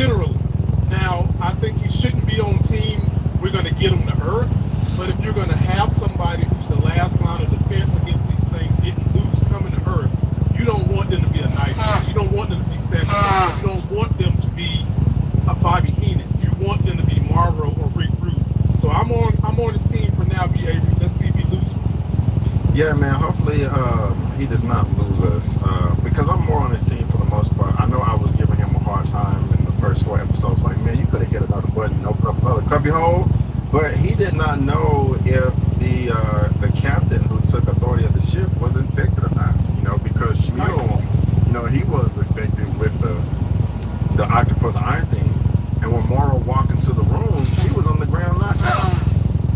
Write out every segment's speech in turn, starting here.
literally. Now, I think he shouldn't be on team. We're going to get him to Earth. But if you're going to have somebody who's the last line of defense against these things getting loose coming to Earth, you don't want them to be a knife. You don't want them to be sabotage. You don't want them to be a Bobby Heenan. You want them to be Morrow or Rick Rude. So I'm on his team for now, B. Avery. Let's see if he loses. Yeah, man. Hopefully he does not lose us because I'm more on his team for the most part. I know I was giving him a hard time in the first 4 episodes. Like, man, you could have hit another button and opened up another cubby hole. But he did not know if the captain who took authority of the ship was infected or not. You know, because Shmuel, you know, he was infected with the octopus eye thing. And when Morrow walked into the room, she was on the ground knocked out.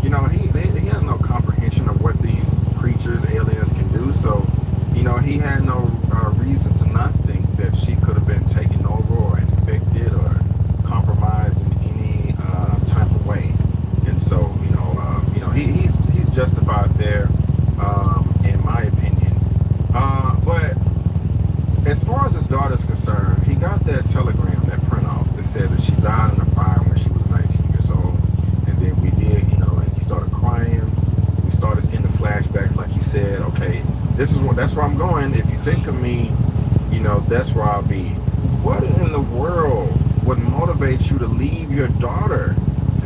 You know, he has no comprehension of what these creatures, aliens, can do. So, you know, he had no reason to not think that she could have been taken over or infected or compromised in any type of way. And so, he's justified there, in my opinion. But as far as his daughter's concerned, he got that telegram, that printout that said that she died in a fire when she was 19 years old. And then we did, and he started crying. We started seeing the flashbacks, like you said. Okay, that's where I'm going. If you think of me, that's where I'll be. What in the world would motivate you to leave your daughter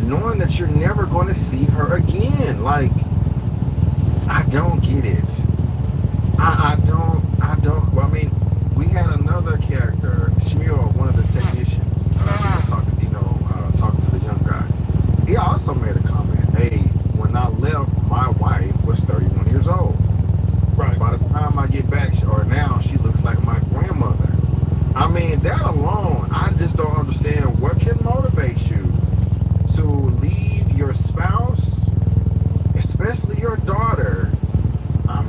knowing that you're never going to see her again? Like, I don't get it. I don't. Well, I mean, we had another character, Shmuel, one of the technicians. He was talking to the young guy. He also made a comment. Hey, when I left, my wife was 31 years old. Right. By the time I get back, or now, she looks like my grandmother. I mean, that alone, I just don't understand what can motivate you to leave your spouse, especially your daughter.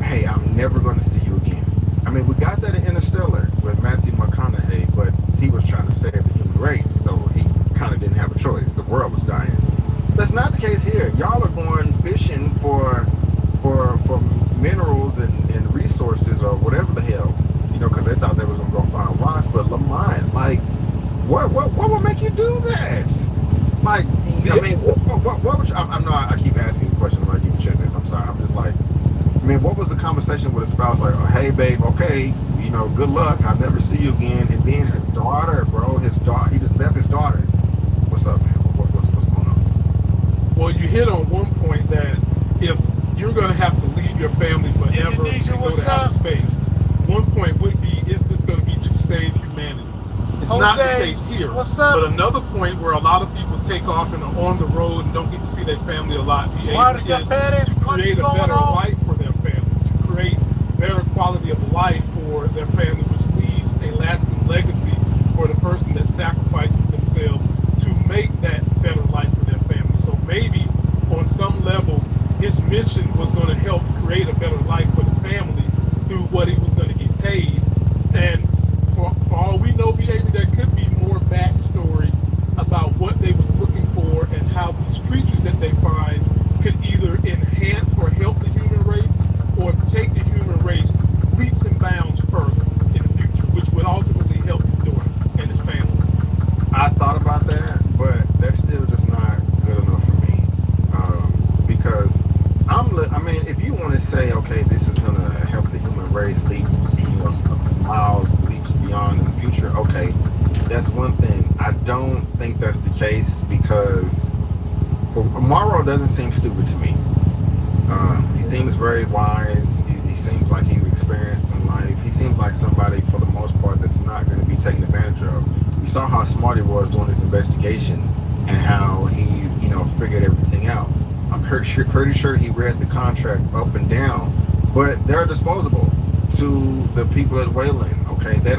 Hey, I'm never going to see you again. I mean, we got that in Interstellar with Matthew McConaughey, but he was trying to save the human race, so he kind of didn't have a choice. The world was dying. That's not the case here. Y'all are going fishing for minerals and resources or whatever the hell, because they thought they was going to go find rocks. But Lamont, like, what would make you do that? Like, I mean, what would you, I know I keep asking you questions when I give you a chance to answer. I'm sorry. I'm just like, I mean, what was the conversation with his spouse? Like, oh, hey, babe, okay, good luck. I'll never see you again. And then his daughter, bro, he just left his daughter. What's up, man? What's going on? Well, you hit on one point that if you're going to have to leave your family forever and go to outer space, one point would be, is this going to be to save humanity? It's not the case here. What's up? But another point where a lot of people take off and are on the road and don't get to see their family a lot, is to create a better life for their family, to create better quality of life for their family, which leaves a lasting legacy for the person that sacrifices themselves to make that better life for their family. So maybe on some level, his mission was going to help create a better life for the family through what he was going to get paid. And for all we know, there could be more backstory about what they was looking for and how these creatures that they find could either enhance or help the human race or take the human race leaps and bounds further in the future, which would ultimately help his daughter and his family. I thought about that, but that's still just not good enough for me. Because if you want to say, okay, this is going to help the human race leap, miles, leaps beyond in the future, okay, that's one thing. I don't think that's the case because Morrow doesn't seem stupid to me. He seems very wise. He seems like he's experienced in life. He seems like somebody, for the most part, that's not going to be taken advantage of. We saw how smart he was doing his investigation and how he, figured everything out. I'm pretty sure he read the contract up and down, but they're disposable to the people at Wayland. Okay, they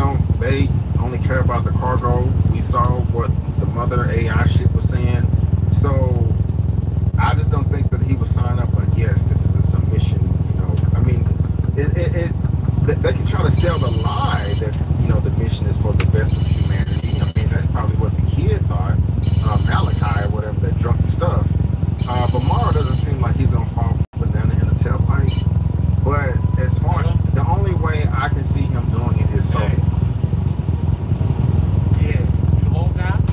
only care about the cargo. We saw what the mother AI ship was saying. So I just don't think that he would sign up like, yes, this is a submission. I mean, they can try to sell the lie that the mission is for the best of humanity. I mean, that's probably what the kid thought, Malachi or whatever, that drunk the stuff. But Morrow doesn't seem like he's gonna fall for banana in a tailpipe. But as far as the only way I can see him doing it is so. Yeah, you hold down.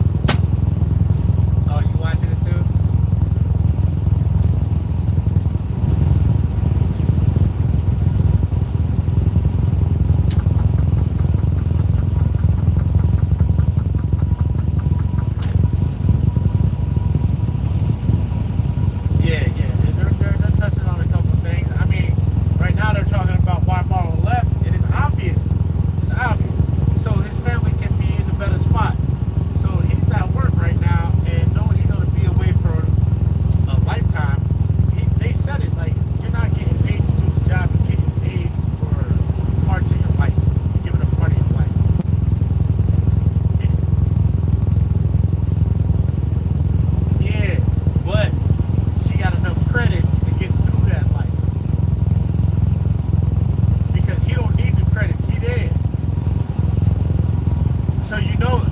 So you know.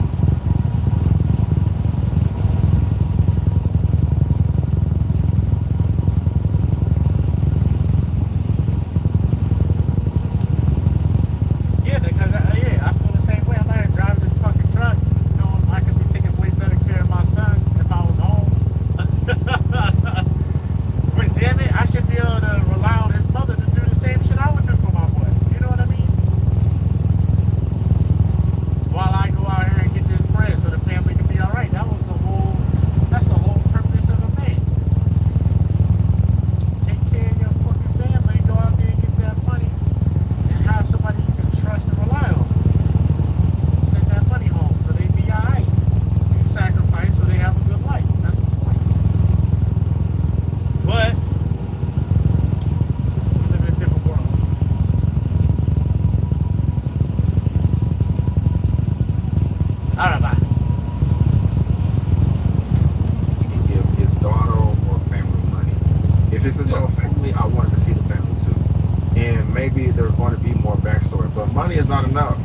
Yeah, because I feel the same way. I'm out here driving this fucking truck. You know, I could be taking way better care of my son if I was home. But damn it, I should be able to rely on his mother to do the same shit I would do for my boy. You know what I mean? While I go out here and get this bread so the family can be alright. That's the whole purpose of a man. Take care of your fucking family, go out there and get that money, and have somebody you can trust and rely on. Send that money home so they be alright. You sacrifice so they have a good life. That's the point. But we live in a different world. Alright, bye. He can give his daughter or family money. If it's his whole family, I wanted to see the family too. And maybe there's going to be more backstory, but money is not enough.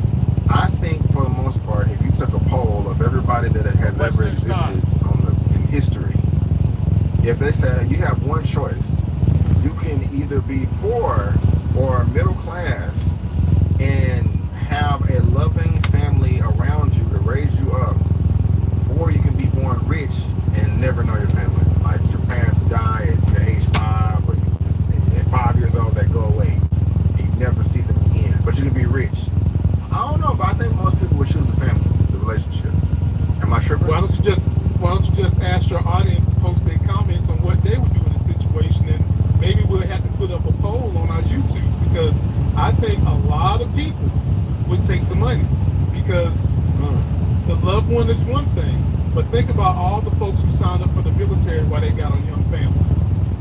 I think for the most part, if you took a poll of everybody that has ever existed in history, if they said you have one choice, you can either be poor or middle class and have a loving family around you to raise you up, or you can be born rich and never know your family. Like your parents die at age 5, or at 5 years old they go away. You never see them again. But you can be rich. I don't know, but I think most people would choose the family, the relationship. Am I tripping? Why don't you just ask your audience to post their comments on what they would do in this situation, and maybe we'll have to put up a poll on our YouTubes, because I think a lot of people would take the money, because the loved one is one thing, but think about all the folks who signed up for the military while they got a young family.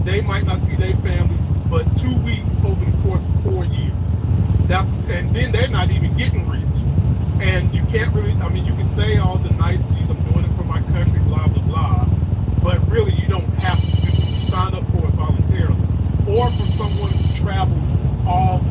They might not see their family but 2 weeks over the course of 4 years. And then they're not even getting rich. And you can't really, I mean, you can say all the niceties, I'm doing it for my country, blah, blah, blah, but really you don't have to do it. You sign up for it voluntarily. Or for someone who travels all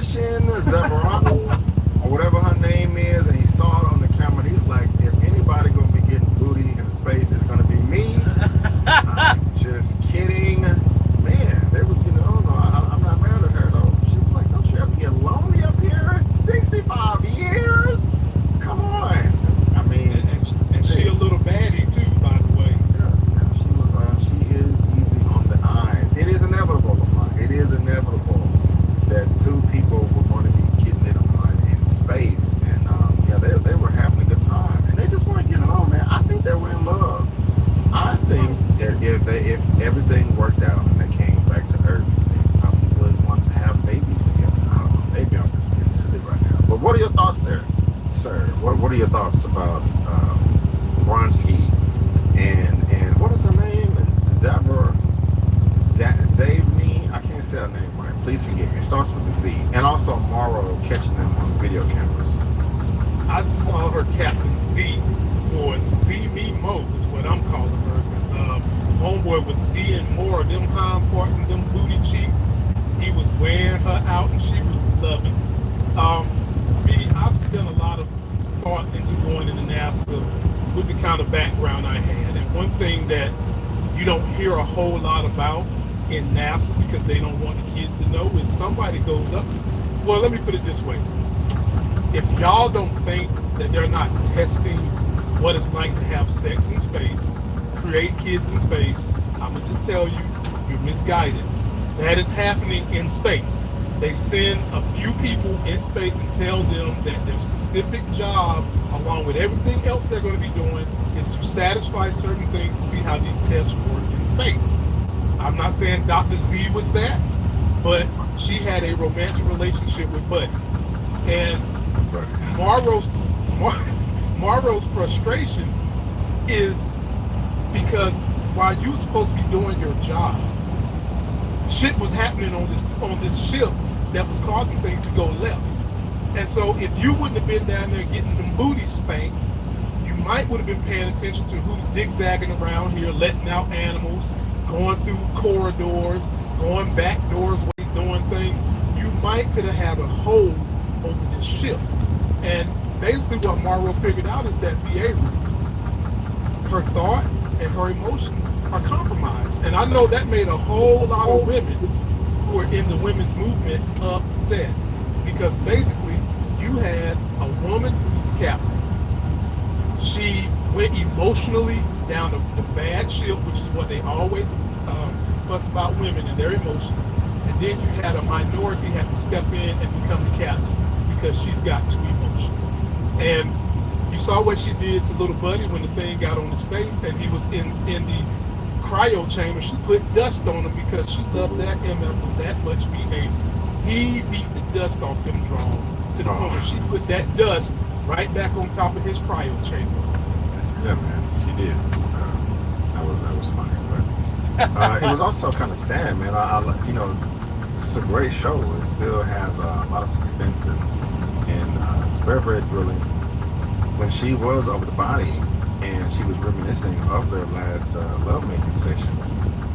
Russian Zavarani, or whatever her name is, and he saw it on the camera. And he's like, if anybody gonna be getting booty in space, it's gonna be me. I'm just kidding, man. They was getting. Oh no, I'm not mad at her though. She was like, don't you ever get lonely up here? 65 years. Come on. I mean, and she a little baddie too, by the way. Yeah, she was. She is easy on the eyes. It is inevitable, Lamar. It is inevitable that two people were going to be getting it on in space, and yeah, they were having a good time, and they just weren't getting on, man. I think they were in love. I think that if everything worked out and they came back to Earth, they probably would want to have babies together. I don't know. Maybe I'm just being silly right now. But what are your thoughts there, sir? What are your thoughts about Bronski and what is her name? Zavni? I can't say her name right. Please forgive me. It starts with a Z. And also Morrow catching them on video cameras. I just call her Captain Z, or Z Me Mo is what I'm calling her. Because homeboy with Z and more of them hind parts and them booty cheeks, he was wearing her out and she was loving. Me, I've done a lot of thought into going into NASA with the kind of background I had. And one thing that you don't hear a whole lot about in NASA, because they don't want the kids to know, is somebody goes up. Well, let me put it this way. If y'all don't think that they're not testing what it's like to have sex in space, create kids in space, I'm going to just tell you, you're misguided. That is happening in space. They send a few people in space and tell them that their specific job, along with everything else they're going to be doing, is to satisfy certain things to see how these tests work in space. I'm not saying Dr. Z was that, but she had a romantic relationship with Buddy. And Morrow's frustration is because while you're supposed to be doing your job, shit was happening on this ship that was causing things to go left. And so if you wouldn't have been down there getting them booties spanked, you might would have been paying attention to who's zigzagging around here, letting out animals, going through corridors, going back doors, ways, doing things. You might could have had a hold over this ship. And basically what Morrow figured out is that PA her thought and her emotions are compromised. And I know that made a whole lot of women who are in the women's movement upset, because basically you had a woman who's the captain. She went emotionally down the bad ship, which is what they always fuss about women and their emotions. And then you had a minority have to step in and become the captain because she's got too emotional. And you saw what she did to little Buddy when the thing got on his face and he was in the cryo chamber. She put dust on him because she loved that MF that much behavior. He beat the dust off them drawers to the point where she put that dust right back on top of his cryo chamber. Yeah, man, she did. That was funny, but it was also kind of sad, man. You know, it's a great show. It still has a lot of suspense and it's very, very thrilling. When she was over the body and she was reminiscing of their last lovemaking session,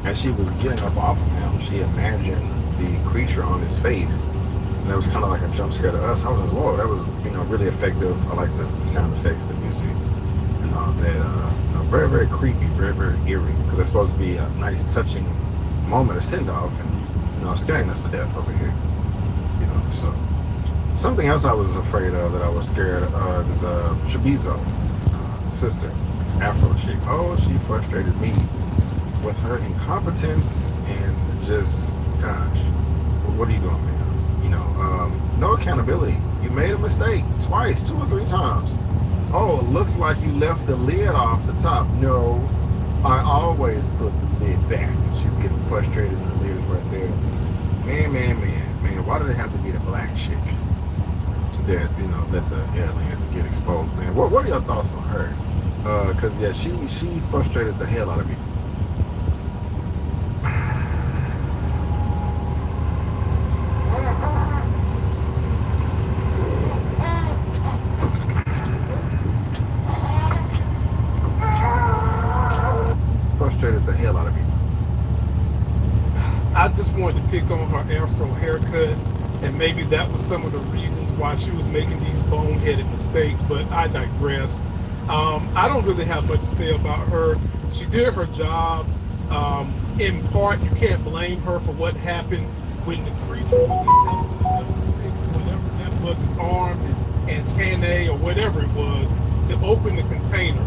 as she was getting up off of him, she imagined the creature on his face, and that was kind of like a jump scare to us. I was like, whoa, that was, you know, really effective. I like the sound effects, the music, and all that. You know, very, very creepy, very, very eerie, because it's supposed to be a nice, touching moment, a send-off, and you know, scaring us to death over here. You know, so. Something else I was afraid of, that I was scared of, is Shabizo, sister, Afro chick. Oh, she frustrated me with her incompetence and just, gosh, what are you doing, man? You know, no accountability. You made a mistake twice, 2 or 3 times. Oh, it looks like you left the lid off the top. No, I always put the lid back. She's getting frustrated and the lid is right there. Man, why did it have to be the black chick that, you know, let the aliens get exposed, man? What are your thoughts on her? Because yeah, she frustrated the hell out of me. Frustrated the hell out of me. I just wanted to pick on her afro haircut and And maybe that was some of the reasons why she was making these boneheaded mistakes, but I digress. I don't really have much to say about her. She did her job. In part, you can't blame her for what happened when the creature was intelligent, whatever that was, his arm, his antennae, or whatever it was, to open the container.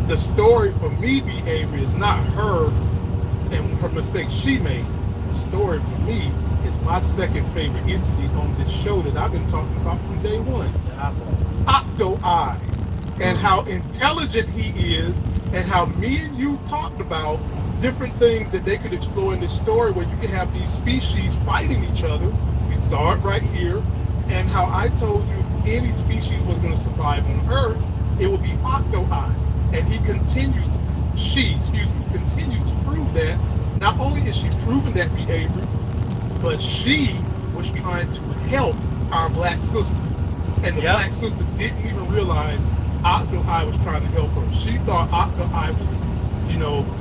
The story for me, behavior, is not her and her mistakes she made. The story for me is my second favorite entity on this show that I've been talking about from day one. Octo-Eye. And how intelligent he is, and how me and you talked about different things that they could explore in this story where you can have these species fighting each other. We saw it right here. And how I told you if any species was going to survive on Earth, it would be Octo-Eye. And he continues to, continues to prove that. Not only is she proving that behavior, but she was trying to help our black sister. And the black sister didn't even realize Octo-Eye was trying to help her. She thought Octo-Eye was,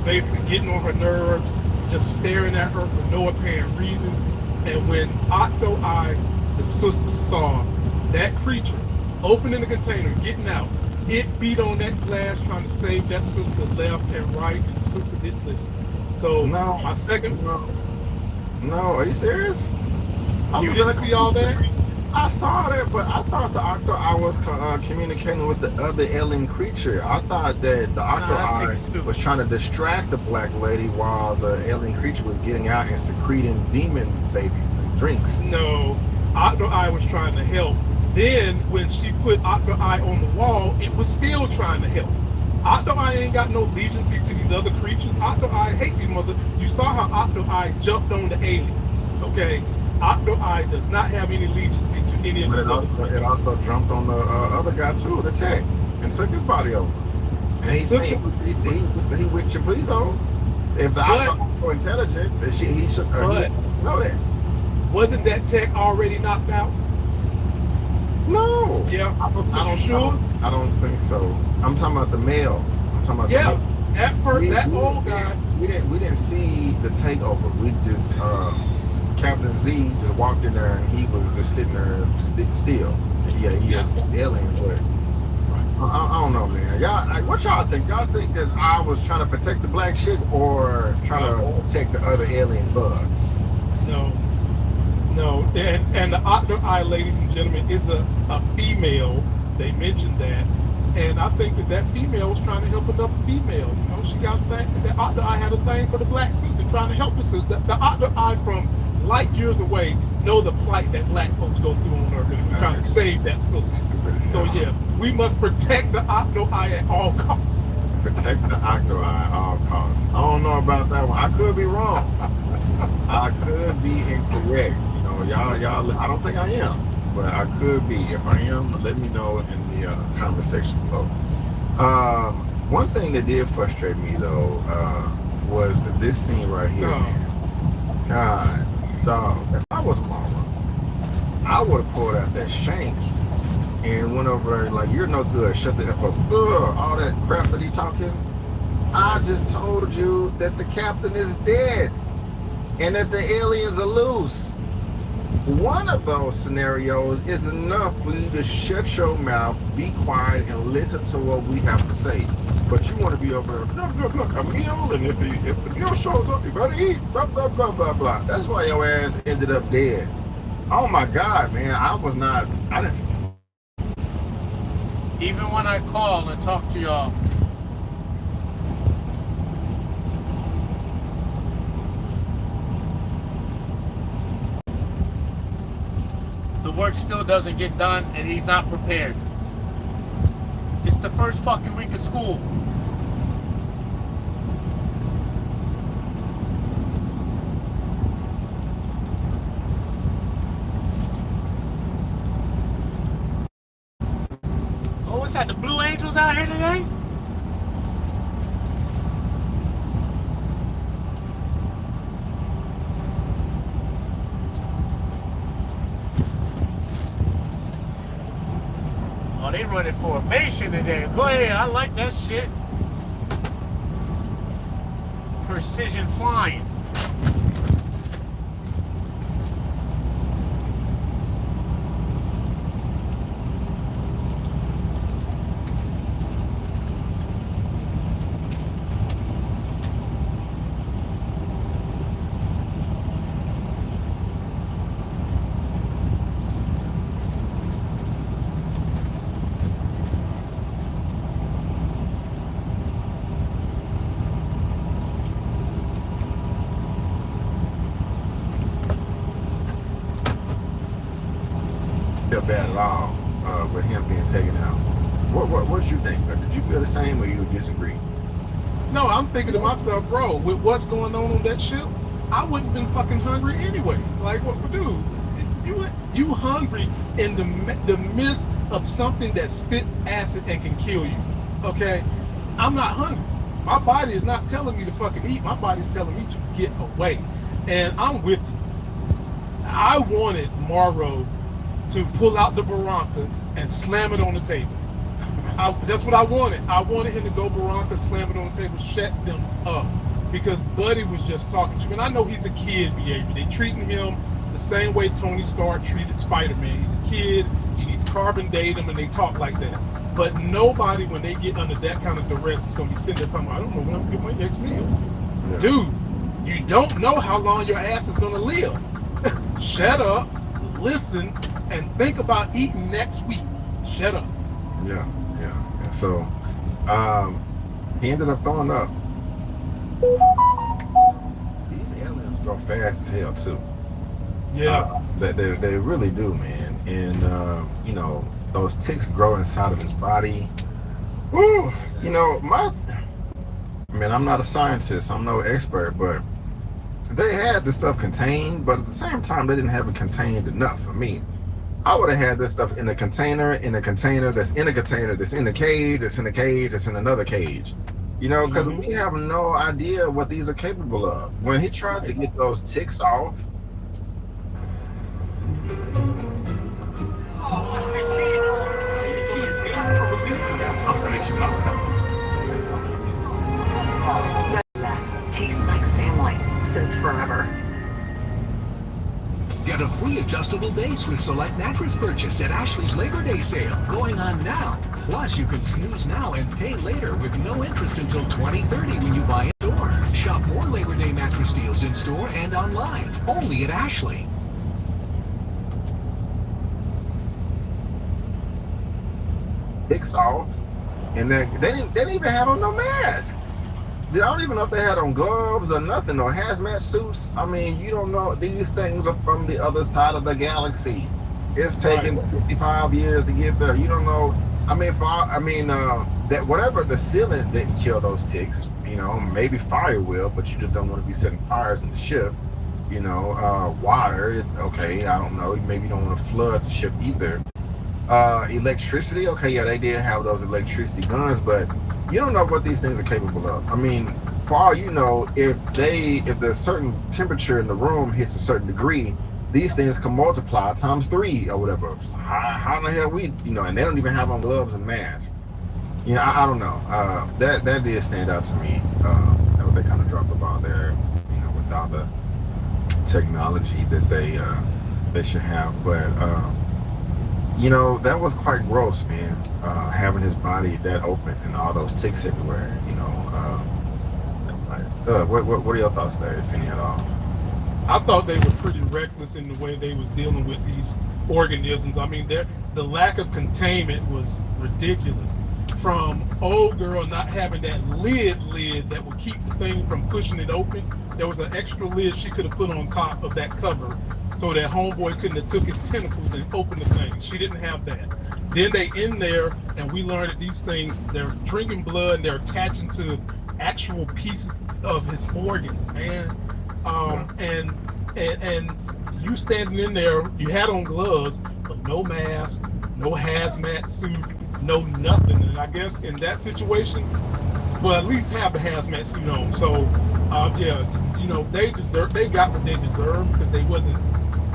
basically getting on her nerves, just staring at her for no apparent reason. And when Octo-Eye, the sister, saw that creature opening the container, getting out, it beat on that glass trying to save that sister left and right, and the sister didn't listen. So my second... No, are you serious? You didn't see all that? I saw that, but I thought the Octo-Eye was communicating with the other alien creature. I thought that the Octo-Eye was trying to distract the black lady while the alien creature was getting out and secreting demon babies and drinks. No, Octo-Eye was trying to help. Then, when she put Octo-Eye on the wall, it was still trying to help. Octo-Eye ain't got no allegiance to these other creatures. Octo-Eye hate these mother. You saw how Octo-Eye jumped on the alien, okay? Octo-Eye does not have any allegiance to any of these other creatures. It also jumped on the other guy too, the tech, and took his body over. And he with your police on. If the Octo-Eye was intelligent, he should know that. Wasn't that tech already knocked out? No. Yeah. I don't think so. I'm talking about the male. I'm talking about that old guy. We didn't see the takeover. We just Captain Z just walked in there and he was just sitting there still. Yeah, he had aliens, but I don't know, man. Y'all, what y'all think? Y'all think that I was trying to protect the black chick or trying to protect the other alien bug? No, and the Octo-Eye, ladies and gentlemen, is a female. They mentioned that, and I think that female was trying to help another female. She got a thing. The Octo-Eye had a thing for the black sister, trying to help the sister. The Octo-Eye from light years away know the plight that black folks go through on Earth, and we're trying to save that sister. So yeah, we must protect the Octo-Eye at all costs. Protect the Octo-Eye at all costs. I don't know about that one. I could be wrong. I could be incorrect. Y'all, I don't think I am, but I could be. If I am, let me know in the comment section below. One thing that did frustrate me though was this scene right here. God, dog. If I was Mama, I would have pulled out that shank and went over there like, "You're no good. Shut the F up." All that crap that he talking. I just told you that the captain is dead and that the aliens are loose. One of those scenarios is enough for you to shut your mouth, be quiet, and listen to what we have to say. But you want to be over there, look, a meal, and if the meal shows up, you better eat, blah, blah, blah, blah, blah. That's why your ass ended up dead. Oh my God, man, I didn't. Even when I call and talk to y'all, the work still doesn't get done and he's not prepared. It's the first fucking week of school. Oh, what's that? The Blue Angels out here today? Oh, they running formation today. Go ahead, I like that shit. Precision flying. bad at all with him being taken out. What you think? Did you feel the same or you disagree? No, I'm thinking to myself, bro, with what's going on that ship, I wouldn't have been fucking hungry anyway. Like, what, dude? You hungry in the midst of something that spits acid and can kill you? Okay, I'm not hungry. My body is not telling me to fucking eat. My body's telling me to get away, and I'm with you. I wanted Morrow to pull out the Barranca and slam it on the table. That's what I wanted. I wanted him to go Barranca, slam it on the table, shut them up. Because Buddy was just talking to me. And I know he's a kid behavior. They treating him the same way Tony Stark treated Spider-Man. He's a kid, you need to carbon date him, and they talk like that. But nobody, when they get under that kind of duress, is going to be sitting there talking about, I don't know when I'm going to get my next meal. Yeah. Dude, you don't know how long your ass is going to live. Shut up, listen, and think about eating next week. Shut up. Yeah. So, he ended up throwing up. These aliens go fast as hell too. Yeah. They really do, man. And you know, those ticks grow inside of his body. Woo! You know, I'm not a scientist, I'm no expert, but they had this stuff contained, but at the same time they didn't have it contained enough. I mean, I would have had this stuff in a container, that's in a container, that's in the cage, that's in a cage, that's in another cage. You know, because we have no idea what these are capable of. When he tried to get those ticks off, tastes like family since forever. Get a free adjustable base with select mattress purchase at Ashley's Labor Day sale going on now. Plus, you can snooze now and pay later with no interest until 2030 when you buy a door. Shop more Labor Day mattress deals in store and online, only at Ashley. ticks off, and then they didn't even have on no mask. I don't even know if they had on gloves or nothing, or hazmat suits. I mean, you don't know. These things are from the other side of the galaxy. It's taken 55 years to get there. You don't know. That whatever the sealant didn't kill those ticks. You know, maybe fire will, but you just don't want to be setting fires in the ship. You know, water. Okay, I don't know. Maybe you don't want to flood the ship either. Electricity. Okay, yeah, they did have those electricity guns, but you don't know what these things are capable of. I mean, for all you know, if there's certain temperature in the room hits a certain degree, these things can multiply times 3 or whatever. How the hell and they don't even have on gloves and masks. You know, I don't know. That did stand out to me. They kind of dropped the ball there, you know, with all the technology that they should have. But you know, that was quite gross, man. Having his body that open and all those ticks everywhere. You know, what are your thoughts there, if any at all? I thought they were pretty reckless in the way they was dealing with these organisms. I mean, the lack of containment was ridiculous. From old girl not having that lid that would keep the thing from pushing it open. There was an extra lid she could have put on top of that cover so that homeboy couldn't have took his tentacles and opened the thing. She didn't have that. Then they in there, and we learned that these things, they're drinking blood and they're attaching to actual pieces of his organs, man. And you standing in there, you had on gloves, but no mask, no hazmat suit, no nothing. And I guess in that situation, well, at least have the hazmat suit on. So, yeah, you know, they got what they deserved because they wasn't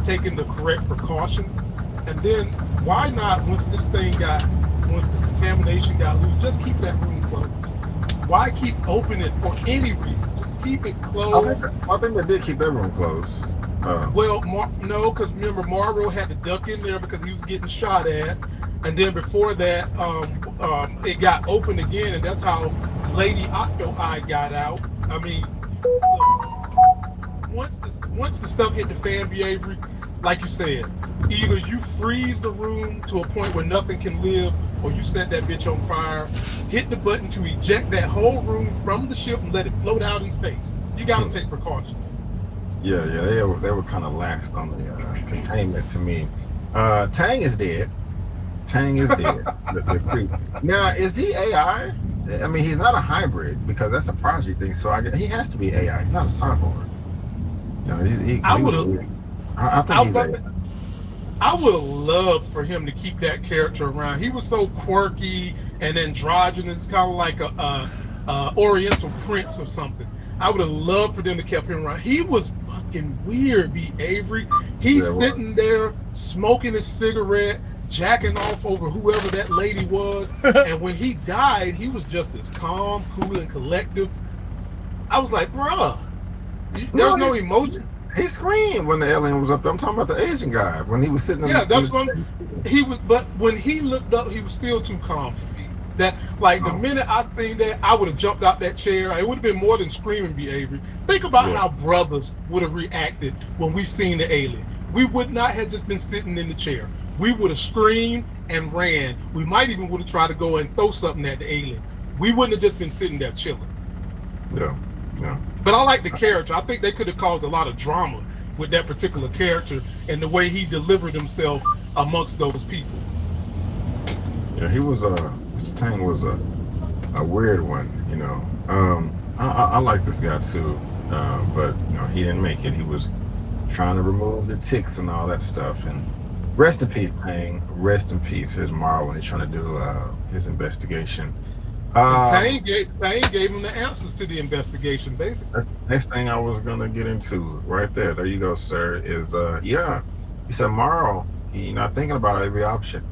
taking the correct precautions. And then why not, once the contamination got loose, just keep that room closed? Why keep opening it for any reason? Just keep it closed. I think they did keep everyone closed. Well, no, because remember, Morrow had to duck in there because he was getting shot at. And then before that, it got open again, and that's how Lady Octo Eye got out. I mean, look, once the stuff hit the fan, Avery, like you said, either you freeze the room to a point where nothing can live, or you set that bitch on fire, hit the button to eject that whole room from the ship and let it float out in space. You got to take precautions. Yeah, they were kind of laxed on the containment to me. Tang is dead. Tang is dead. The creep. Now, is he AI? I mean, he's not a hybrid because that's a project thing. So he has to be AI. He's not a cyborg. You know, I he would was have. weird. I think he's AI. I would have loved for him to keep that character around. He was so quirky and androgynous, kind of like a Oriental prince or something. I would have loved for them to keep him around. He was fucking weird, B. Avery. He's Yeah, sitting there smoking his cigarette, jacking off over whoever that lady was. And when he died, he was just as calm, cool, and collective. I was like, bruh, there's no emotion. He screamed when the alien was up there. I'm talking about the Asian guy when he was sitting. Yeah, that's what he was. But when he looked up, he was still too calm for me. That like the minute I seen that, I would have jumped out that chair. It would have been more than screaming, B. Avery. Think about how brothers would have reacted when we seen the alien. We would not have just been sitting in the chair. We would have screamed and ran. We might even would have tried to go and throw something at the alien. We wouldn't have just been sitting there chilling. Yeah, yeah. But I like the character. I think they could have caused a lot of drama with that particular character and the way he delivered himself amongst those people. Yeah, he was Mr. Tang was a weird one, you know. I like this guy too, but you know he didn't make it. He was trying to remove the ticks and all that stuff. And rest in peace, Tang. Rest in peace. Here's Marl when he's trying to do his investigation. Tang gave him the answers to the investigation, basically. Next thing I was gonna get into, right there. There you go, sir. Is yeah. He said, Marl, you're not thinking about every option.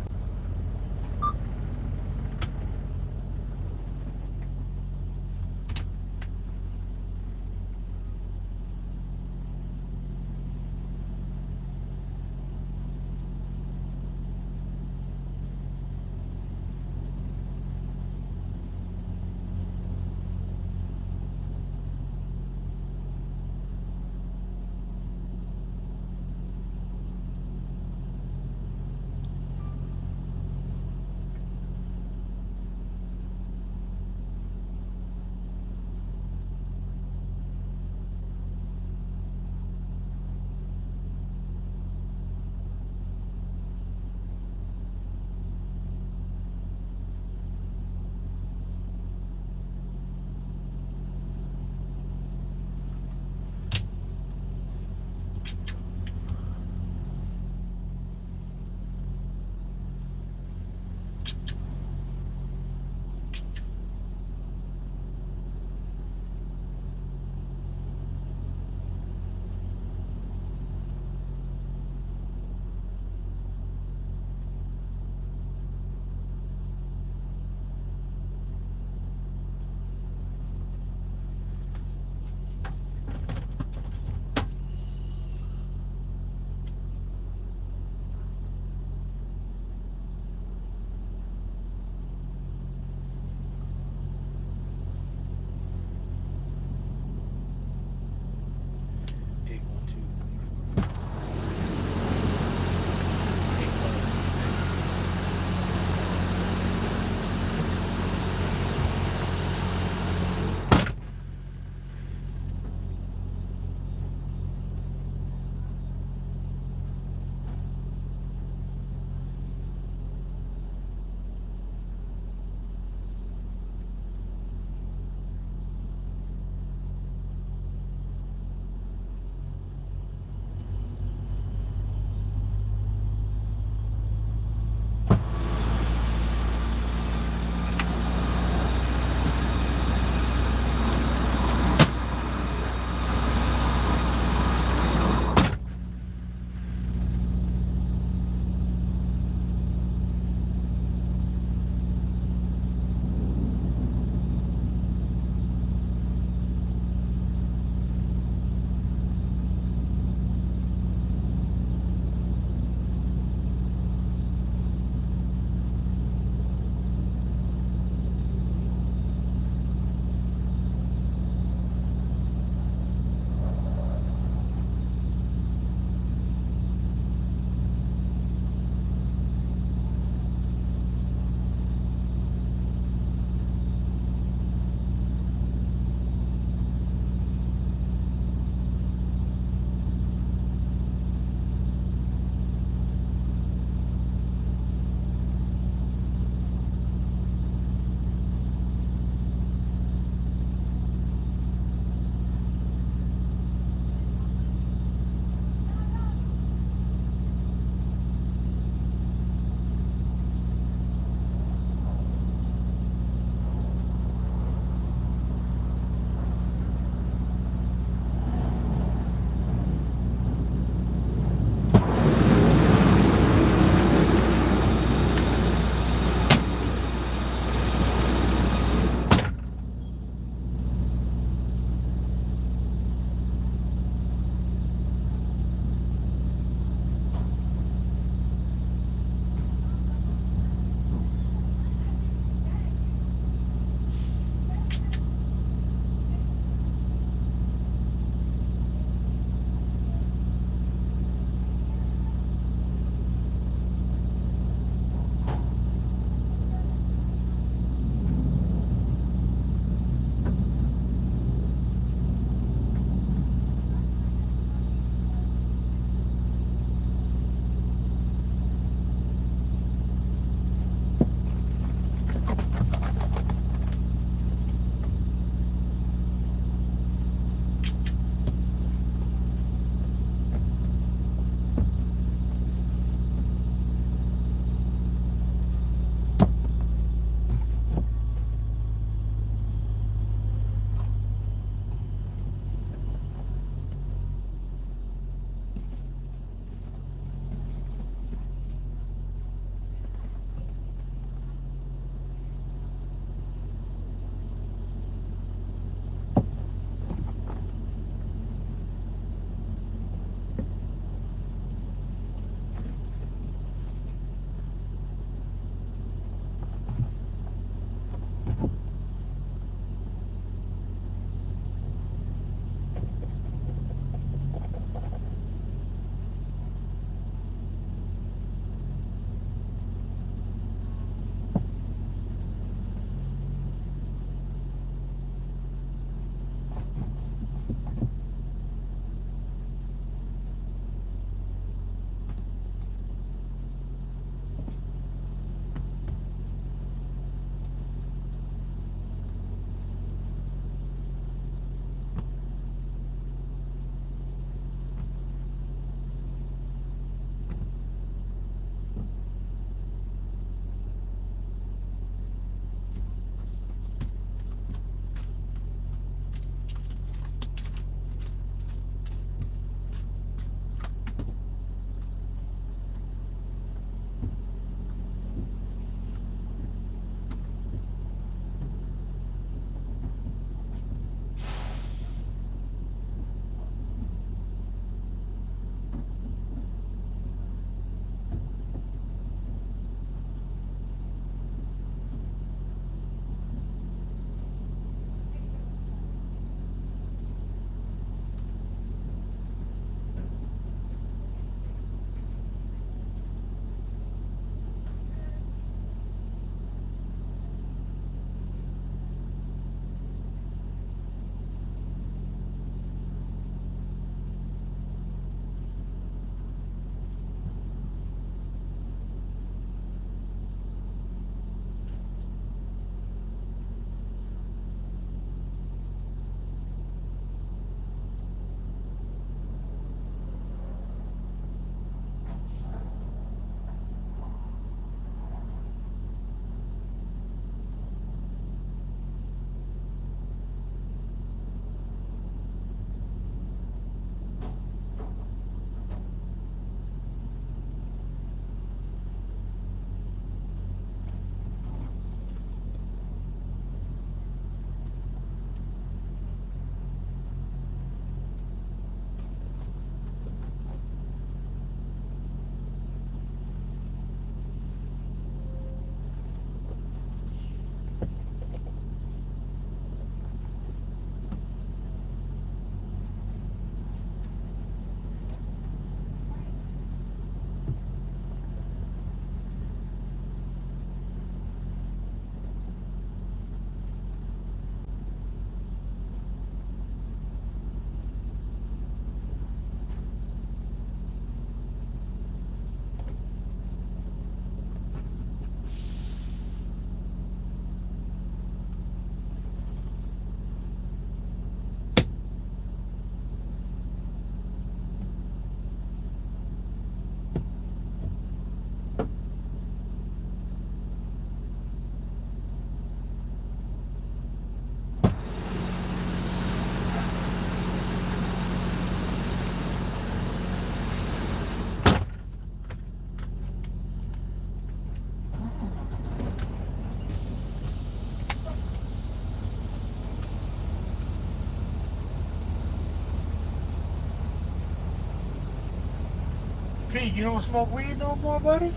Pete, you don't smoke weed no more, buddy?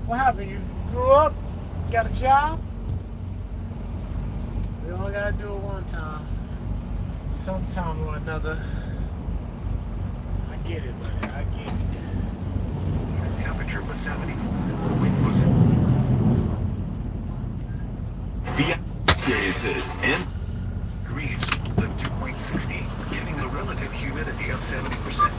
What happened? You grew up? Got a job? We all gotta do it one time. Sometime or another. I get it, buddy. I get it. Temperature was 70. Wind was via experiences and Greece, the 2.60, giving a relative humidity of 70%.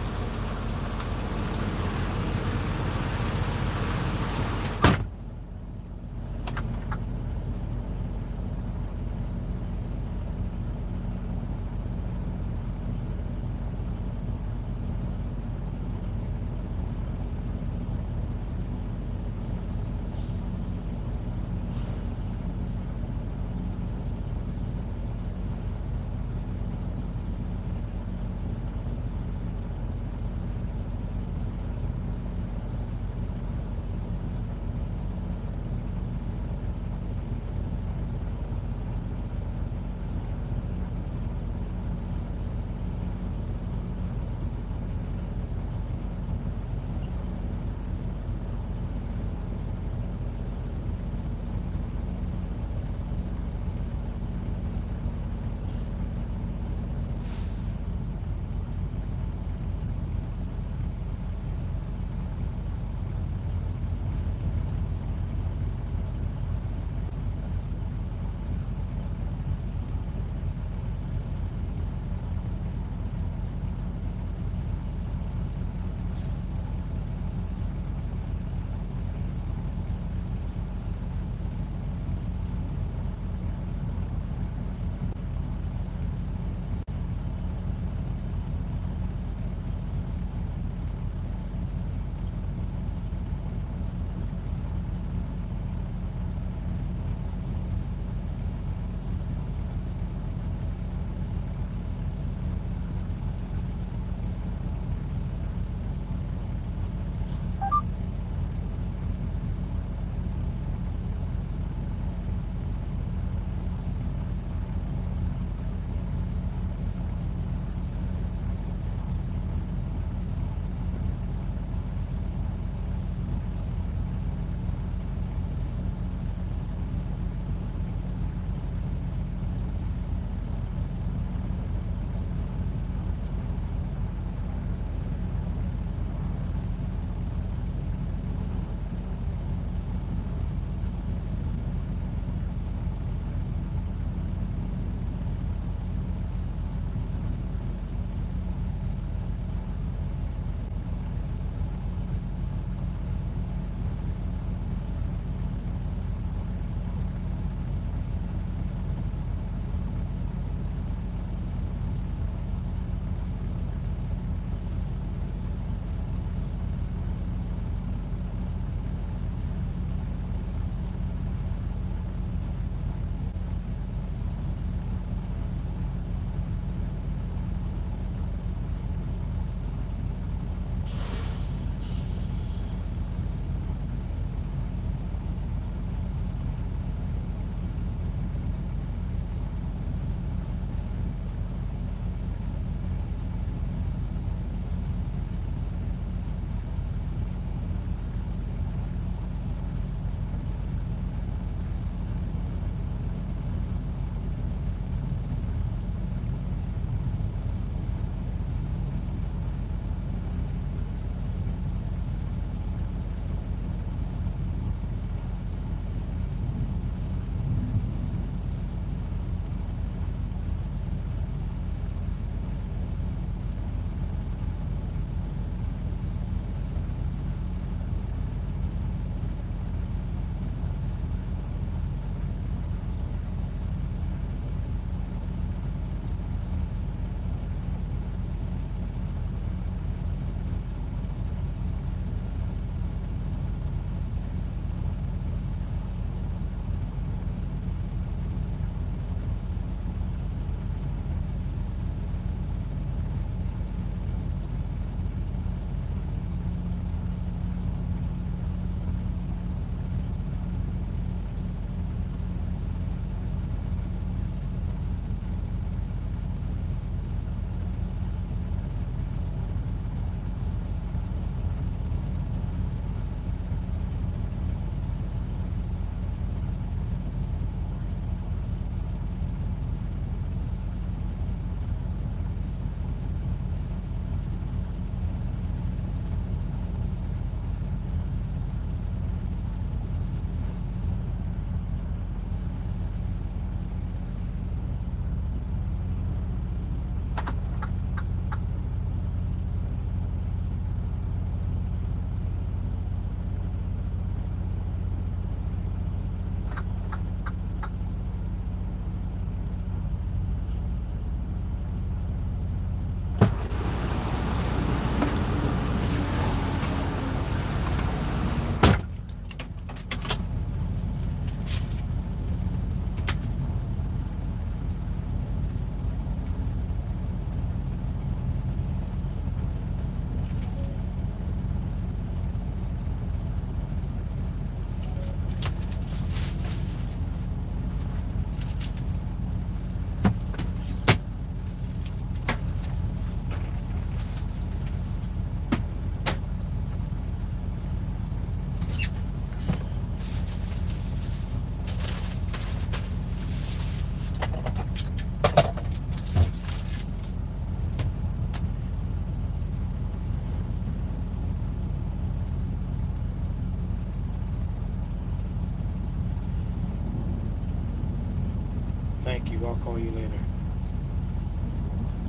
Thank you. I'll call you later.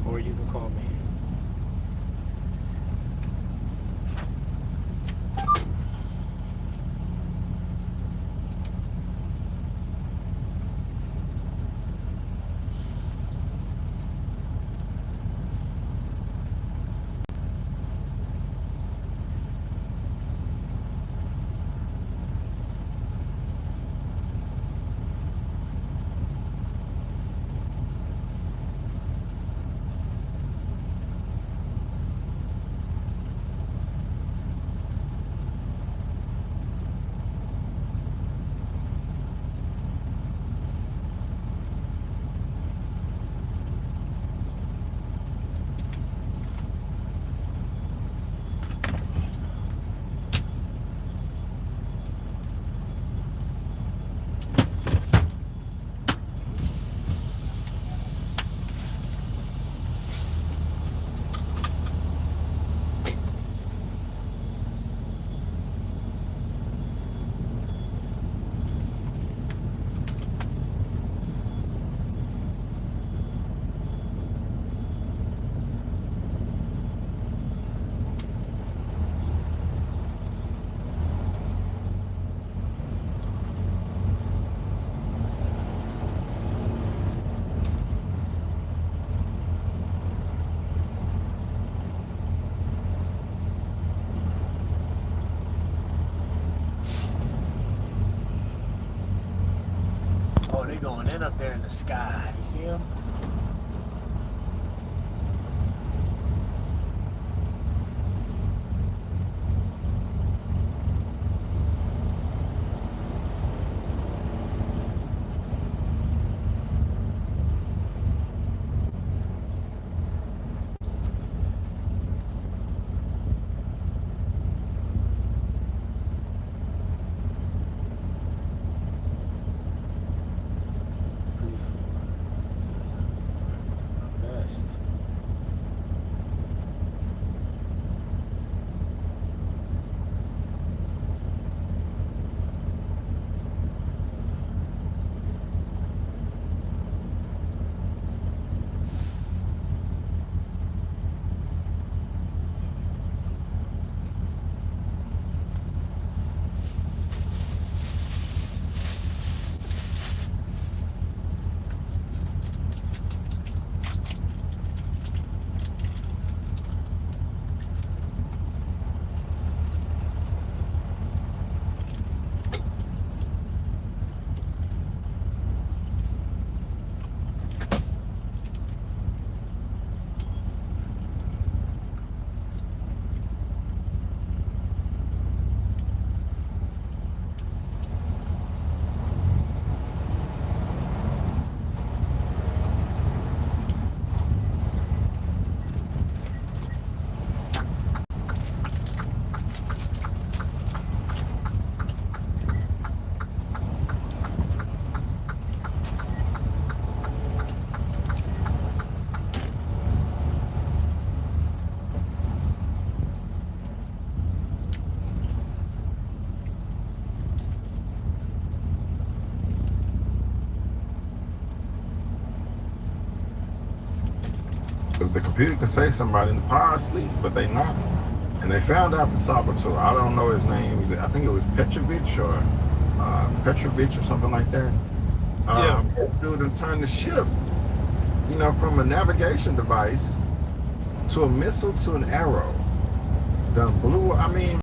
Or you can call me. Oh, they going in up there in the sky. You see them? Best. The computer could say somebody in the power asleep, but they not. And they found out the saboteur. I don't know his name. I think it was Petrovich or something like that. Dude, and turned the ship, from a navigation device to a missile to an arrow. Done blew. I mean,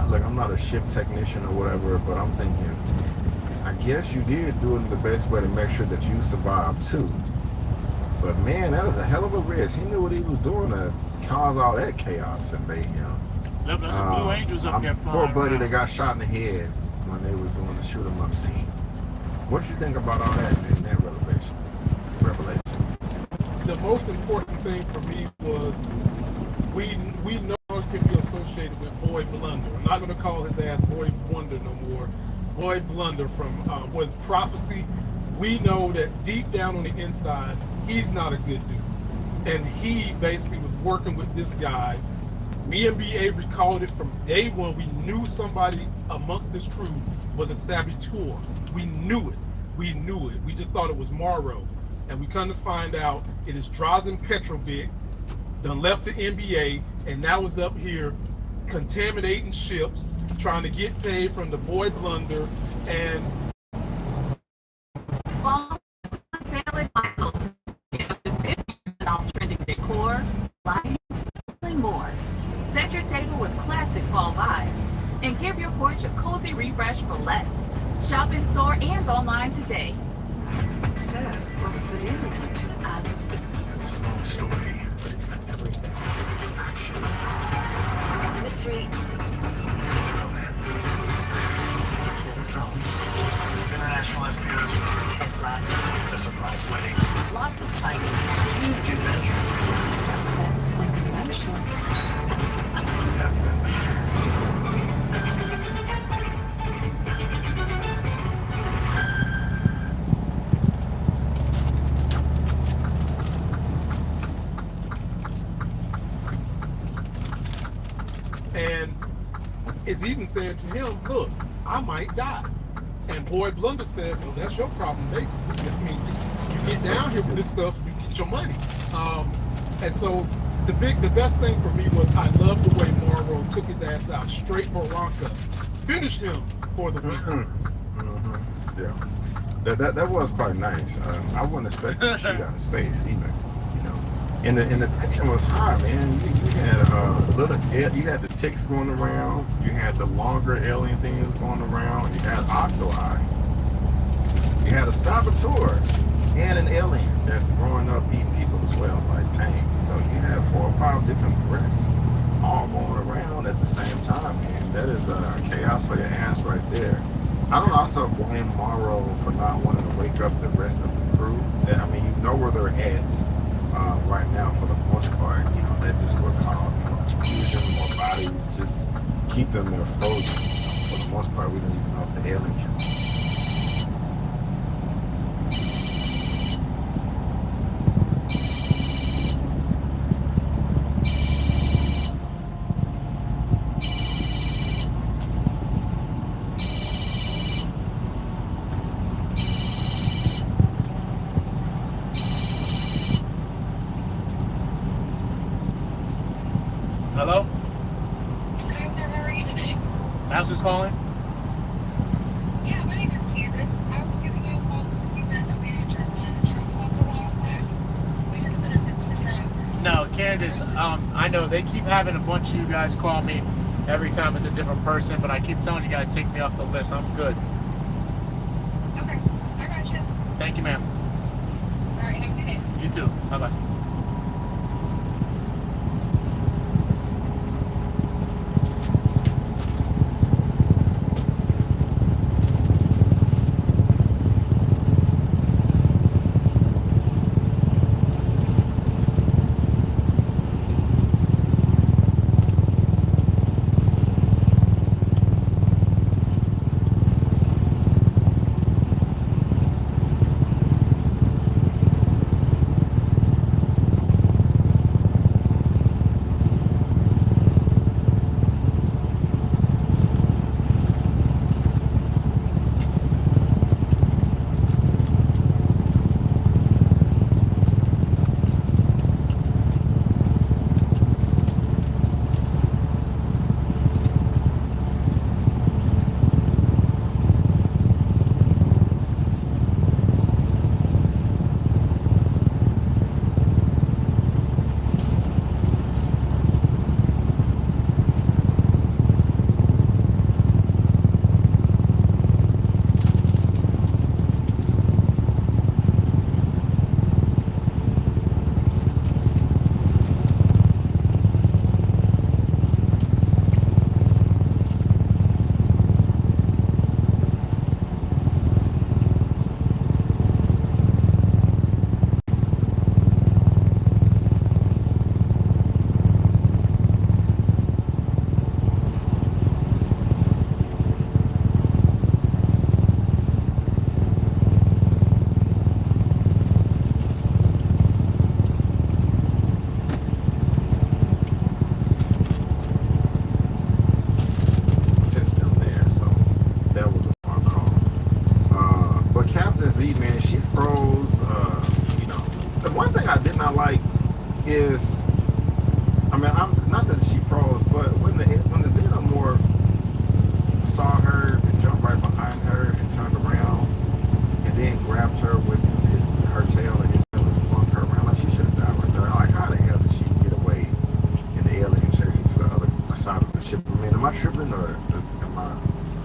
look, I'm not a ship technician or whatever, but I'm thinking, I guess you did do it the best way to make sure that you survive too. But man, that is a hell of a risk. He knew what he was doing to cause all that chaos and mayhem. Look, there's some Blue Angels up there flying. Poor buddy around. that got shot in the head when they was doing the shoot 'em up scene. What you think about all that in that revelation? The most important thing for me was we know it can be associated with Boy Blunder. I'm not going to call his ass Boy Wonder no more. Boy Blunder from was Prophecy. We know that deep down on the inside, he's not a good dude. And he basically was working with this guy. Me and B.A. recalled it from day one. We knew somebody amongst this crew was a saboteur. We knew it. we knew it. We just thought it was Morrow. And we come to find out it is Drazen Petrovic, done left the NBA, and now is up here contaminating ships, trying to get paid from the boy Blunder, and Salad Michaels. Get up to 50% off trending decor, lighting, and more. Set your table with classic fall vibes and give your porch a cozy refresh for less. Shop in store and online today. So, what's the deal with it? It's a long story, but it's got everything. Action, Mystery. romance. Here it comes. International espionage. It's like A surprise wedding. lots of fighting. Huge adventure. That's unconventional. Definitely. and it's even saying to him, look, I might die. And boy Blunder said, well, that's your problem, basically. I mean, you get down here with this stuff, you get your money. And so the best thing for me was I love the way Morrow took his ass out, straight Barranca, finished him for the win. Yeah, that was quite nice. I wouldn't expect him to shoot out of space either. You know, and the tension was high, man. You had you had the ticks going around. You had the longer alien things going around. You had octopi. You had a saboteur and an alien that's growing up eating people as well, like Tank. So you had 4 or 5 different threats all going around at the same time, man. That is chaos for your ass right there. I don't also blame Morrow for not wanting to wake up the rest of the crew. I mean, you know where they're at right now for the most part. You know, that just would cause confusion, more bodies, just keep them there frozen. For the most part, we don't even know if the alien can. Hello? Hi, sir. How are you today? House who's calling? Yeah, my name is Candace. I was giving you a call to see that the manager of the truck stop a while back. We did the benefits for drivers. No, Candace, I know they keep having a bunch of you guys call me every time it's a different person, but I keep telling you guys, take me off the list. I'm good. Okay, I got you. Thank you, ma'am. All right, have a good day. You too. Bye-bye.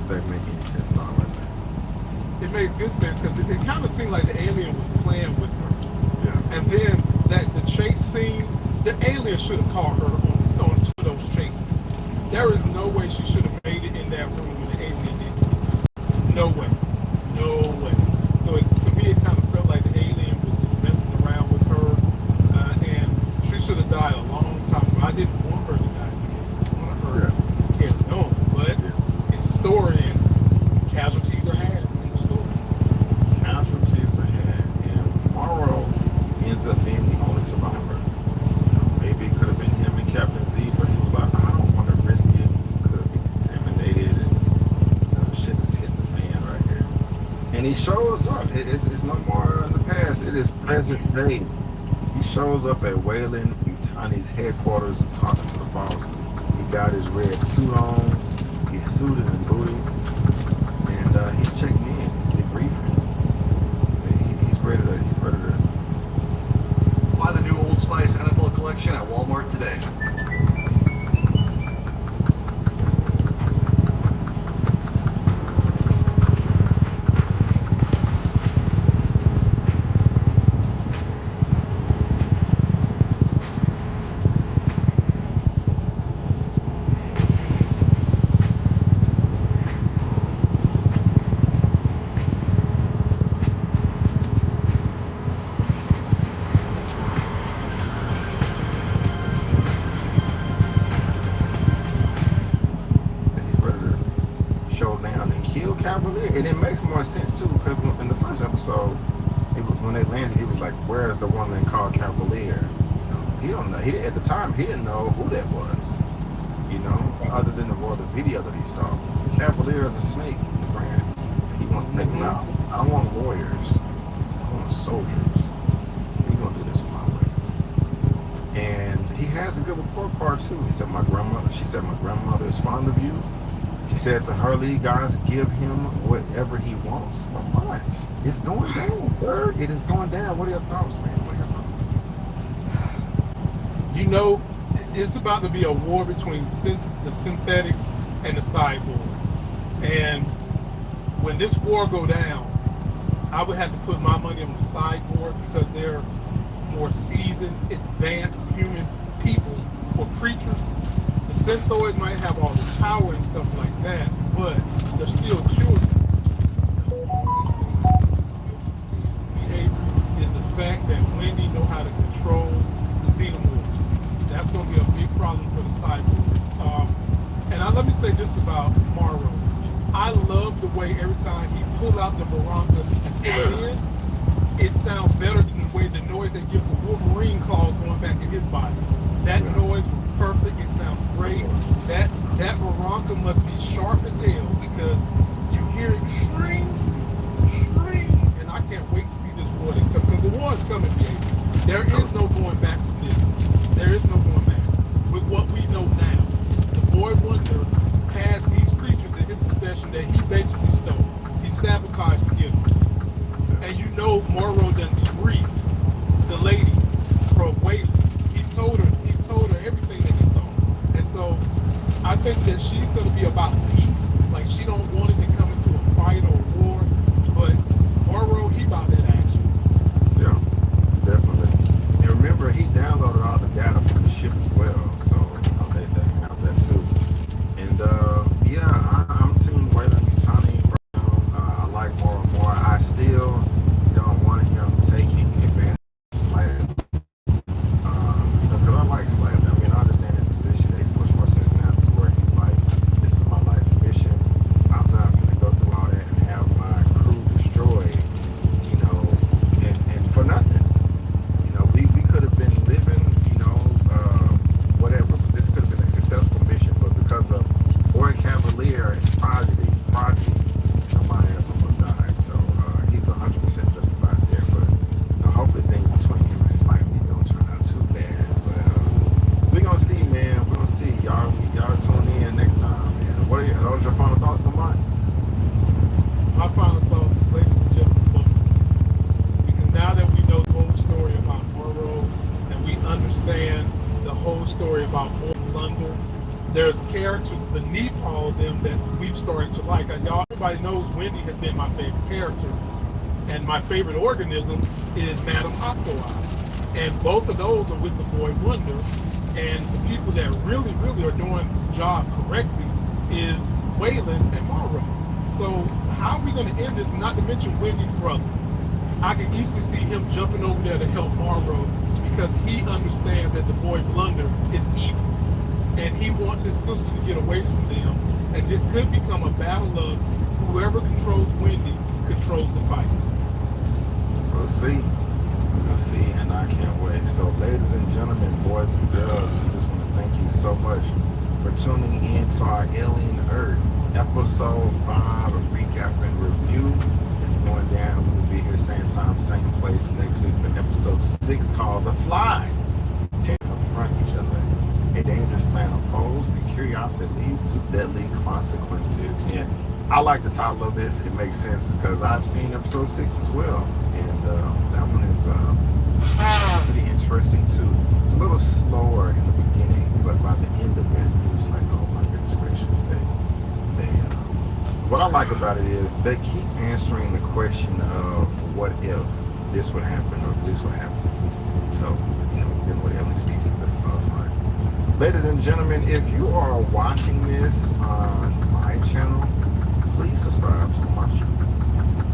Does that make any sense at all right there? It made good sense because it kind of seemed like the alien was playing with her. Yeah. And then the chase scenes, the alien should have caught her on two of those chases. There is no way she should have made it in that room when the alien did. No way. No way. So to me, it kind of felt like the alien was just messing around with her, and she should have died a long time ago. I didn't want her to die. I wanted her to get known, but it's a story, and casualties are had in the story. Casualties are had, and Morrow ends up being the only survivor. Maybe it could have been him and Captain Z, but he was like, I don't want to risk it. Could be contaminated, and shit is hitting the fan right here. And he shows up. It's no more in the past. It is present day. He shows up at Wayland Yutani's headquarters and talking to the boss. He got his red suit on. He's suited and booted, and he's checking in. He's debriefing. He's ready to. Buy the new Old Spice NFL collection at Walmart today. And it makes more sense too, because in the first episode, when they landed, he was like, "Where's the woman called Cavalier?" He don't know. At the time, he didn't know who that was. Other than the video that he saw. Cavalier is a snake in the grass. He wants to take them out. I don't want warriors. I want soldiers. We're gonna do this my way. And he has a good report card too. She said, "My grandmother is fond of you." She said to Hurley, guys, give him whatever he wants. What? It's going down, Bird. It is going down. What are your thoughts, man? What are your thoughts? It's about to be a war between the synthetics and the cyborgs. And when this war go down, I would have to put my money on the cyborg because they're more seasoned, advanced human people or creatures. The synthoids might have all the power and stuff like that, but they're still children. Behavior is the fact that Wendy know how to control the xenomorphs. That's going to be a big problem for the cyborg. And let me say this about Morrow. I love the way every time he pulls out the Barranca and pull it in, it sounds better than the noise they give for Wolverine claws going back in his body. That noise was perfect. It sounds great. That Barranca must be sharp as hell because you hear it shring, and I can't wait to see this war that's coming. Because the war is coming, baby. There is no going back from this. There is no going back. With what we know now, the Boy Wonder has these creatures in his possession that he basically stole. He sabotaged to give them. And Morrow done debriefed the lady from Wayland. He told her everything that he saw. And so I think that she's going to be about peace. Like, she don't want it to come into a fight or a war. But Morrow, he about that action. Yeah, definitely. And there's characters beneath all of them that we've started to like. Y'all, everybody knows Wendy has been my favorite character, and my favorite organism is Madame Aqua. And both of those are with the Boy Wonder. And the people that really, really are doing the job correctly is Waylon and Morrow. So how are we going to end this? Not to mention Wendy's brother. I can easily see him jumping over there to help Morrow because he understands that the Boy Blunder is evil. And he wants his sister to get away from them. And this could become a battle of whoever controls Wendy controls the fight. We'll see. We'll see, and I can't wait. So, ladies and gentlemen, boys and girls, we just want to thank you so much for tuning in to our Alien Earth episode 5, a recap and review. It's going down. We will be here same time, same place next week for episode 6 called The Fly. To confront each other. A dangerous plan unfolds, and curiosity leads to deadly consequences. And I like the title of this. It makes sense because I've seen episode 6 as well. And that one is pretty interesting too. It's a little slower in the beginning, but by the end of it, it was like, oh my goodness gracious. What I like about it is they keep answering the question of what if this would happen or this would happen. So, then what heavenly species, that's not fun. Ladies and gentlemen, if you are watching this on my channel, please subscribe to my channel.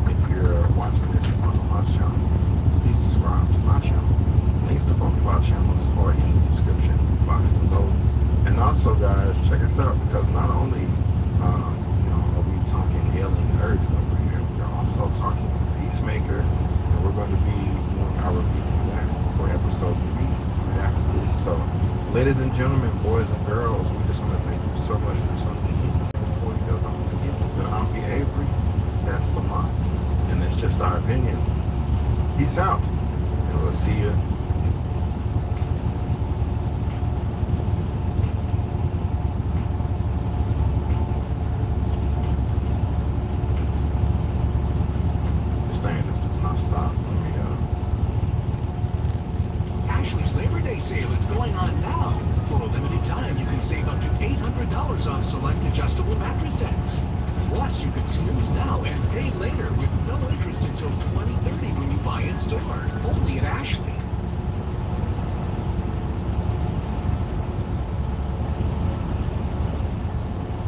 If you're watching this on my channel, please subscribe to my channel. Links to both of our channels are in the description box below. And also, guys, check us out because not only are we talking Alien Earth over here, we're also talking Peacemaker, and we're going to be doing our review for that for episode 3 right after this. So, ladies and gentlemen, boys and girls, we just want to thank you so much for tuning in. Before we go, don't forget that I'm Avery, that's Lamont, and that's just our opinion. Peace out, and we'll see you. This does not stop. Ashley's Labor Day sale is going on now. For a limited time, you can save up to $800 off select adjustable mattress sets. Plus, you can snooze now and pay later with no interest until 2030 when you buy in store. Only at Ashley.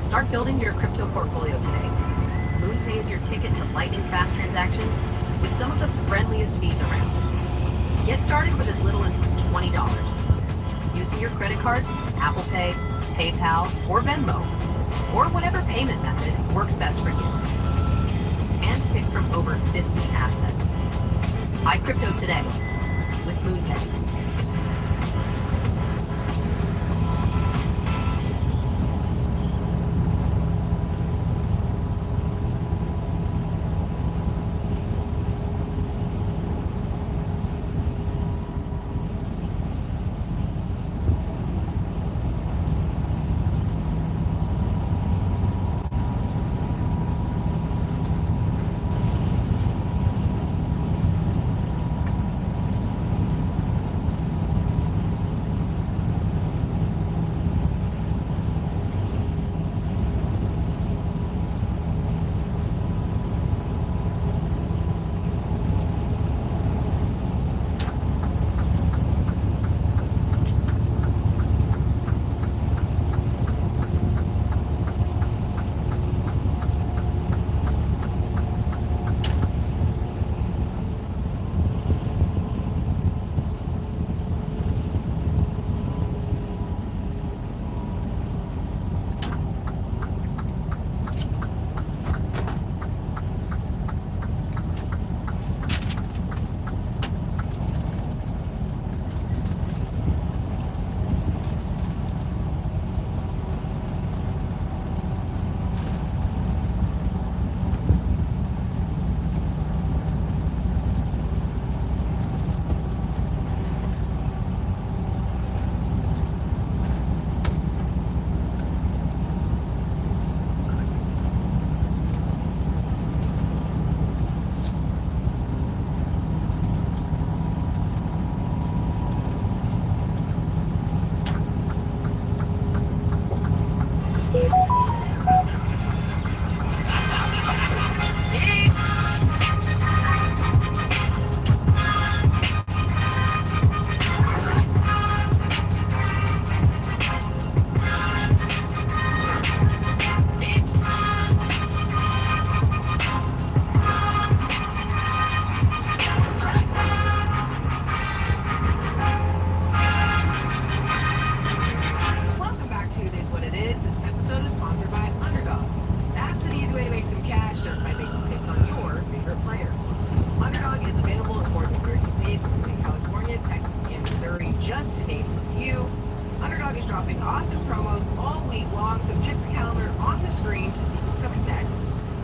Start building your crypto portfolio today. Moon pays your ticket to lightning fast transactions with some of the friendliest fees around. Get started with as little as $20. Using your credit card, Apple Pay, PayPal, or Venmo, or whatever payment method works best for you. And pick from over 50 assets. Buy crypto today with MoonPay.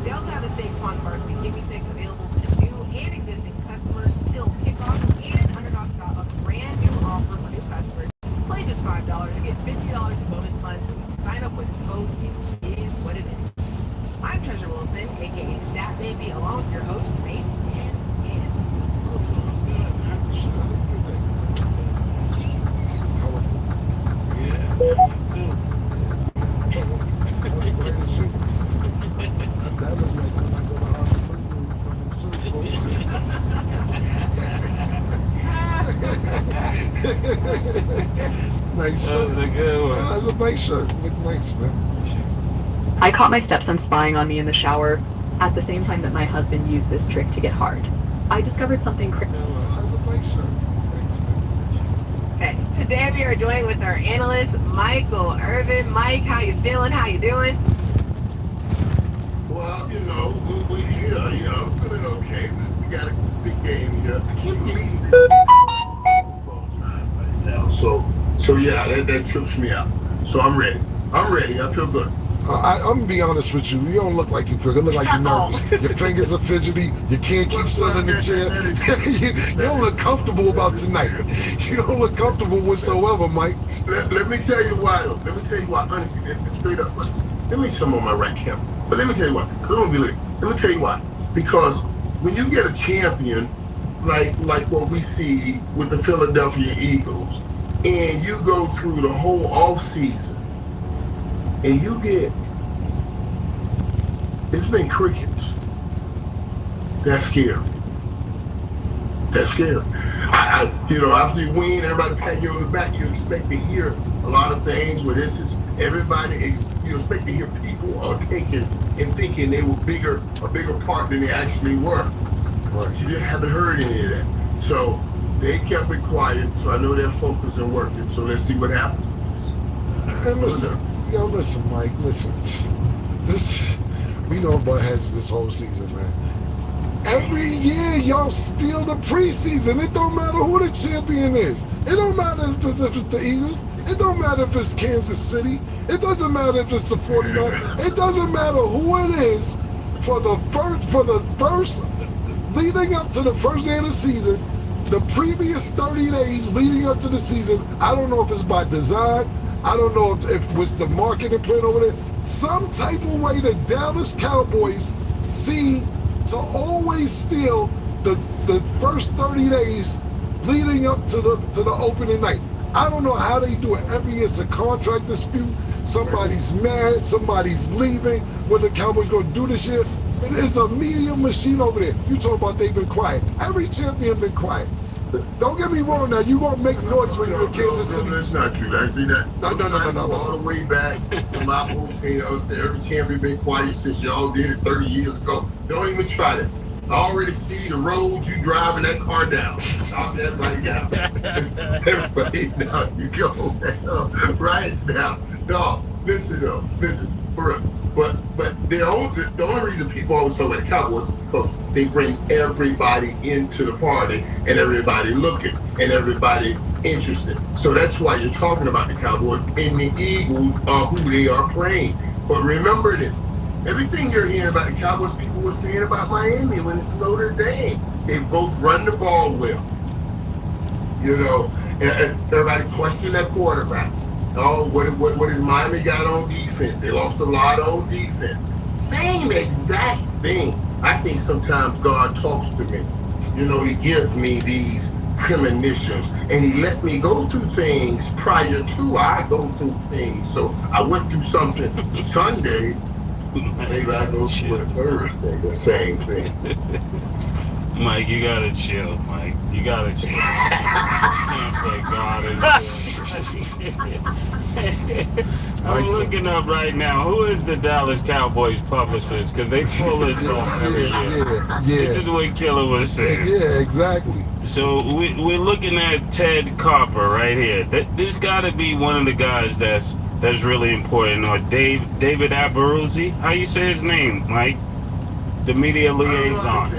They also have a Safe Upon Berkeley Gimme Pick available to new and existing customers till kickoff, and Underdog's got a brand new offer for new customers. Play just $5 and get $50 in bonus funds when you sign up with code It Is What It Is. I'm Treasure Wilson, aka Stat Baby, along with your hosts, Mace and Ian. Nice shirt. That's a good one. That's a nice shirt. Look nice, man. I caught my stepson spying on me in the shower at the same time that my husband used this trick to get hard. I discovered something That's a nice shirt. Thanks, man. Okay, today we are joined with our analyst, Michael Irvin. Mike, how you feeling? How you doing? Well, you know, we're here, you know, feeling okay. We got a big game here. I can't believe it's football time right now. So yeah, that trips me out. So I'm ready. I feel good. I'm gonna be honest with you. You don't look like you feel good. You look like you're nervous. Your fingers are fidgety. You can't keep still in the chair. you don't look comfortable about tonight. You don't look comfortable whatsoever, Mike. Let me tell you why, though. Let me tell you why, honestly, straight up. Let me show them on my right camera. But let me tell you why. Let me tell you why. Because when you get a champion, like what we see with the Philadelphia Eagles, and you go through the whole off season, and you get, it's been crickets. That's scary. You know, after you win, everybody pat you on the back. You expect to hear a lot of things where this is everybody. You expect to hear people are taking and thinking they were a bigger part than they actually were. Right. You just haven't heard any of that. So they kept it quiet. So I know they're focused and working. So let's see what happens. And listen, Mike, listen. This, we know Bud has this whole season, man. Every year, y'all steal the preseason. It don't matter who the champion is. It don't matter if it's the Eagles. It don't matter if it's Kansas City. It doesn't matter if it's the 49ers. It doesn't matter who it is. For the first, leading up to the first day of the season, the previous 30 days leading up to the season, I don't know if it's by design. I don't know if it was the marketing plan over there. Some type of way the Dallas Cowboys see to always steal the first 30 days leading up to the opening night. I don't know how they do it. Every year it's a contract dispute. Somebody's mad. Somebody's leaving. What the Cowboys gonna do this year? It's a media machine over there. You talk about they've been quiet. Every champion been quiet. Don't get me wrong now. You gonna make noise when you're in Kansas City. That's not true. I see that. No. All the way back to my whole team. Every champion been quiet since y'all did it 30 years ago. Don't even try that. I already see the road you driving that car down. Stop everybody down. Everybody down. You go down. Right now. No, listen, for real. But the only reason people always talk about the Cowboys is because they bring everybody into the party and everybody looking and everybody interested. So that's why you're talking about the Cowboys, and the Eagles are who they are playing. But remember this, everything you're hearing about the Cowboys, people were saying about Miami when it's Notre Dame. They both run the ball well. You know, and everybody questioned their quarterbacks. Oh, what has Miami got on defense? They lost a lot on defense. Same exact thing. I think sometimes God talks to me. You know, he gives me these premonitions, and he let me go through things prior to I go through things. So I went through something Sunday, maybe I go through it Thursday, the same thing. Mike, you gotta chill, Mike. You gotta chill. You can't play God in I'm looking up right now. Who is the Dallas Cowboys publicist? Because they pull this off every year. Yeah. This is what Killer was saying. Yeah, exactly. So we're looking at Ted Carper right here. This got to be one of the guys that's really important. Or David Aberuzzi. How you say his name, Mike? The media liaison.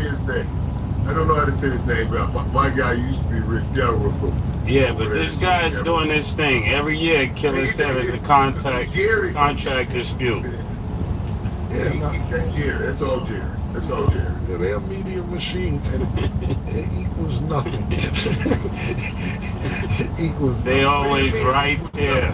I don't know how to say his name, but my guy used to be Rick Delrico. Yeah, but this guy's doing this thing every year. Killer said it's a contract dispute. Yeah, That's Jerry. That's all Jerry. That's all Jerry. Yeah, they're a media machine, and it equals nothing. It equals They nothing. always right there.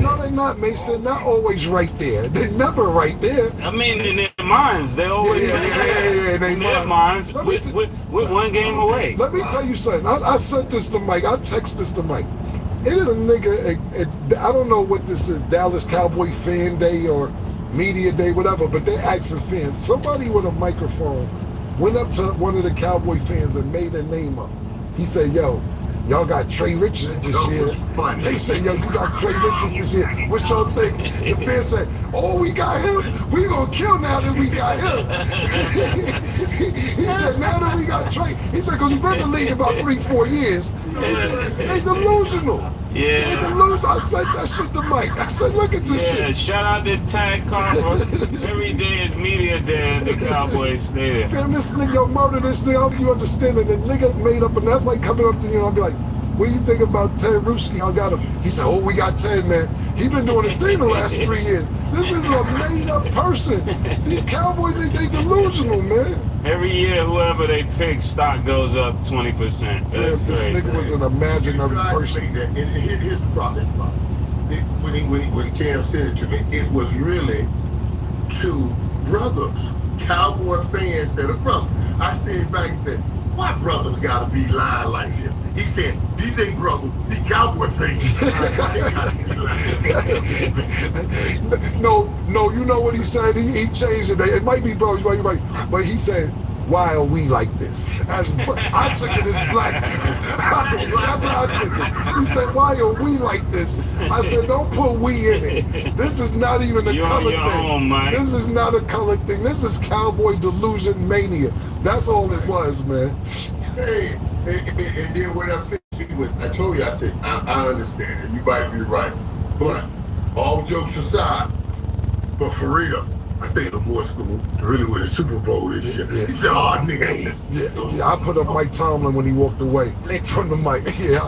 No, they're not, Mason. They're not always right there. They're never right there. I mean, in their minds, they're always Yeah, in their minds, with one game away. Let me tell you something. I sent this to Mike. I text this to Mike. It is a nigga, I don't know what this is, Dallas Cowboy Fan Day or Media Day, whatever, but they're asking fans. Somebody with a microphone went up to one of the Cowboy fans and made a name up. He said, yo, y'all got Trey Richards this year. They said, yo, you got Trey Richards this year. What's your thing? The fans said, oh, we got him. We gonna kill now that we got him. He said, now that we got Trey. He said, because he's been in the league about 3-4 years. They delusional. Yeah. They delusional. I said that shit to Mike. I said, look at this shit. Yeah, shout out to Tag Carver. Every day is media day at the Cowboys Stadium. Fam, this nigga murdered this thing. I hope you understand it. The nigga made up, and that's like coming up to you and I'll be like, what do you think about Ted Ruski? I got him. He said, oh, we got Ted, man. He been doing his thing the last 3 years. This is a made-up person. These Cowboys, they delusional, man. Every year, whoever they pick, stock goes up 20%. This nigga was an imaginary person. Here's the problem. When Cam said it to me, it was really two brothers, Cowboy fans that are brothers. I said back and said, why brothers gotta be lying like this? He said, these ain't brothers, these Cowboy fans. No, you know what he said? He changed it. It might be brothers, right? But he said, why are we like this? I took it as black people. That's how I took it. He said, why are we like this? I said, don't put we in it. This is not even a color thing. This is not a color thing. This is Cowboy delusion mania. That's all it was, man. Hey, and then when I finished with, I told you, I said, I understand it. You might be right. But all jokes aside, but for real, I think the boys going to really win a Super Bowl this year. He said, oh, nigga. Yeah, I put up Mike Tomlin when he walked away from the mic. Yeah,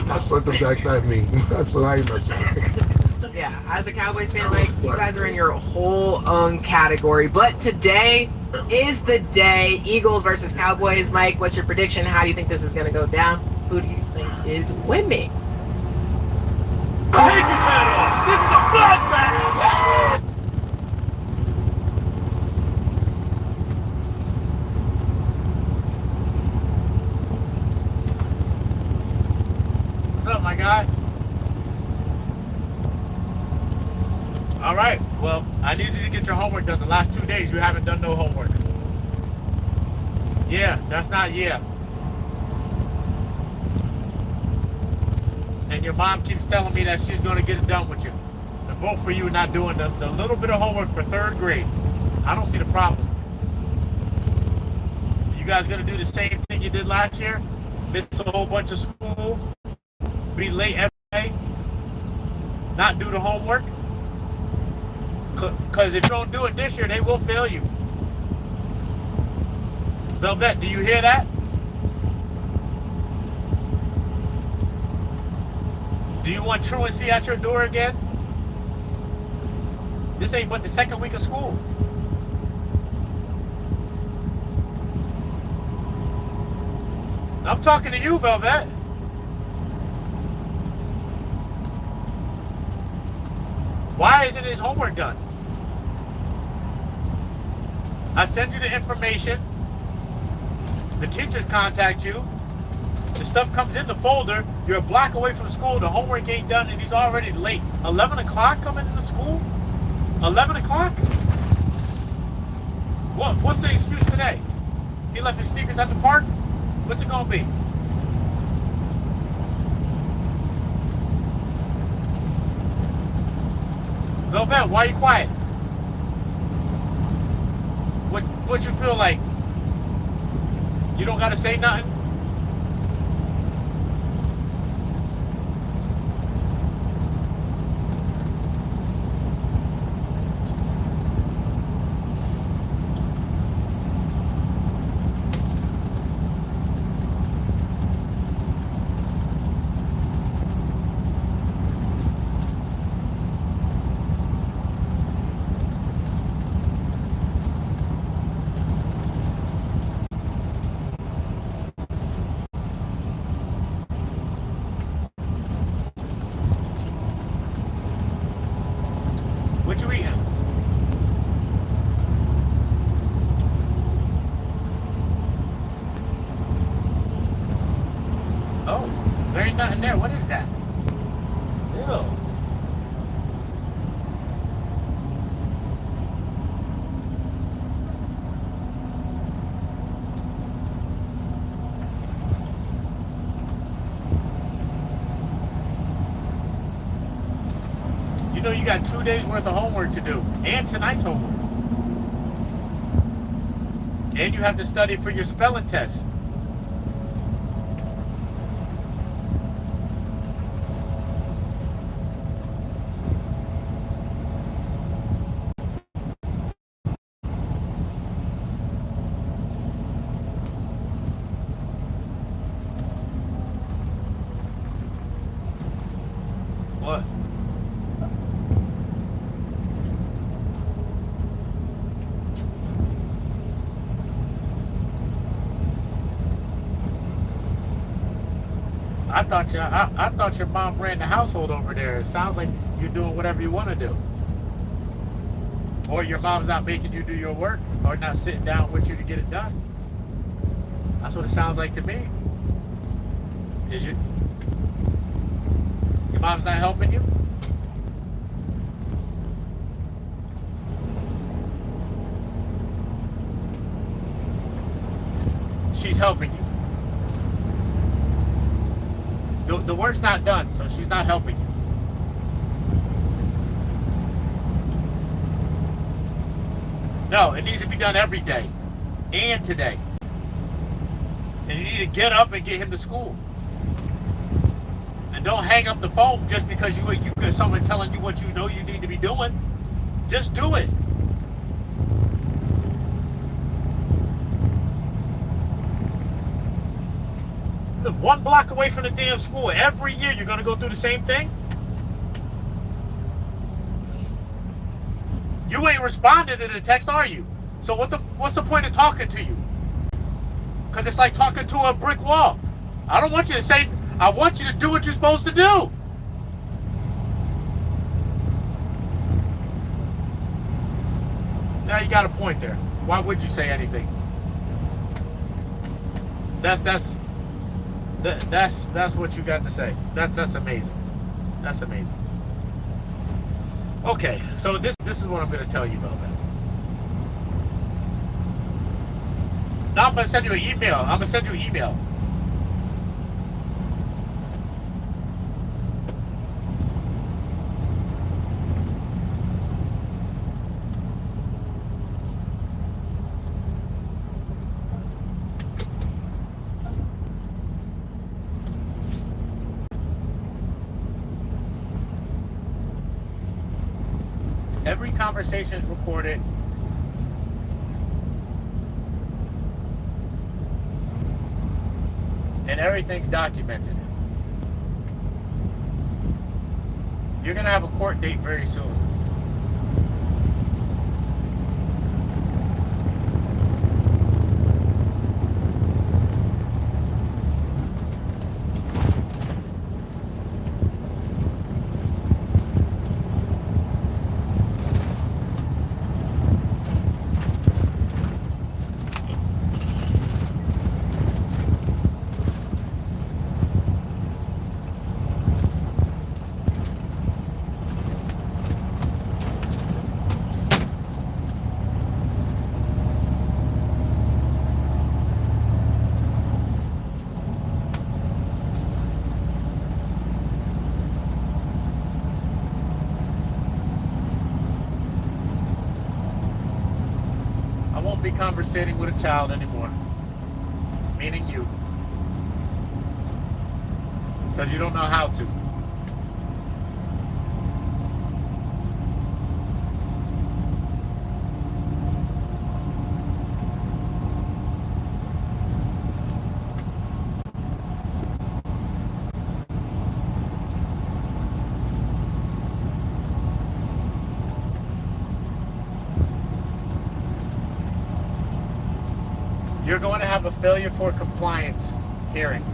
I sent him back that meme. That's what I ain't messing with. Yeah, as a Cowboys fan, like, you guys are in your whole own category. But today is the day. Eagles versus Cowboys. Mike, what's your prediction? How do you think this is going to go down? Who do you think is winning? I hate this at all. This is a bloodbath. What's up, my guy? All right, well, I need you to get your homework done. The last 2 days, you haven't done no homework. Yeah, that's not yeah. And your mom keeps telling me that she's going to get it done with you. The both of you are not doing the little bit of homework for 3rd grade. I don't see the problem. You guys going to do the same thing you did last year? Miss a whole bunch of school? Be late every day? Not do the homework? Because if you don't do it this year, they will fail you. Velvet, do you hear that? Do you want truancy at your door again? This ain't but the 2nd week of school. I'm talking to you, Velvet. Why isn't his homework done? I send you the information. The teachers contact you. The stuff comes in the folder. You're a block away from school. The homework ain't done, and he's already late. 11 o'clock coming into school? 11 o'clock? What's the excuse today? He left his sneakers at the park? What's it gonna be? Velvet, why are you quiet? What you feel like? You don't gotta say nothing? in there. What is that? Ew. You know you got 2 days worth of homework to do, and tonight's homework. And you have to study for your spelling test. What? I thought your mom ran the household over there. It sounds like you're doing whatever you want to do. Or your mom's not making you do your work, or not sitting down with you to get it done. That's what it sounds like to me. Is your mom's not helping you? She's helping you. The work's not done, so she's not helping you. No, it needs to be done every day. And today. And you need to get up and get him to school. And don't hang up the phone just because you get someone telling you what you know you need to be doing. Just do it. Live 1 block away from the damn school. Every year you're gonna go through the same thing? You ain't responding to the text, are you? So what's the point of talking to you? Because it's like talking to a brick wall. I don't want you to say, I want you to do what you're supposed to do. Now you got a point there. Why would you say anything? That's what you got to say. That's amazing. That's amazing. Okay, so this is what I'm going to tell you about that. Now I'm going to send you an email. Every conversation is recorded. And everything's documented. You're going to have a court date very soon. Be conversating with a child anymore, meaning you, because you don't know how to. You're going to have a failure for compliance hearing.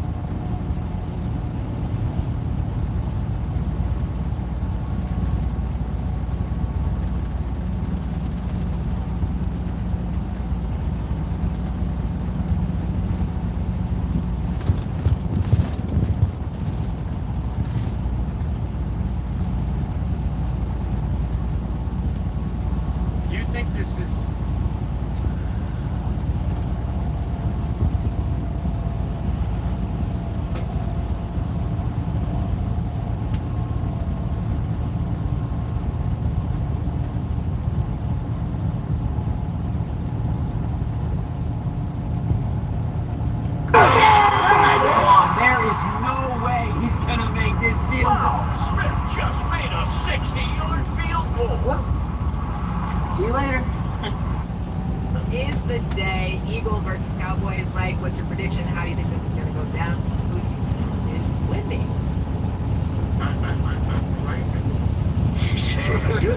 See you later. Is the day Eagles versus Cowboys, Mike? What's your prediction? How do you think this is going to go down? Who is winning? You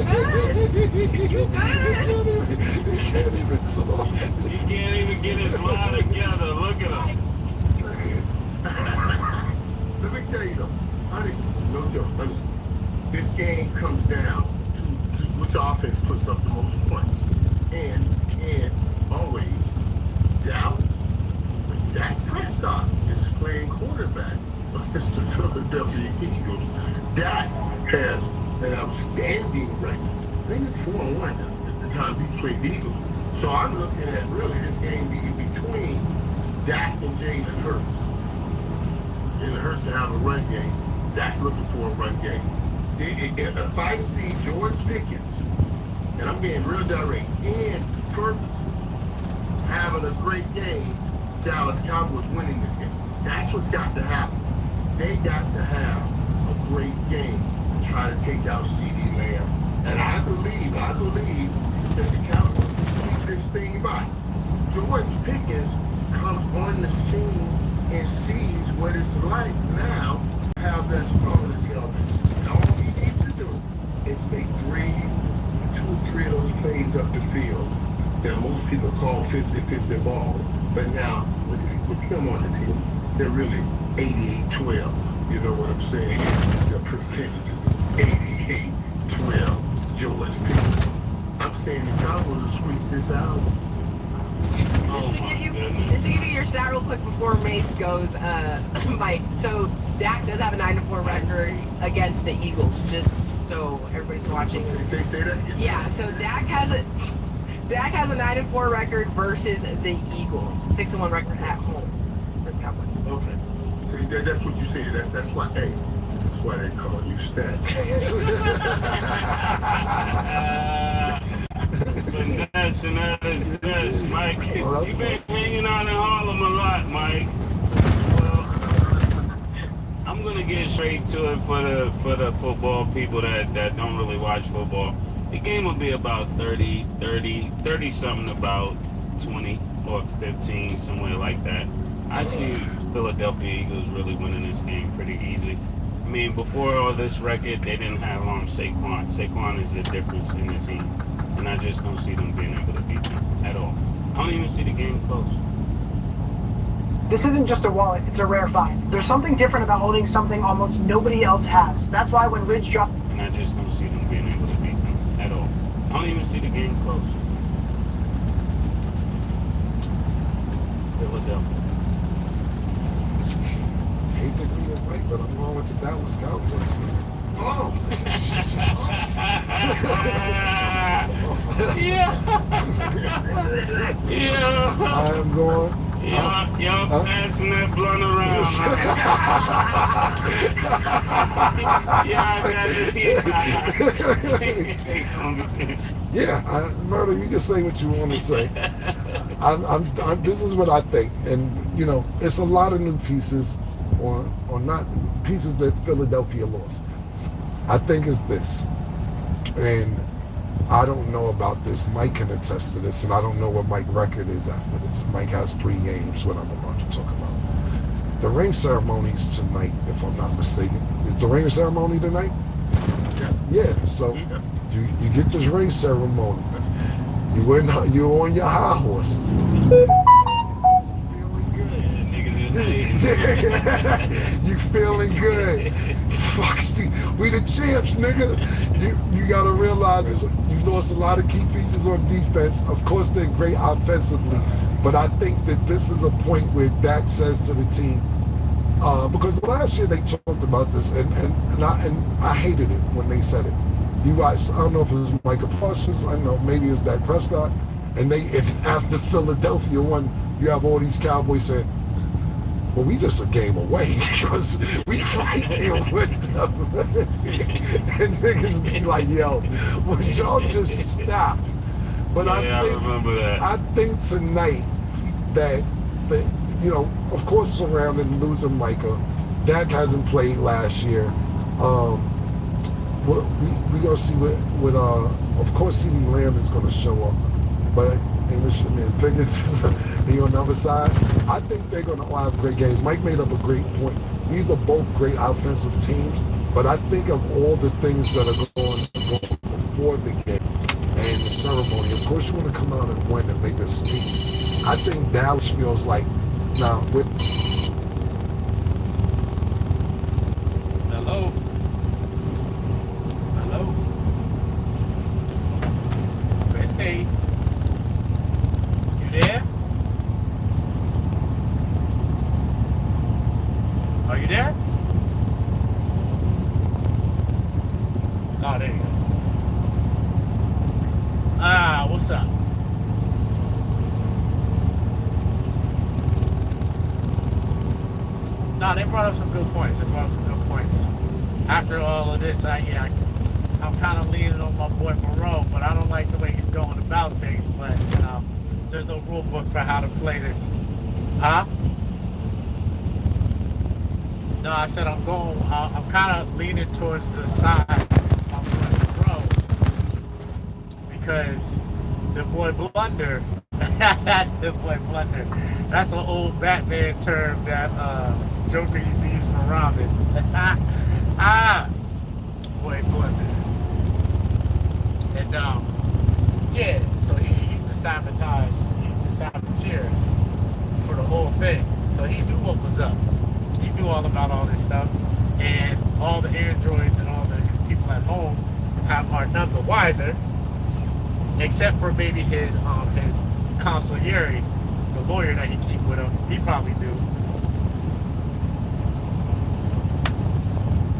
can't even talk. He can't even get his line together. Look at him. Let me tell you though, honestly, no joke, honestly, this game comes down to which offense puts up the most points. And always, Dallas, when Dak Prescott is playing quarterback against the Philadelphia Eagles, Dak has an outstanding record. I think it's 4-1 at the time he played the Eagles. So I'm looking at really this game being between Dak and Jalen Hurts. Jalen Hurts to have a run game. Dak's looking for a run game. If I see George Pickens, and I'm being real direct, and Ferguson having a great game, Dallas Cowboys winning this game. That's what's got to happen. They got to have a great game to try to take out CeeDee Lamb. And I believe that the Cowboys keep this thing by. George Pickens comes on the scene and sees what it's like now to have that strong helmet. And all he needs to do is make 2 or 3 of those plays up the field that most people call 50-50 ball. But now, with him on the team, they're really 88-12. You know what I'm saying? The percentage is 88-12. George Pickens. I'm saying the Cowboys will sweep this out. Just to give you your stat real quick before Mace goes, Mike. So Dak does have a 9-4 record against the Eagles. Just so everybody's watching. Say that? Yeah. So Dak has a 9-4 record versus the Eagles. 6-1 record at home for the Cowboys. Okay. So that's what you say. That's why. Hey, that's why they call you Stat. Finesse and that is this, Mike. You've been hanging out in Harlem a lot, Mike. Well, I'm gonna get straight to it for the football people that don't really watch football. The game will be about 30 something, about 20 or 15, somewhere like that. I see Philadelphia Eagles really winning this game pretty easy. I mean, before all this record, they didn't have Saquon. Saquon is the difference in this team. And I just don't see them being able to beat them at all. I don't even see the game close. This isn't just a wallet, it's a rare find. There's something different about owning something almost nobody else has. That's why when Ridge dropped... And I just don't see them being able to beat them at all. I don't even see the game close. Philadelphia. Hate to be a right, but I'm wrong with the Dallas Cowboys. Oh! Yeah. I am going. Y'all passing that blunt around. Yeah, Murder, you can say what you want to say. This is what I think. And, you know, it's a lot of new pieces, or not pieces that Philadelphia lost. I think it's this. And I don't know about this. Mike can attest to this, and I don't know what Mike's record is after this. Mike has 3 games, what I'm about to talk about. The ring ceremony's tonight, if I'm not mistaken. Is the ring ceremony tonight? Yeah, so you get this ring ceremony. You're on your high horse. You feeling good. Fuck Steve. We the champs, nigga. You gotta realize you lost a lot of key pieces on defense. Of course they're great offensively, but I think that this is a point where Dak says to the team, because last year they talked about this, and I hated it when they said it. You guys, I don't know if it was Micah Parsons, I don't know, maybe it was Dak Prescott, and after Philadelphia won, you have all these Cowboys saying, well, we just a game away because we right there with them. And niggas be like, yo, well, y'all just stop. But I think tonight that, you know, of course surrounding losing Micah, Dak hasn't played last year. we gonna see what of course CeeDee Lamb is gonna show up, but Englishman Pickens he on the other side. I think they're gonna all have great games. Mike made up a great point. These are both great offensive teams, but I think of all the things that are going before the game and the ceremony. Of course, you want to come out and win and make a speak. I think Dallas feels like now with. Hello. Hello. Christy. You there? Are you there? Oh, there you go. Ah, what's up? No, they brought up some good points. After all of this, I'm kind of leaning on my boy Moreau, but I don't like the way he's going about things. But there's no rule book for how to play this. Huh? No, I said I'm kind of leaning towards the side of my boy Moreau because the boy Blunder, that's an old Batman term that Joker used to use for Robin. Boy Blunder. And yeah, so he's the sabotage, he's the saboteur for the whole thing. So he knew what was up. He knew all about all this stuff, and all the androids and all his people at home are none the wiser, except for maybe his consigliere, the lawyer that he keep with him. He probably do.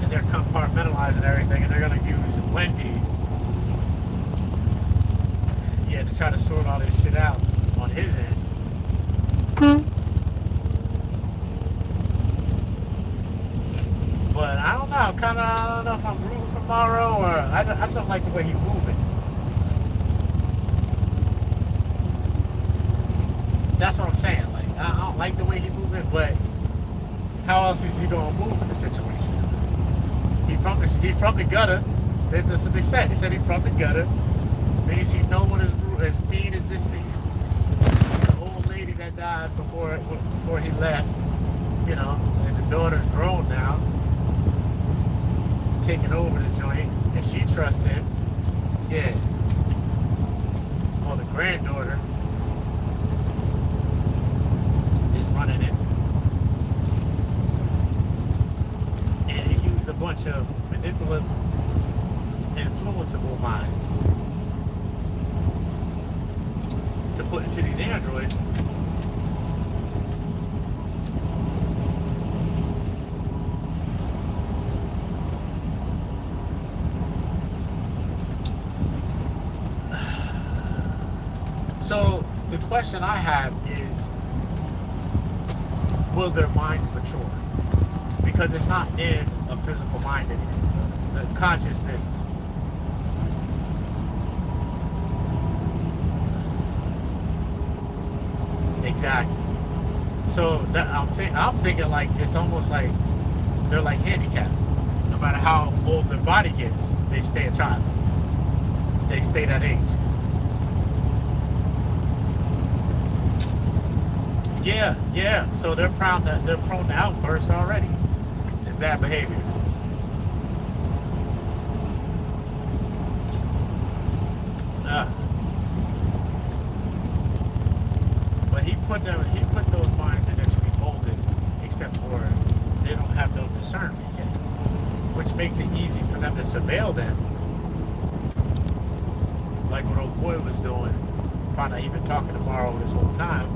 And they're compartmentalizing everything, and they're gonna use Wendy, to try to sort all this shit out on his end. But I don't know. I don't know if I'm rooting for Morrow or I just don't like the way he's moving. That's what I'm saying. Like I don't like the way he's moving, but how else is he gonna move in the situation? He from the gutter. That's what they said. They said he's from the gutter. Then you see no one as mean as this thing. The old lady that died before he left, and the daughter's grown now, taking over the joint, and she trusts him. Yeah. Or the granddaughter is running it. And he used a bunch of manipulative, influenceable minds to put into these androids. So the question I have is, will their minds mature? Because it's not in a physical mind anymore. The consciousness. Exactly. So I'm thinking like it's almost like they're like handicapped. No matter how old their body gets, they stay a child. They stay that age. Yeah. So they're prone to outbursts already in bad behavior. But he put those minds in there to be molded, except for they don't have no discernment yet, which makes it easy for them to surveil them, like what old boy was doing. Found out he'd been talking to Morrow this whole time.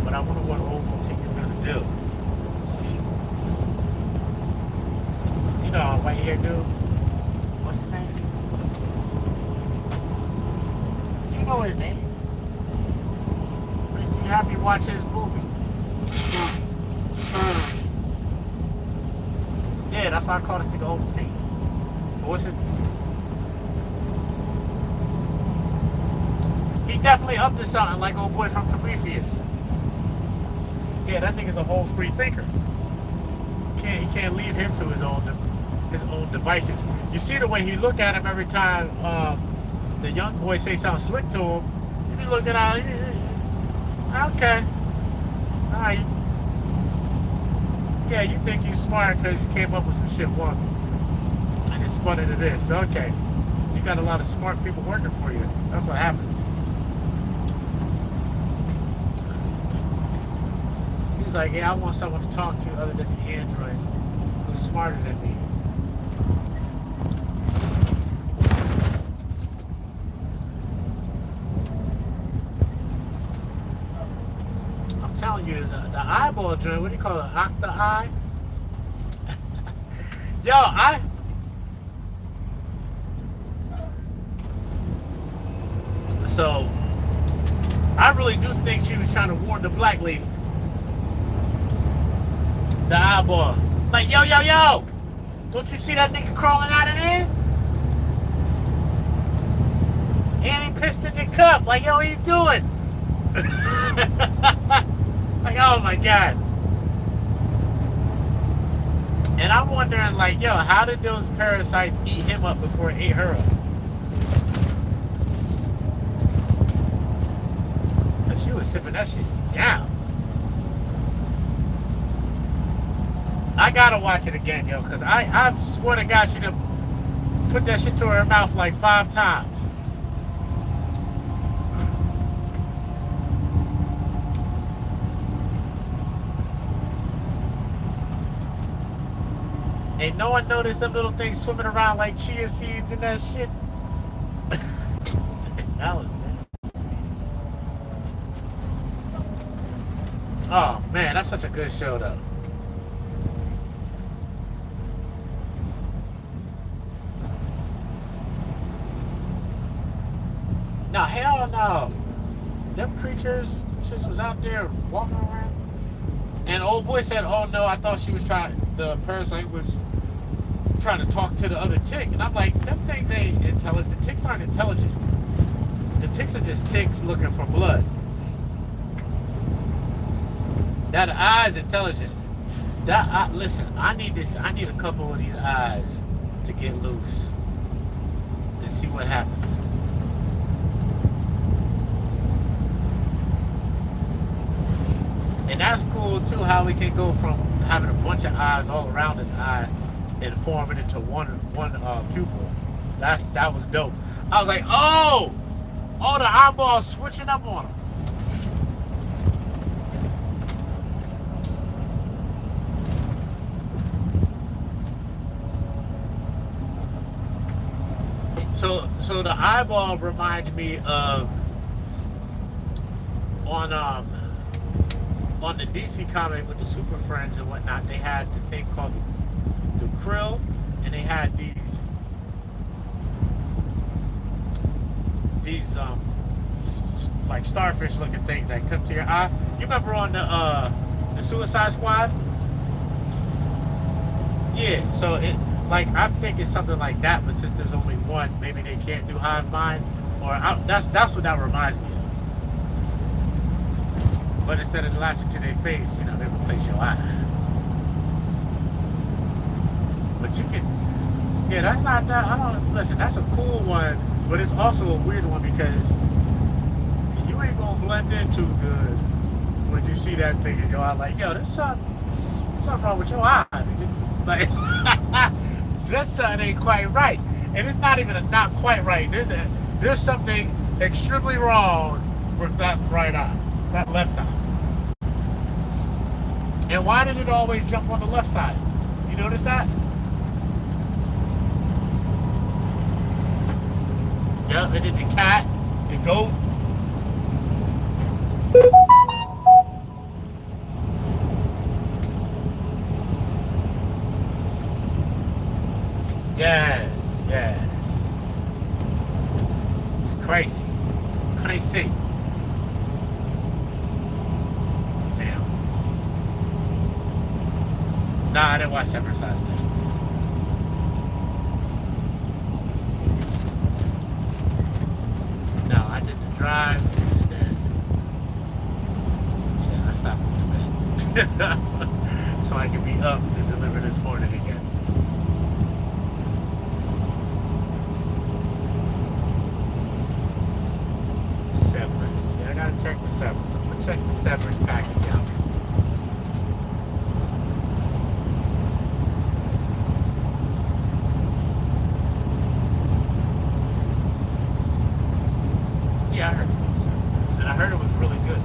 But I wonder what old Boutique is gonna do. You know, white hair dude. What's his name? You know his name. Makes you happy to watch his movie. Yeah, that's why I call this nigga old Boutique. But what's his? He definitely up to something like old boy from Prometheus. Yeah, that nigga's a whole free thinker. He can't leave him to his own devices. You see the way he look at him every time the young boy say something slick to him. He be looking at him. Okay. All right. Yeah, you think you smart because you came up with some shit once and it spun into this. Okay. You got a lot of smart people working for you. That's what happened. He's like, yeah, I want someone to talk to other than the android who's smarter than me. I'm telling you, the eyeball joint, what do you call it? Octa eye? Yo, So, I really do think she was trying to warn the black lady. The eyeball. Like, yo, yo, yo! Don't you see that nigga crawling out of there? And he pissed in your cup. Like, yo, what you doing? Like, oh my God. And I'm wondering, like, yo, how did those parasites eat him up before it ate her up? She was sipping that shit down. I gotta watch it again, yo, because I swear to God she done put that shit to her mouth like 5 times. Ain't no one noticed them little things swimming around like chia seeds and that shit. That was oh man, that's such a good show though. No, hell no. Them creatures just was out there walking around. And old boy said, oh no, I thought she was the parasite was trying to talk to the other tick. And I'm like, them things ain't intelligent. The ticks aren't intelligent. The ticks are just ticks looking for blood. That eye's intelligent. That eye, listen, I need a couple of these eyes to get loose and see what happens. And that's cool too, how we can go from having a bunch of eyes all around this eye and form it into one pupil. That was dope. I was like, oh, the eyeballs switching up on them. So the eyeball reminds me of on the DC comic with the Super Friends and whatnot, they had the thing called the krill, and they had these like starfish looking things that come to your eye. You remember on the Suicide Squad? Yeah, so it like I think it's something like that, but since there's only one, maybe they can't do hive mind, or that's what that reminds me of. But instead of latching to their face, you know, they replace your eye. But you can, yeah, that's not that. Listen, that's a cool one, but it's also a weird one because you ain't gonna blend in too good when you see that thing in your eye. Like, yo, there's something wrong with your eye. Like, this something ain't quite right, and it's not even not quite right. There's something extremely wrong with that right eye, that left eye. And why did it always jump on the left side? You notice that? Yep, and then the cat, the goat. Yes. It's crazy. Crazy. Damn. Nah, I didn't watch that verse last night. No, I did the drive and then I stopped at the bed. So I could be up and deliver this morning again. Severance. Yeah, I gotta check the severance. I'm gonna check the severance package out. Yeah, I heard about severance. And I heard it was really good.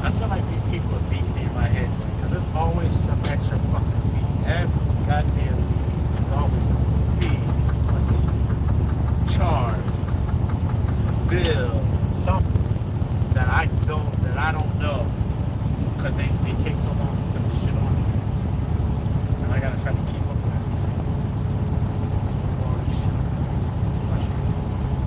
I feel like these people are beating me in my head because there's always some extra fucking fee. Every goddamn week, there's always a fee, fucking charge, bill, something that I don't know because they take so long to put this shit on me. And I gotta try to keep up with it. Holy shit. It's frustrating sometimes.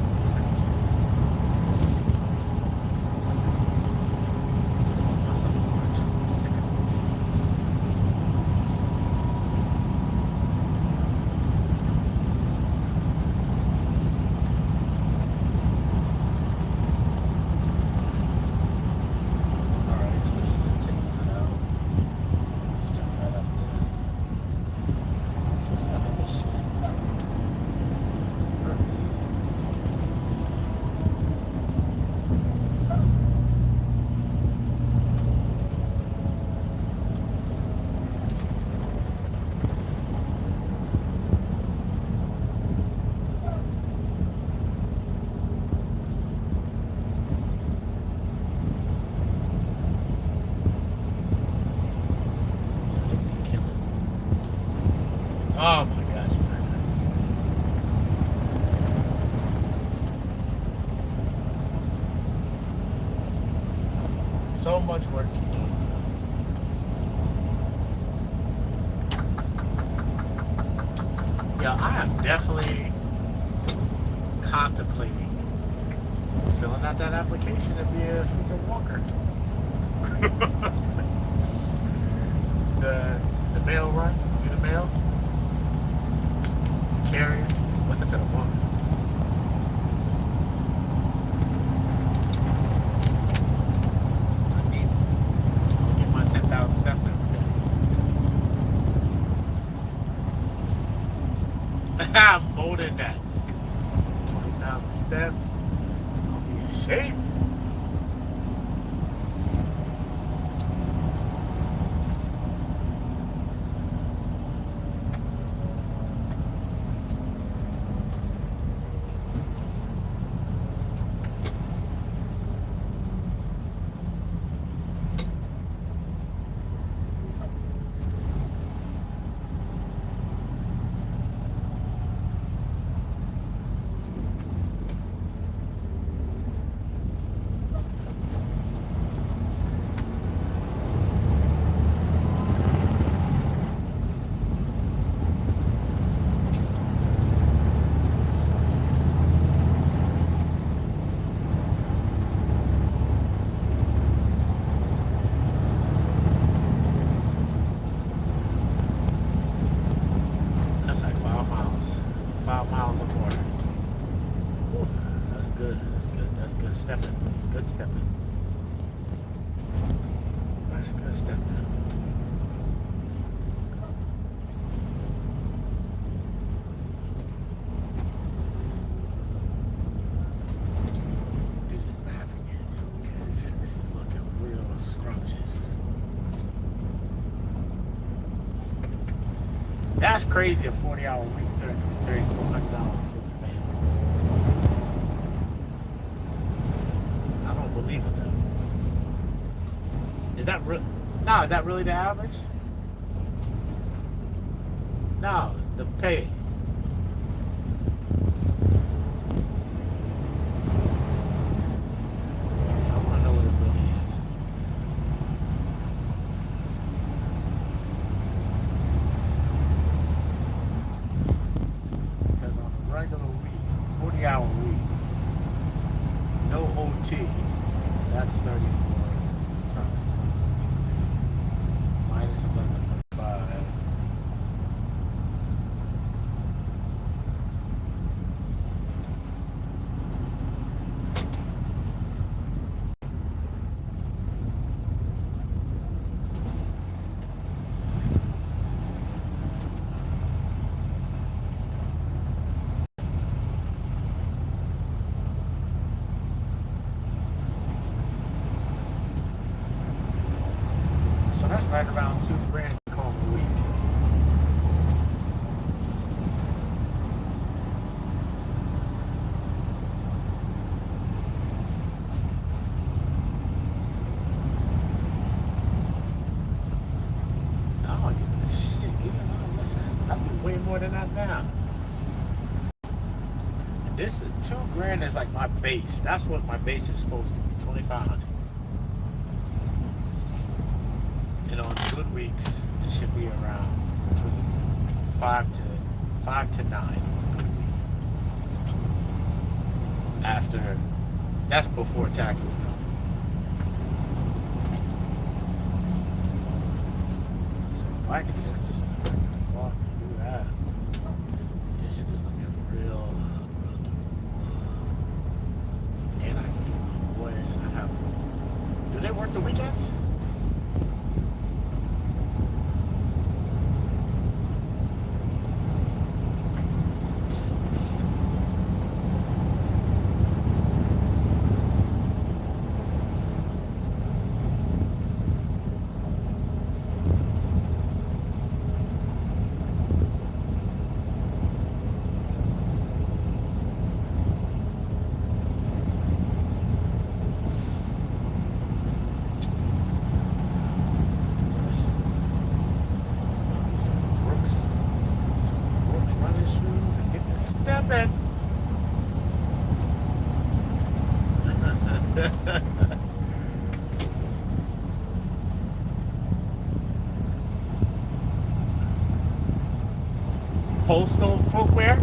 Oh my god. So much work to do. Yeah, I am definitely contemplating filling out that application to be a freaking walker. the mail run, do the mail. Carrier. What is it, a walker? I need it. I'll get my 10,000 steps every day. I'm more than that. 20,000 steps. I'll be in shape. That's crazy, a 40-hour week, $3,400. I don't believe it though. Is that real? No, is that really the average? No, the pay. So that's right around $2,000 home a week. I don't give a shit. Give it on. Listen, I do way more than that now. And this $2,000 is like my base. That's what my base is supposed to be. 2,500. And on good weeks, it should be around between 5 to 9 on a good week. After, that's before taxes though. So if I could just walk and do that, this shit is looking real doable. And I can get my boy and I have, do they work the weekends? Postal footwear?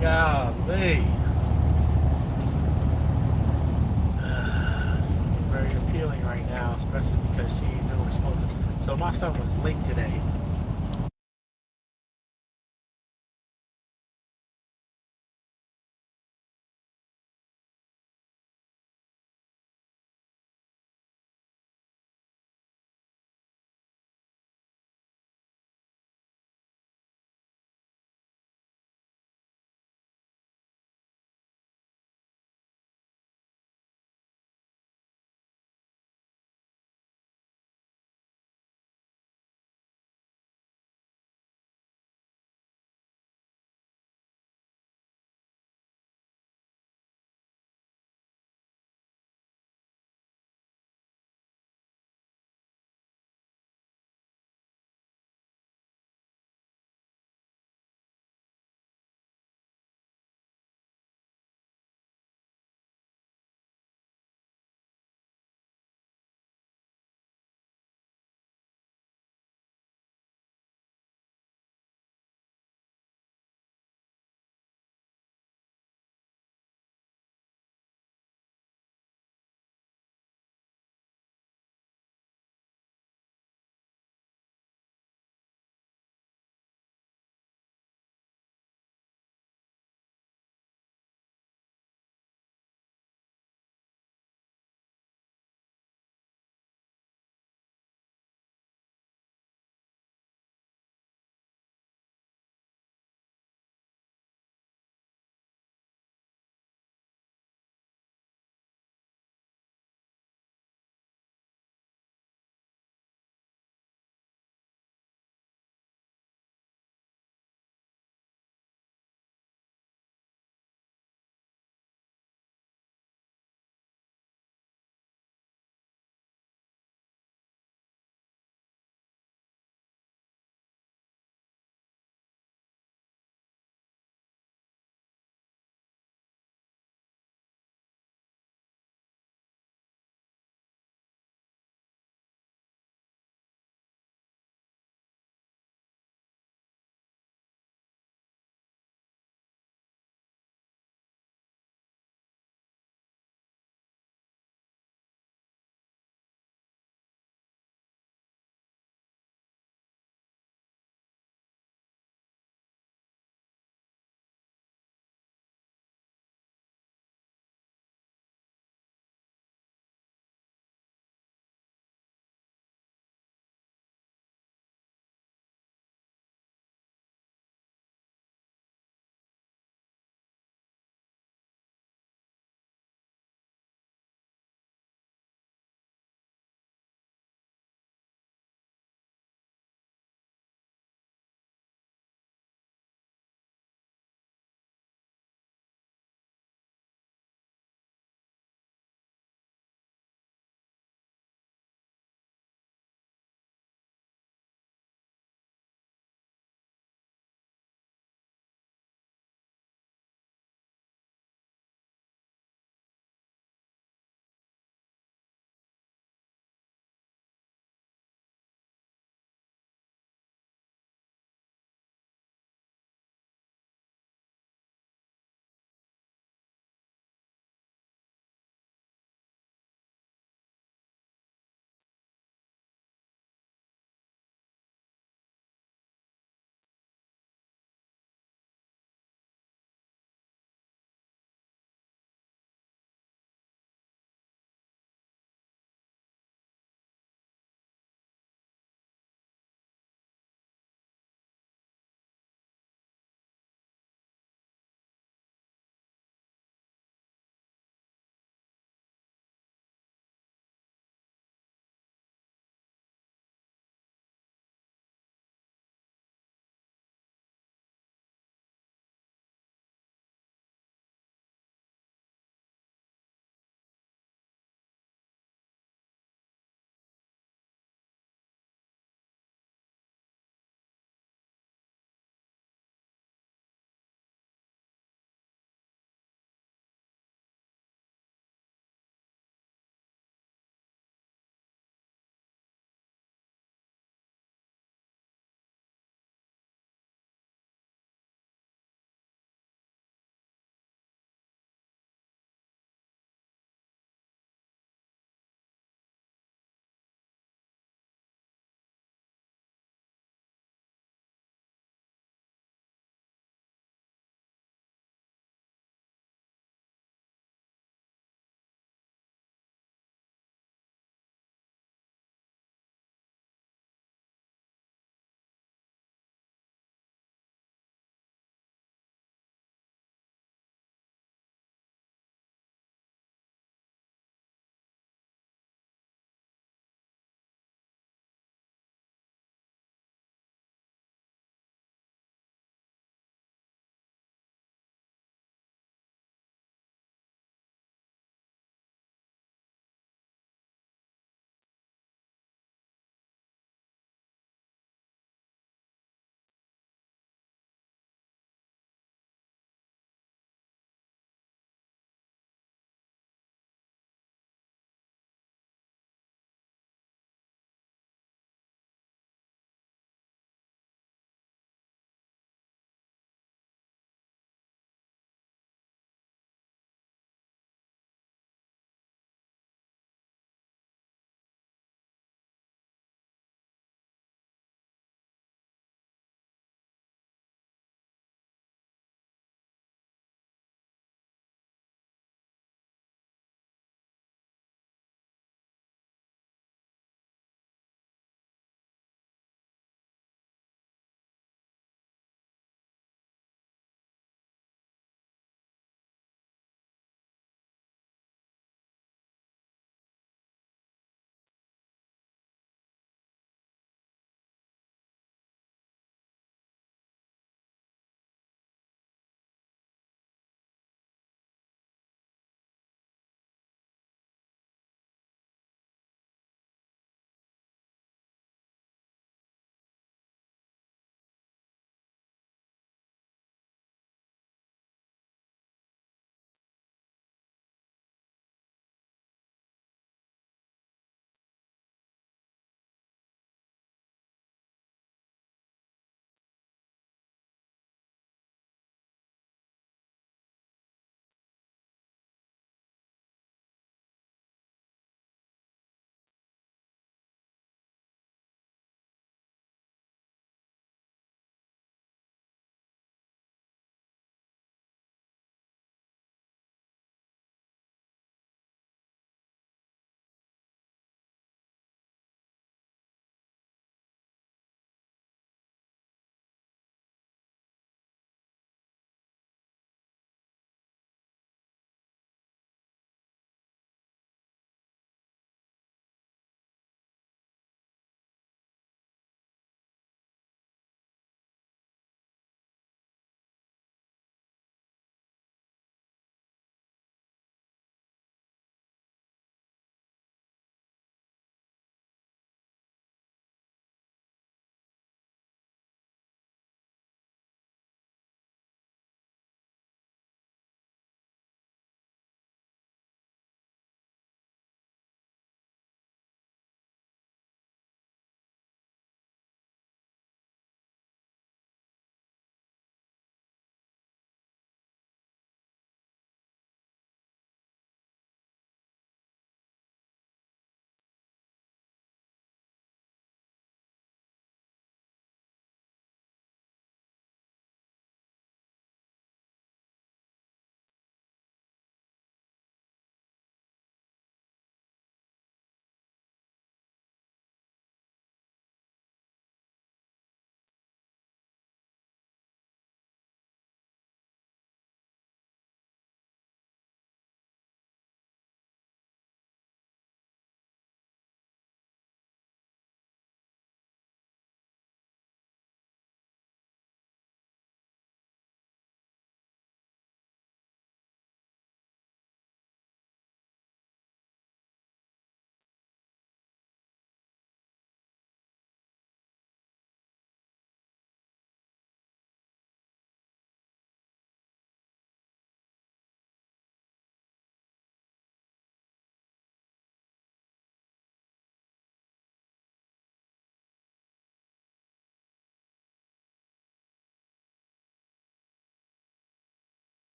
Golly. Very appealing right now, especially because she knew we're supposed to. So my son was late today.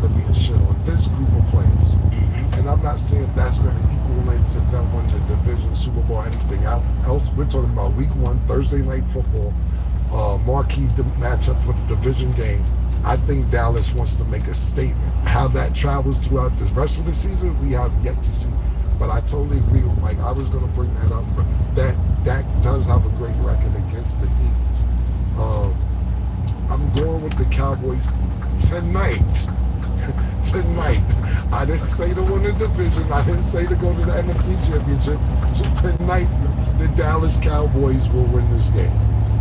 to be a shit on this group of players. And I'm not saying that's going to equal into them winning the division, Super Bowl, anything else. We're talking about week 1, Thursday night football, marquee matchup for the division game. I think Dallas wants to make a statement. How that travels throughout the rest of the season, we have yet to see. But I totally agree with Mike. I was going to bring that up. That Dak does have a great record against the Eagles. I'm going with the Cowboys tonight. Tonight. I didn't say to win the division. I didn't say to go to the NFC Championship. So tonight, the Dallas Cowboys will win this game.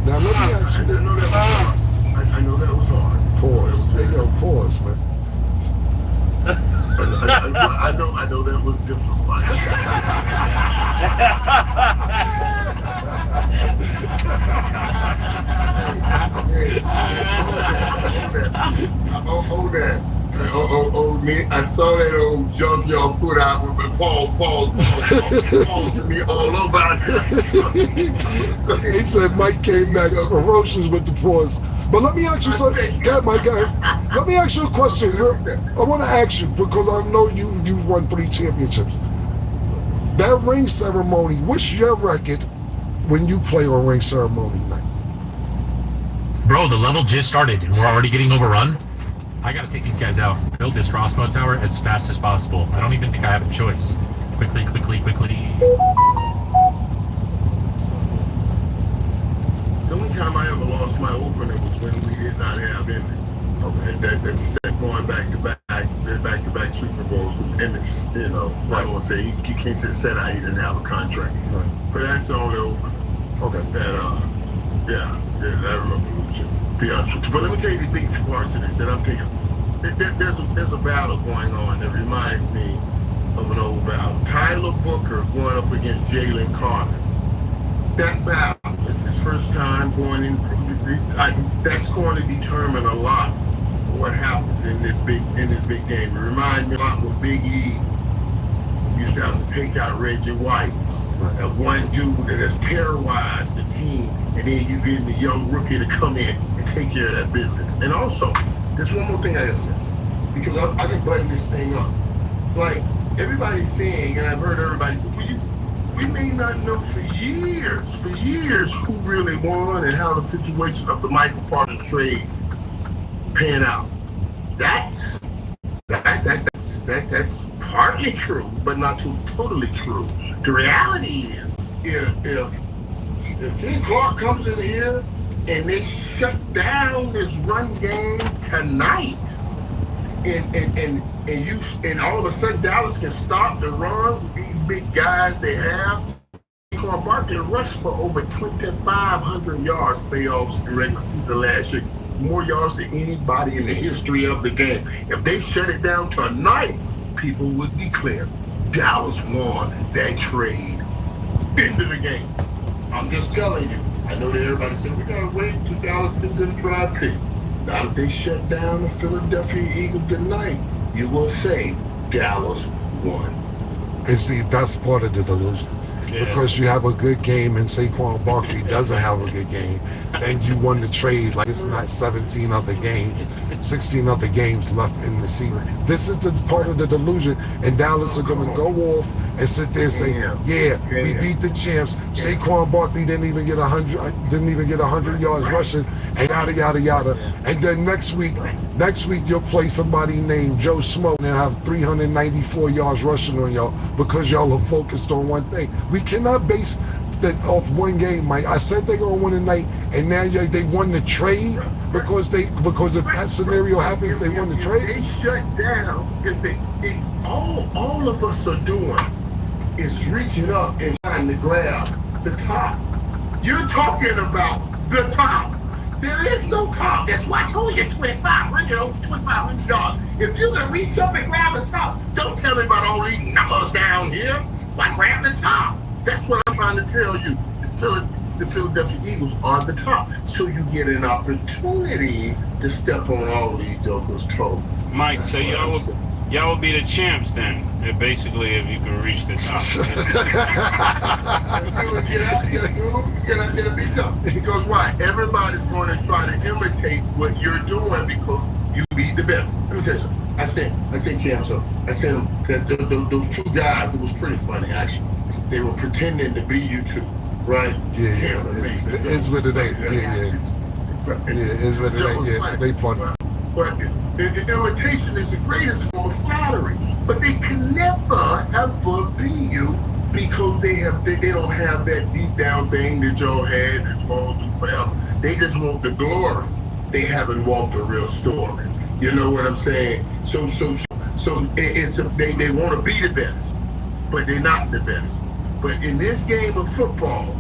Now let me ask you. I know that was hard. I know that was hard. Pause. Hey, yo, pause, man. I know that was difficult. Hold that. Me, I saw that old junk y'all put out with the pause to me all over. He said Mike came back ferocious with the pause. But let me ask you something. God, my guy. Let me ask you a question. I want to ask you, because I know you've won 3 championships. That ring ceremony, what's your record when you play on ring ceremony night? Bro, the level just started and we're already getting overrun. I gotta take these guys out. Build this crossbow tower as fast as possible. I don't even think I have a choice. Quickly. The only time I ever lost my opener was when we did not have any. That set going back-to-back Super Bowls was Emmett's, I won't say you can't just say that he didn't have a contract. Right. But that's the only opener. Okay. That I remember losing. Be honest with you. But let me tell you the big parts of this that I'm thinking. There's a battle going on that reminds me of an old battle. Tyler Booker going up against Jalen Carter. That battle, it's his first time going in. That's going to determine a lot of what happens in this big game. It reminds me a lot with Big E used to have to take out Reggie White. That one dude that has terrorized the team, and then you get the young rookie to come in and take care of that business. And also, there's one more thing I gotta say, because I can button this thing up. Like, everybody's saying, and I've heard everybody say, we may not know for years who really won and how the situation of the Michael Parsons trade pan out. That's partly true, but not totally true. The reality is, if Ken Clark comes in here and they shut down this run game tonight, and all of a sudden Dallas can start the run with these big guys they have. Saquon Barkley rushed for over 2,500 yards playoffs in regular season last year, more yards than anybody in the history of the game. If they shut it down tonight, people would declare Dallas won that trade. End of the game. I'm just telling you. I know that everybody said we gotta wait until Dallas gets them try pick. Now if they shut down the Philadelphia Eagles tonight, you will say Dallas won. And see, that's part of the delusion. Yeah. Because you have a good game and Saquon Barkley doesn't have a good game, and you won the trade like it's not 17 other games, 16 other games left in the season. This is the part of the delusion, and Dallas are going to go off and sit there and say, we beat the champs. Saquon Barkley didn't even get 100 yards rushing, and yada yada yada. And then next week you'll play somebody named Joe Schmo and have 394 yards rushing on y'all because y'all are focused on one thing. We cannot base that off one game, Mike. I said they're gonna win tonight, and now they won the trade because if that scenario happens, they won the trade. They shut down. All of us are doing is reaching up and trying to grab the top. You're talking about the top. There is no top. That's why I told you 2,500 over 2,500 yards. If you're gonna reach up and grab the top, don't tell me about all these numbers down here. Why grab the top? That's what I'm trying to tell you. The Philadelphia Eagles are the top. So you get an opportunity to step on all of these jokers' toes. Mike, so y'all will be the champs then, basically, if you can reach the top. Get out there and beat up. Because why? Everybody's going to try to imitate what you're doing because you be the best. Let me tell you something. I said I said cancel. I said that those two guys, it was pretty funny actually. They were pretending to be you two, right? Yeah. It's what it ain't. Yeah. It's what it ain't. Yeah, they funny. But the imitation is the greatest form of flattery. But they can never ever be you because they don't have that deep down thing that y'all had that's going through forever. They just want the glory. They haven't walked a real story. You know what I'm saying? So they want to be the best, but they're not the best. But in this game of football,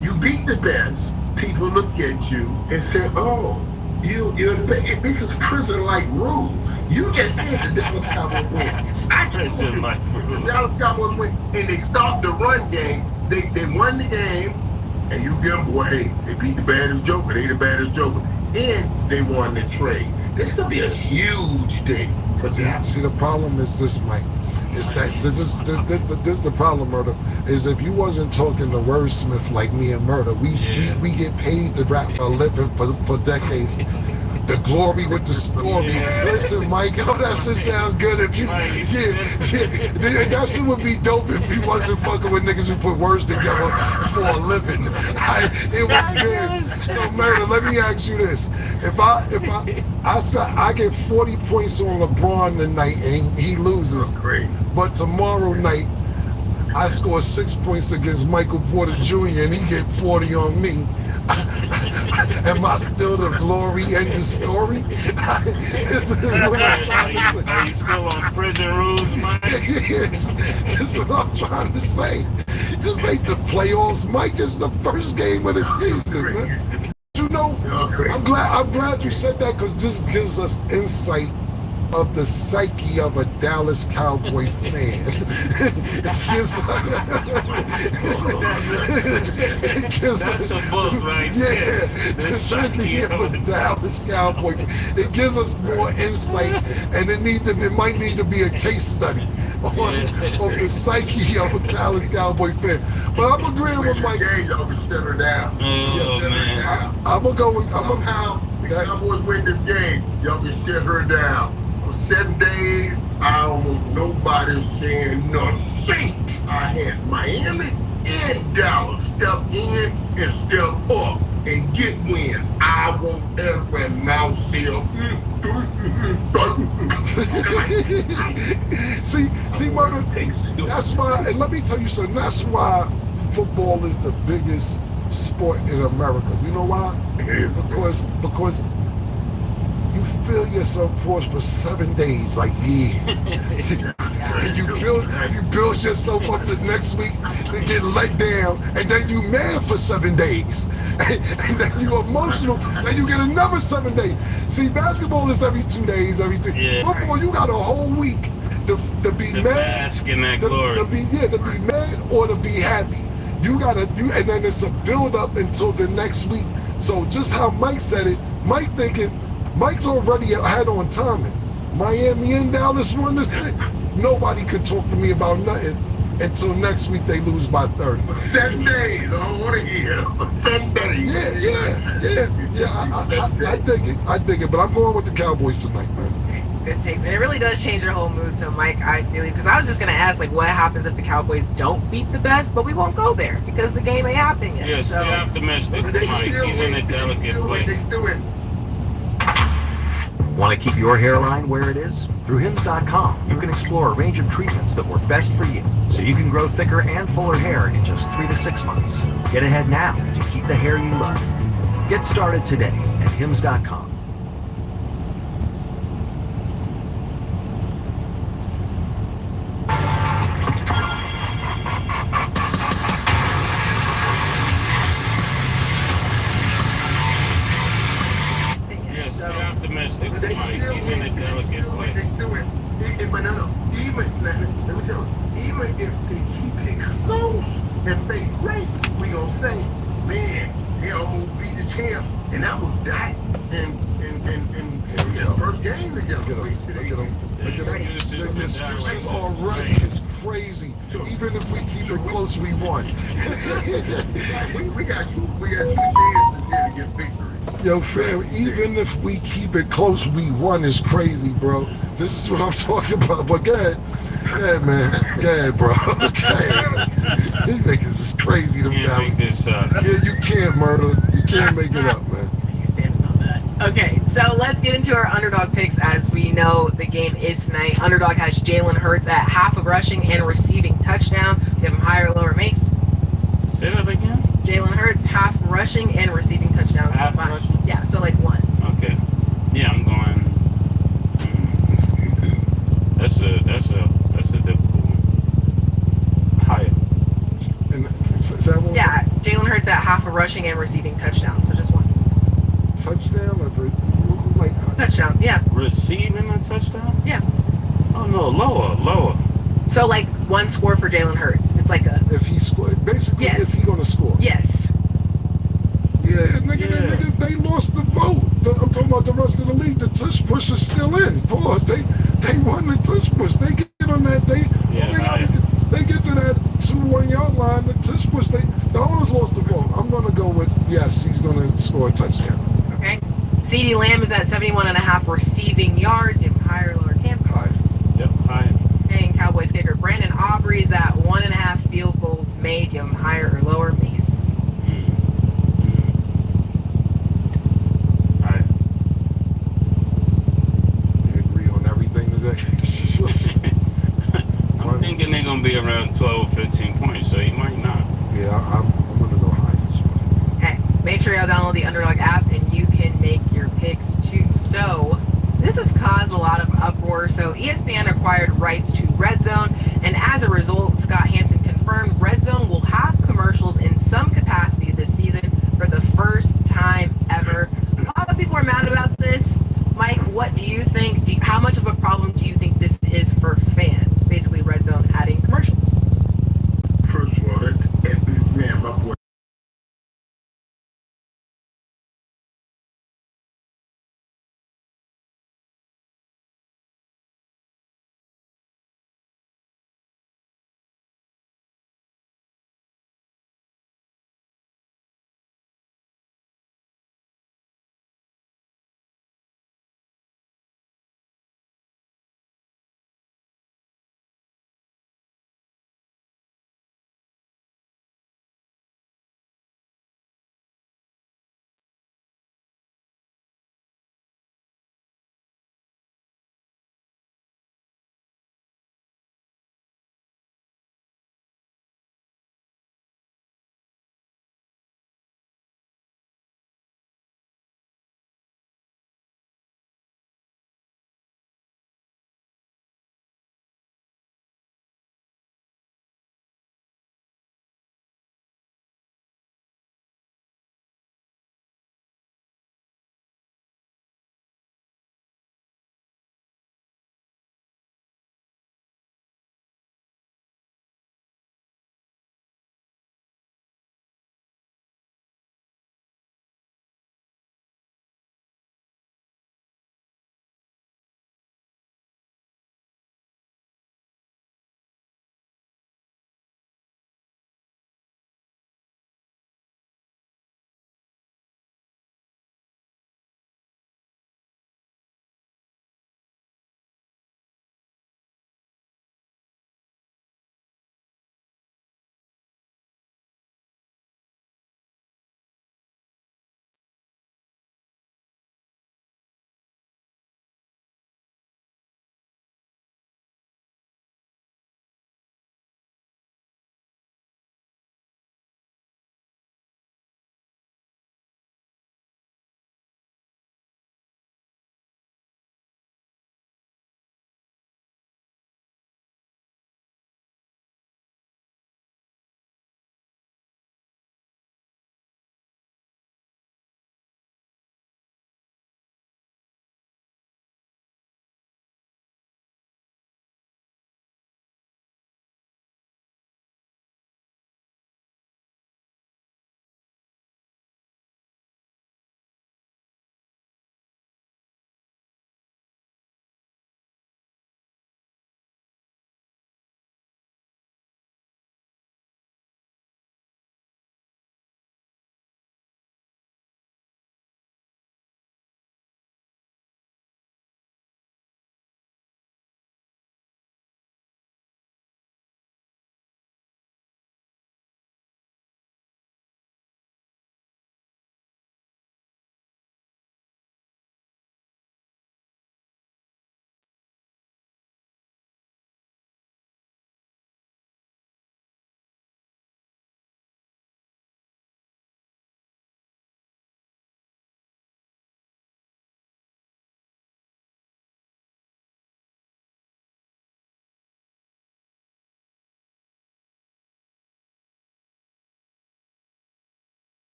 you beat the best. People look at you and say, "Oh, you're the best." This is prison-like rule. You just said the Dallas Cowboys win. I told you the Dallas Cowboys win, and they stopped the run game. They won the game, and you give them, boy, hey, they beat the baddest Joker. They the baddest Joker, and they won the trade. This could be a huge day for Dallas. See, the problem is this, Mike. It's that this the problem, Murder, is if you wasn't talking to wordsmith like me and Murder, we get paid to rap for a living for decades. The glory with the story. Listen, Mike, that shit sound good if you that shit would be dope if you wasn't fucking with niggas who put words together for a living. It was good. So Murder, let me ask you this. If I get 40 points on LeBron tonight and he loses, but tomorrow night I score 6 points against Michael Porter Jr. and he get 40 on me. Am I still the glory and the story? This is what I'm trying to say. Are you still on prison rules, Mike? This is what I'm trying to say. This ain't the playoffs, Mike. This is the first game of the season, man. You know, I'm glad you said that because this gives us insight of the psyche of a Dallas Cowboy fan. That's a book right there. The psyche of a Dallas Cowboy fan. It gives us more insight, and it might need to be a case study on the psyche of a Dallas Cowboy fan. But I'm agreeing with Mike. Y'all can shut her down. I'm gonna go with. Somehow the Cowboys win this game. Y'all can shut her down. For 7 days, almost nobody's saying nothing. I had Miami and Dallas step in and step up and get wins. I want every mouth seal. See, Murder, that's why, and let me tell you something, that's why football is the biggest sport in America. You know why? Because you feel yourself forced for 7 days, like you build yourself up to next week to get let down, and then you mad for 7 days, and then you emotional, and you get another 7 days. See, basketball is every 2 days, every 3. Football, you got a whole week to be mad, bask in that glory. to be mad or to be happy. And then it's a build up until the next week. So just how Mike said it, Mike's already ahead on timing. Miami and Dallas won this thing. Nobody could talk to me about nothing until next week they lose by 30. 7 days. I don't want to hear. 7 days. I dig it. But I'm going with the Cowboys tonight, man. Good takes. And it really does change your whole mood. So, Mike, I feel you. Because I was just going to ask, what happens if the Cowboys don't beat the best? But we won't go there because the game ain't happening yet. Yes, stay optimistic, Mike. He's in a delicate place. Want to keep your hairline where it is? Through Hims.com, you can explore a range of treatments that work best for you, so you can grow thicker and fuller hair in just 3 to 6 months. Get ahead now to keep the hair you love. Get started today at Hims.com. Optimistic, Mike. He's in a delicate place. Let me tell you, even if they keep it close and play great, we gonna say, man, they almost beat the champ, and that was that in the first game together. Look at this already is crazy. Even if we keep it close, we won. we got two chances here to get victory. Yo, fam, even if we keep it close, we won is crazy, bro. This is what I'm talking about. But go ahead. Go ahead, man. Go ahead, bro. Go ahead. These niggas is crazy. Them Can't make this up. Yeah, you can't murder. You can't make it up, man. Okay, so let's get into our underdog picks. As we know, the game is tonight. Underdog has Jalen Hurts at half of rushing and receiving touchdown. You have him higher or lower, Mace? Say that again? Jalen Hurts, half rushing and receiving touchdown. Half rushing? Yeah, so like one. Okay. Yeah, I'm going. That's a difficult one. Higher. And is that one? Yeah, Jalen Hurts at half of rushing and receiving touchdown. So just one. Touchdown or like Touchdown, yeah. Receiving a touchdown? Yeah. Oh no, lower. So like one score for Jalen Hurts. It's like a. If he scored, basically, Yes. is he gonna score? Yes. Yeah, nigga, they lost the vote. I'm talking about the rest of the league. The tush push is still in. Pause. They won the tush push. They get on that. They get to that 2-1 yard line. The tush push. The owners lost the vote. I'm gonna go with yes. He's gonna score a touchdown. Okay. CeeDee Lamb is at 71.5 receiving yards. You have higher or lower, Cam? High. Yep, higher. And Cowboys kicker Brandon Aubrey is at 1.5 field goals made. You have him higher or lower, Mace? Higher. We agree on everything today. I'm thinking they're gonna be around 12 or 15 points, so you might not. Yeah, I'm gonna go high this one. Okay. Make sure you download the Underdog app and you can make your picks too. So this has caused a lot of uproar. So ESPN acquired rights to Red Zone, and as a result, Scott Hansen confirmed Red Zone will have commercials in some capacity this season for the first time ever. A lot of people are mad about this. Mike, what do you think? How much of a problem do you think this is for fans? Basically, Red Zone adding commercials. First of all, man, my boy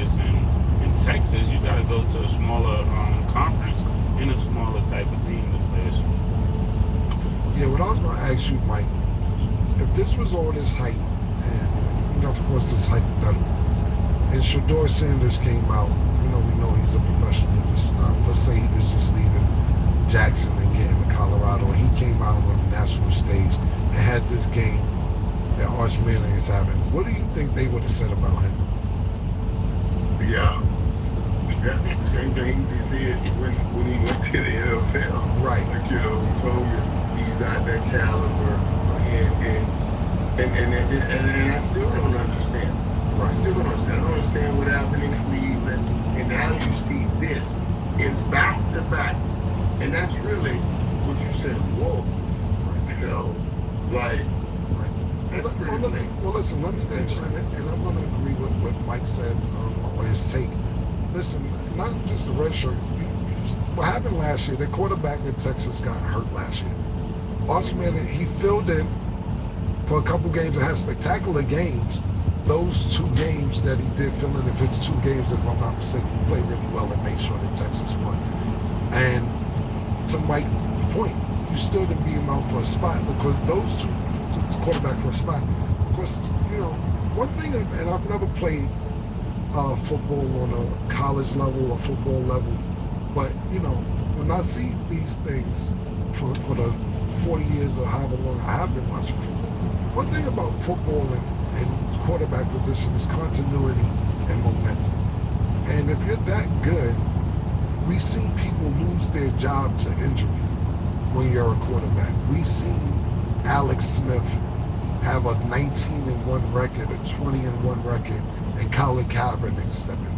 this in Texas. You got to go to a smaller conference and a smaller type of team to play this. Yeah, what I was going to ask you, Mike, if this was all this hype, and you know, of course, this hype done, and Shedeur Sanders came out, you know, we know he's a professional. Just, let's say he was just leaving Jackson and getting to Colorado, and he came out on the national stage and had this game that Arch Manning is having. What do you think they would have said about him? Yeah. Same thing they said when he went to the NFL. Right. Like, you know, we told you he's not that caliber, and I still don't understand. Right. I still don't understand. I don't understand what happened in Cleveland, and now you see this. It's back to back, and that's really what you said. Whoa, you know, like. Well, listen, let me tell you something, and I'm going to agree with what Mike said on his take. Listen, not just the red shirt. What happened last year, the quarterback in Texas got hurt last year. Arch Manning, he filled in for a couple games and had spectacular games. Those 2 games that he did fill in, if it's 2 games, if I'm not mistaken, he played really well and made sure that Texas won. And to Mike's point, you still didn't beat him out for a spot because those 2 quarterback for a spot. Of course, you know, one thing, and I've never played football on a college level or football level, but you know, when I see these things for the 40 years or however long I have been watching football, one thing about football and quarterback position is continuity and momentum. And if you're that good, we see people lose their job to injury when you're a quarterback. We see Alex Smith have a 19-1 record, a 20-1 record, and Colin Kaepernick stepping in.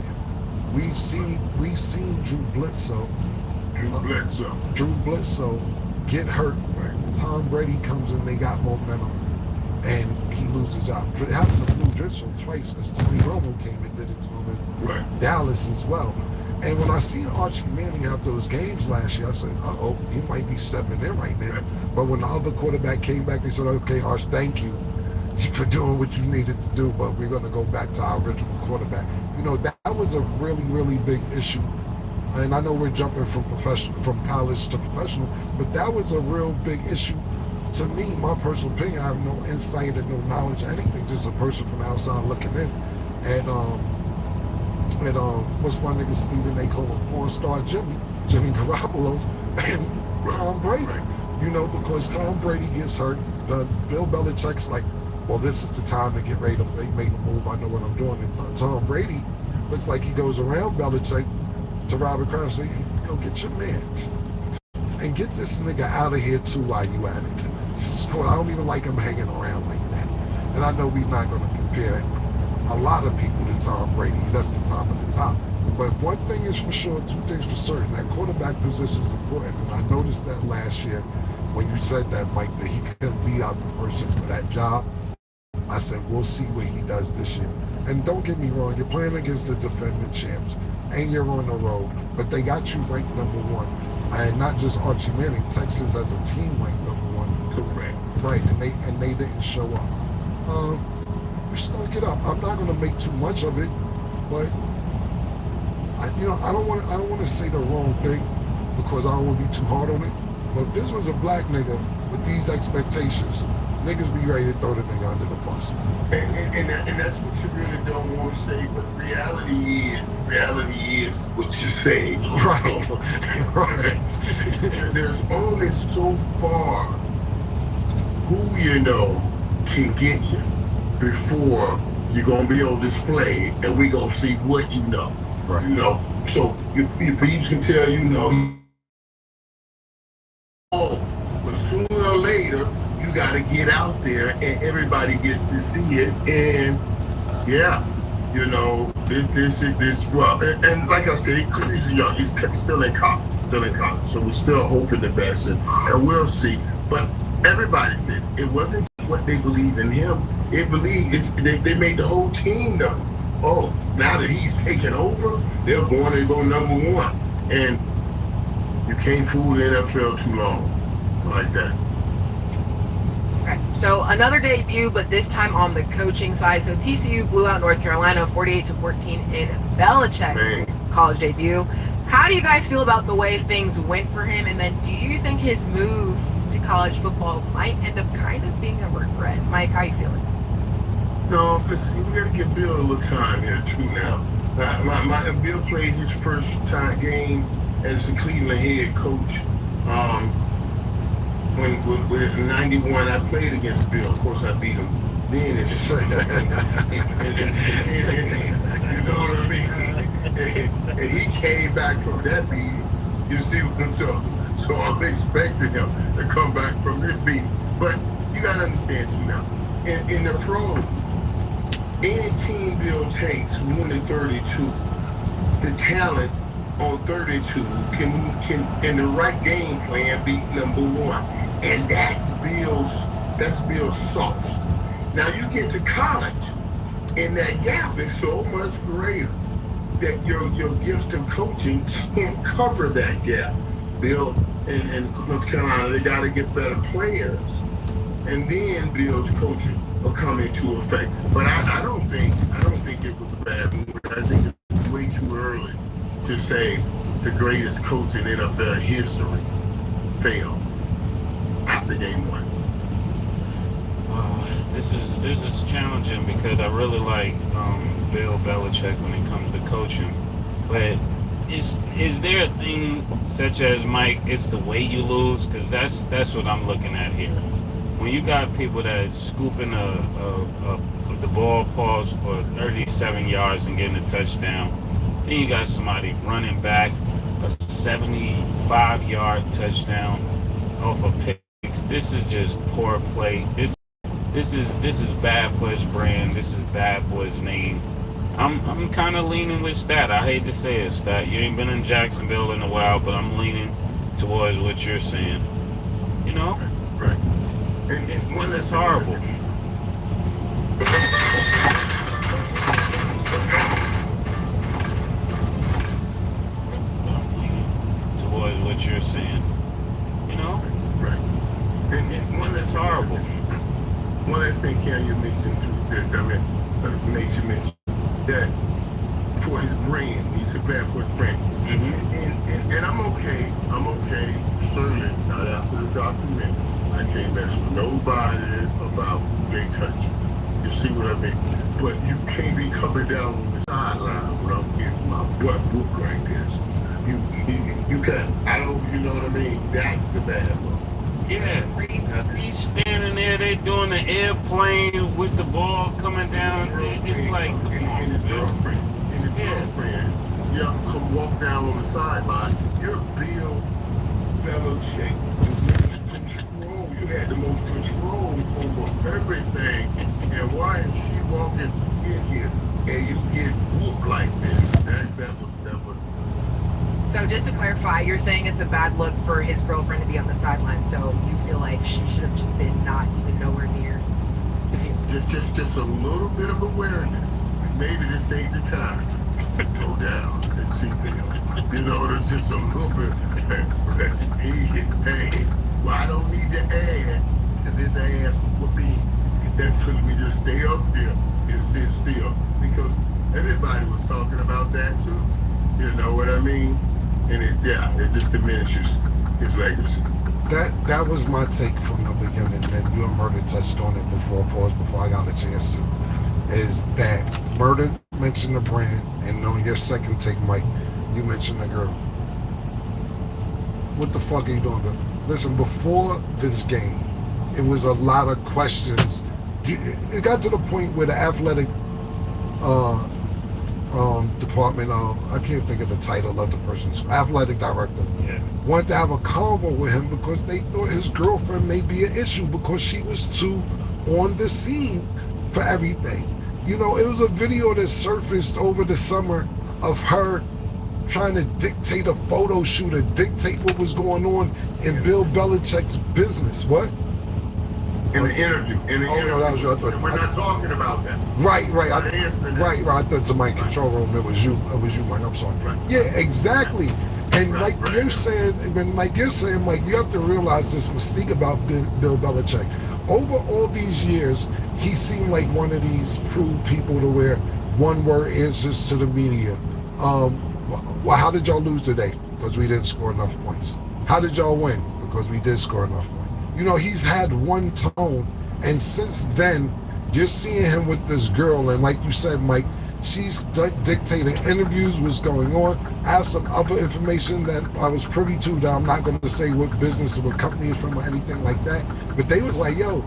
We've seen Drew Bledsoe get hurt. Tom Brady comes in, they got momentum, and he loses his job. It happened to Blue Driscoll twice because Tony Romo came and did it to him in Dallas as well. And when I seen Archie Manning have those games last year, I said, uh-oh, he might be stepping in right now. But when the other quarterback came back, they said, okay, Arch, thank you for doing what you needed to do, but we're going to go back to our original quarterback. You know, that was a really, really big issue. And I know we're jumping from college to professional, but that was a real big issue. To me, my personal opinion, I have no insight and no knowledge of anything, just a person from the outside looking in. And what's my nigga Stephen, they call him All-Star Jimmy Garoppolo, and Tom Brady. You know, because Tom Brady gets hurt, Bill Belichick's like, well, this is the time to get ready to make a move. I know what I'm doing. And Tom Brady looks like he goes around Belichick to Robert Kraft and say, yo, get your man. And get this nigga out of here too while you at it. I don't even like him hanging around like that. And I know we're not going to compare a lot of people to Tom Brady. That's the top of the top. But one thing is for sure, 2 things for certain. That quarterback position is important. And I noticed that last year when you said that, Mike, that he couldn't beat out the person for that job. I said, we'll see what he does this year. And don't get me wrong, you're playing against the defending champs. And you're on the road. But they got you ranked #1. And not just Archie Manning, Texas as a team ranked #1. Correct. Right, and they didn't show up. Stunk it up. I'm not going to make too much of it, but I don't want to say the wrong thing because I don't want to be too hard on it. But if this was a black nigga with these expectations, niggas be ready to throw the nigga under the bus. And that's what you really don't want to say, but reality is what you say. Right. Right. There's only so far who you know can get you before you're going to be on display, and we're going to see what you know. Right. You know, so your peeps can tell you know. Oh, but sooner or later, you got to get out there, and everybody gets to see it. And yeah, you know, this well, and like I said, he's young, he's still in college, so we're still hoping the best, and we'll see. But everybody said it wasn't what they believe in him. They made the whole team know. Oh, now that he's taken over, they're going to go #1. And you can't fool the NFL too long like that. Okay, So another debut, but this time on the coaching side. So TCU blew out North Carolina 48-14 in Belichick's college debut. How do you guys feel about the way things went for him? And then do you think his move to college football might end up kind of being a regret? Mike, how you feeling? No, listen, we got to give Bill a little time here too now. Bill played his first time game as the Cleveland head coach. When with 91, I played against Bill. Of course, I beat him then. You know what I mean? And he came back from that beating. You see what I'm saying? So I'm expecting him to come back from this beating. But you got to understand too now. In the pros, any team Bill takes winning 32, the talent on 32 can in the right game plan beat number one. And that's Bill's sauce. Now you get to college, and that gap is so much greater that your gift of coaching can't cover that gap. Bill and North Carolina, they got to get better players, and then Bill's coaching will come into effect. But I don't think it was a bad move. I think it's way too early to say the greatest coach in NFL history failed after game one. This is challenging because I really like Bill Belichick when it comes to coaching, but is there a thing such as, Mike, it's the way you lose? Because that's what I'm looking at here. When you got people that scooping the ball pause for 37 yards and getting a touchdown, then you got somebody running back a 75-yard touchdown off a pick. This is just poor play. This is bad for his brand. This is bad for his name. I'm kind of leaning with Stat. I hate to say it, Stat. You ain't been in Jacksonville in a while, but I'm leaning towards what you're saying. You know? Right. This is horrible. I'm leaning towards what you're saying. You know? Right. And this is horrible. One other thing, Ken, you mentioned too, makes you mention that for his brand, he's a bad for his brand. And I'm okay, certainly not after the documentary. I can't mess with nobody about who they touch. You see what I mean? But you can't be coming down on the sideline without getting my butt whooped like this. You can't. You know what I mean? That's the bad one. Yeah, he's standing there, they doing the airplane with the ball coming down. It's like, come on, and his girlfriend, come walk down on the sideline. You're Bill Belichick. Control. You had the most control over everything. And why is she walking in here and you get whooped like this? That was. So just to clarify, you're saying it's a bad look for his girlfriend to be on the sideline, so you feel like she should have just been not even nowhere near the field. Just a little bit of awareness. Maybe this ain't the time. Go down and see Bill. You know, there's just a little bit. Hey, well, I don't need to add to this ass whooping. That's when we just stay up there and sit still. Because everybody was talking about that too. You know what I mean? And it just diminishes his legacy. That was my take from the beginning, and you and Murder touched on it before I got a chance to, is that Murder mentioned the brand, and on your second take, Mike, you mentioned the girl. What the fuck are you doing, Bill? Listen, before this game, it was a lot of questions. It got to the point where the athletic department, I can't think of the title of the person's athletic director, wanted to have a convo with him because they thought his girlfriend may be an issue because she was too on the scene for everything. You know, it was a video that surfaced over the summer of her trying to dictate a photo shoot or dictate what was going on in Bill Belichick's business. What? In the interview. No, that was your thought. We're not talking about that. Right. I thought to my control room it was you, Mike. I'm sorry. Right. Yeah, exactly. And like you're saying, like you have to realize this mystique about Bill Belichick. Over all these years, he seemed like one of these crude people to where one-word answers to the media. Well, how did y'all lose today? Because we didn't score enough points. How did y'all win? Because we did score enough points. You know, he's had one tone, and since then, you're seeing him with this girl, and like you said, Mike, she's dictating interviews, what's going on. I have some other information that I was privy to that I'm not going to say what business or what company it's from or anything like that. But they was like, yo,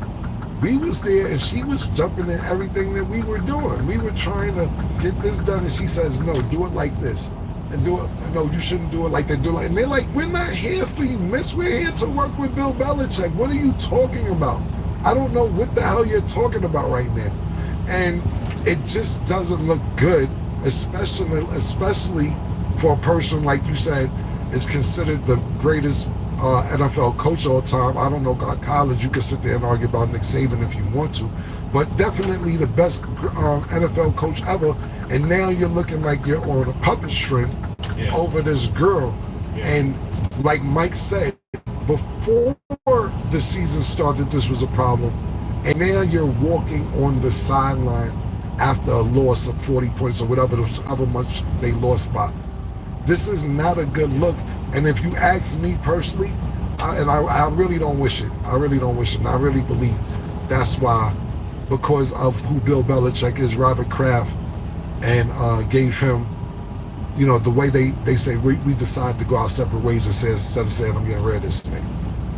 we was there and she was jumping in everything that we were doing. We were trying to get this done, and she says, no, do it like this. And do it, no, you shouldn't do it like that. Do it like, and they're like, we're not here for you, miss. We're here to work with Bill Belichick. What are you talking about? I don't know what the hell you're talking about right now. And it just doesn't look good, especially for a person, like you said, is considered the greatest NFL coach of all time. I don't know college. You can sit there and argue about Nick Saban if you want to, but definitely the best NFL coach ever. And now you're looking like you're on a puppet string over this girl. And like Mike said, before the season started, this was a problem. And now you're walking on the sideline after a loss of 40 points or whatever much they lost by. This is not a good look. And if you ask me personally, I really don't wish it. I really don't wish it. And I really believe that's why, because of who Bill Belichick is, Robert Kraft, and gave him, you know, the way they say we decided to go our separate ways and say, instead of saying I'm getting rid of this thing.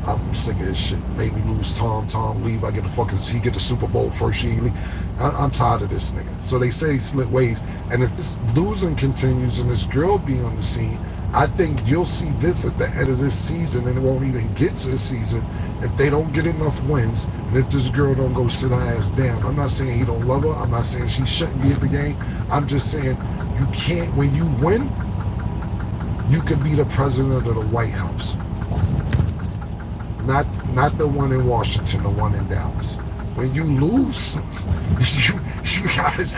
I'm sick of this shit. Made me lose Tom leave. I get he get the Super Bowl first year. I'm tired of this nigga. So they say split ways. And if this losing continues and this girl be on the scene, I think you'll see this at the end of this season, and it won't even get to the season if they don't get enough wins, and if this girl don't go sit her ass down. I'm not saying he don't love her. I'm not saying she shouldn't be at the game. I'm just saying you can't, when you win, you could be the president of the White House. Not the one in Washington, the one in Dallas. When you lose, you guys,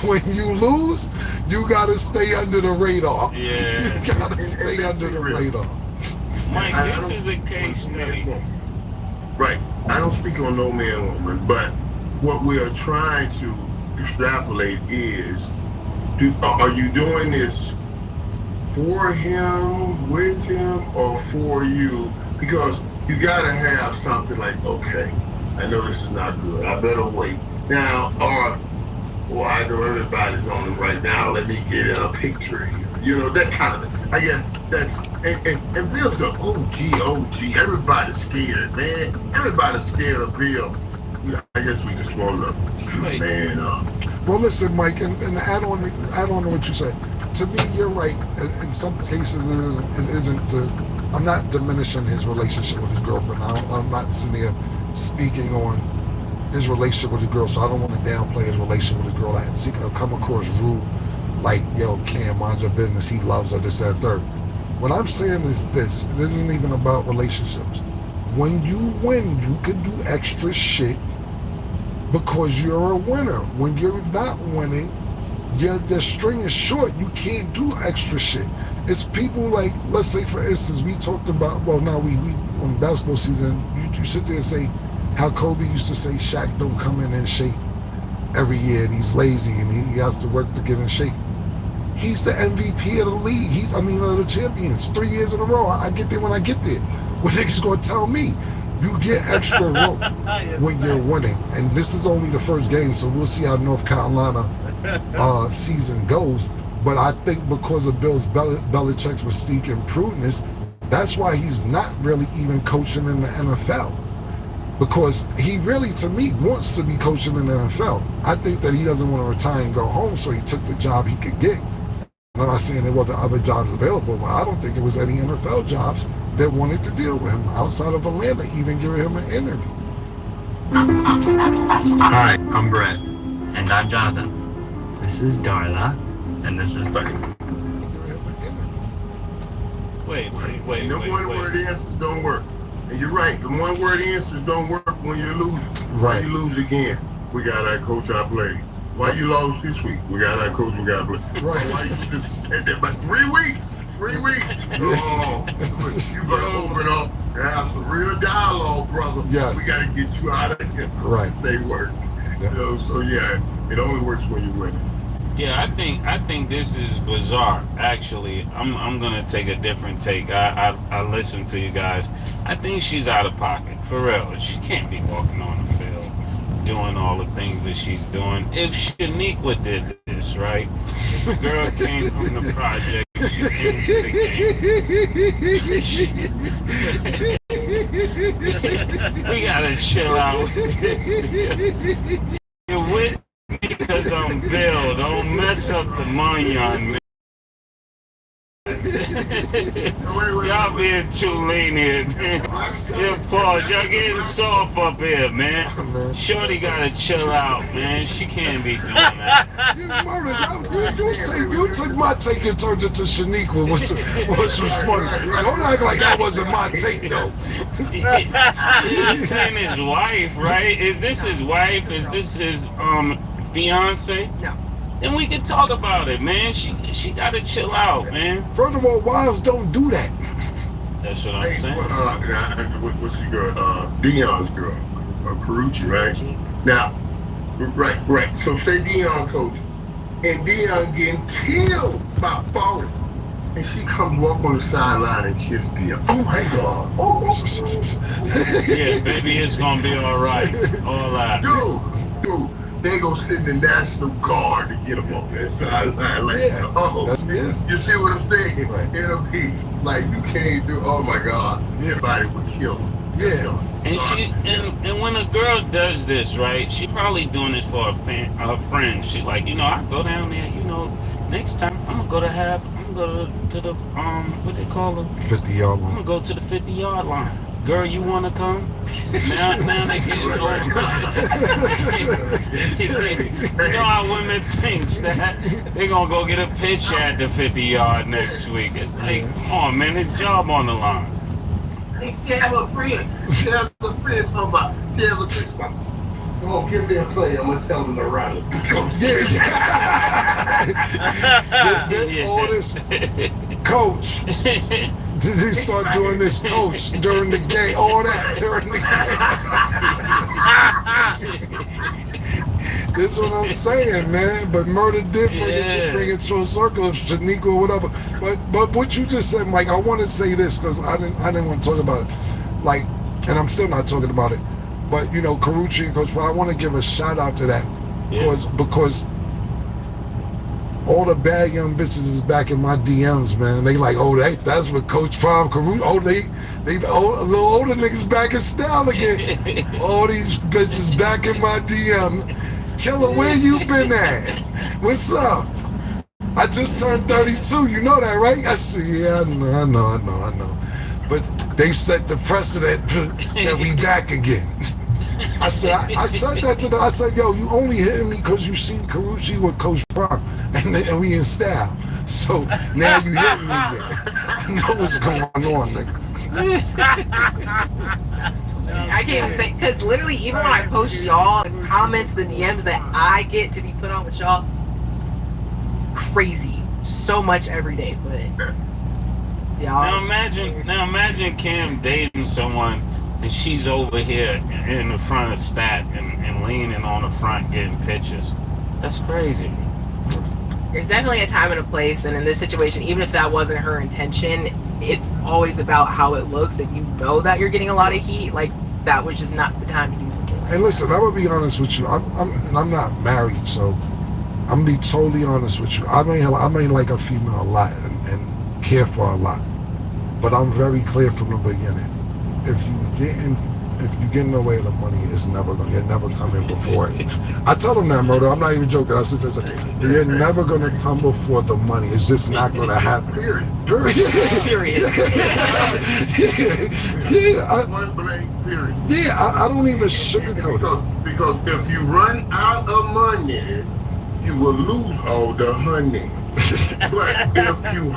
when you lose, you gotta stay under the radar. Yeah. You gotta stay under the radar. Mike, this is a case study. Right. I don't speak on no man, woman, but what we are trying to extrapolate is, are you doing this for him, with him, or for you? Because you gotta have something like, okay, I know this is not good, I better wait. Now, or, well, I know everybody's on it right now, let me get in a picture here. You know, that kind of thing. I guess that's, and Bill's the OG, everybody's scared, man. Everybody's scared of Bill. I guess we just want to man up. Well, listen, Mike, and add on to what you said. To me, you're right. In some cases, it isn't. I'm not diminishing his relationship with his girlfriend. I'm not sitting here speaking on his relationship with the girl, so I don't want to downplay his relationship with the girl. He can come across rude, like, yo, Cam, mind your business. He loves her, this, that, and third. What I'm saying is this. It isn't even about relationships. When you win, you can do extra shit because you're a winner. When you're not winning, your string is short. You can't do extra shit. It's people like, let's say for instance, we talked about, well, now we on basketball season, you sit there and say how Kobe used to say Shaq don't come in shape every year, and he's lazy and he has to work to get in shape. He's the MVP of the league. Of the champions 3 years in a row. I get there when I get there. What niggas gonna tell me? You get extra rope when you're winning. And this is only the first game, so we'll see how North Carolina season goes. But I think because of Belichick's mystique and prudence, that's why he's not really even coaching in the NFL. Because he really, to me, wants to be coaching in the NFL. I think that he doesn't want to retire and go home, so he took the job he could get. I'm not saying there wasn't other jobs available, but I don't think there was any NFL jobs that wanted to deal with him outside of Atlanta, even giving him an interview. Hi, I'm Brett. And I'm Jonathan. This is Darla. And this is Buddy. Wait. The one-word answers don't work. And you're right, the one-word answers don't work when you lose. Right. When you lose again, we got our coach I play. Why you lost this week? We got our coach, we got to play. Right. Why you just, but 3 weeks. 3 weeks. Oh, you better open up and have some real dialogue, brother. Yes. We got to get you out of here. Right. Say word. Yeah. You know, so yeah, it only works when you win. Yeah, I think this is bizarre. Actually, I'm gonna take a different take. I listened to you guys. I think she's out of pocket for real. She can't be walking on the field doing all the things that she's doing. If Shaniqua did this, right? If the girl came from the project, she came to the game. We gotta chill out. You're with me because I'm Bill. Don't mess up the money on me. Y'all being too lenient, man. Yeah, Paul, y'all getting soft up here, man. Shorty gotta chill out, man. She can't be doing that. You took my take and turned it to Shaniqua, which was funny. Don't act like that wasn't my take, though. You're saying his wife, right? Is this his wife? Is this his fiance? No. Then we can talk about it, man. She gotta chill out, man. Furthermore, wives don't do that. That's what I'm saying. What's your girl? Dion's girl, Carucci, right? Now, right. So say Dion coach, and Dion getting killed by 40, and she come walk on the sideline and kiss Dion. Oh my God! Yeah, baby, it's gonna be all right. All that. Dude. They gonna send the National Guard to get them off that sideline. Like, you see what I'm saying? Right. It'll be like you can't do. Oh my God! Everybody would kill them. Yeah. And when a girl does this, right? She probably doing this for her friend. She like, I go down there. Next time I'm gonna go to the what they call them? 50-yard line. I'm gonna go to the 50-yard line. Girl, you wanna come? Now they get you know how women think that they gonna go get a pitch at the 50-yard next week. It's like, come on, man, his job on the line. She have a friend. She has a friend talking about. She has a friend about. Come on, give me a play. I'm gonna tell them to run it. All this, coach. Did he start doing this, coach, during the game? All that during the game. This is what I'm saying, man. But murder did bring it to a circle of Shaniqua or whatever. But what you just said, Mike, I want to say this because I didn't want to talk about it. Like, and I'm still not talking about it. But Carucci and Coach, I want to give a shout out to that because all the bad young bitches is back in my DMs, man. They like, that's what Coach Prime, Carucci. They little older niggas back in style again. All these bitches back in my DM. Killer, where you been at? What's up? I just turned 32. You know that, right? I said, yeah, I know. But they set the precedent that we back again. I said that to them. I said, yo, you only hitting me because you seen Carucci with Coach Prime, and we in style. So now you hitting me again. I know what's going on, nigga. I can't even say, because literally, even when I post y'all, the comments, the DMs that I get to be put on with y'all, it's crazy. So much every day, but y'all. Now imagine Cam dating someone and she's over here in the front of Stat and leaning on the front getting pictures. That's crazy. There's definitely a time and a place, and in this situation, even if that wasn't her intention, it's always about how it looks. If you know that you're getting a lot of heat, like, that was just not the time to do something like that. And listen, I'm gonna be honest with you. I'm not married, so I'm gonna be totally honest with you. I may like a female a lot and care for her a lot, but I'm very clear from the beginning. If you get in the way of the money, you're never coming before it. I tell them that, Murder. I'm not even joking. I said, you're never gonna come before the money. It's just not gonna happen. Period. I don't even sugarcoat it. Because if you run out of money, you will lose all the honey. But if you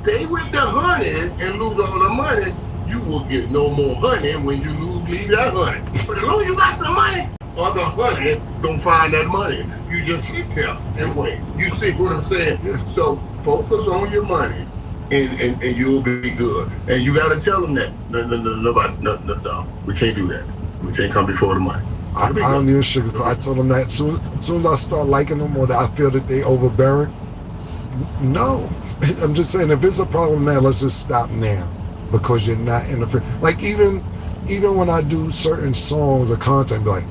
stay with the honey and lose all the money, you will get no more honey when you leave that honey. But as long as you got some money, other honey gonna find that money. You just sit there and wait. You see what I'm saying? So focus on your money, and you'll be good. And you gotta tell them that. No, we can't do that. We can't come before the money. I don't even sugarcoat. I told them that as soon as I start liking them or that I feel that they overbearing. No, I'm just saying if it's a problem now, let's just stop now, because you're not interfering. Like even when I do certain songs or content, be like,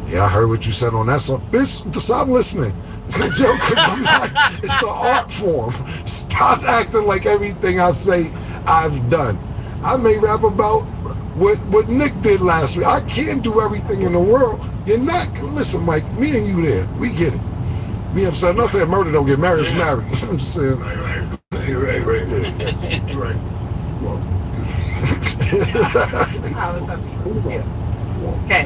yeah, I heard what you said on that song. Bitch, stop listening. It's a joke, 'cause I'm not, it's an art form. Stop acting like everything I say I've done. I may rap about what Nick did last week. I can't do everything in the world. You're not, listen, Mike, me and you there, we get it. Me, I'm saying, I'm not saying murder don't get married, it's married. I'm just saying. Right. Okay.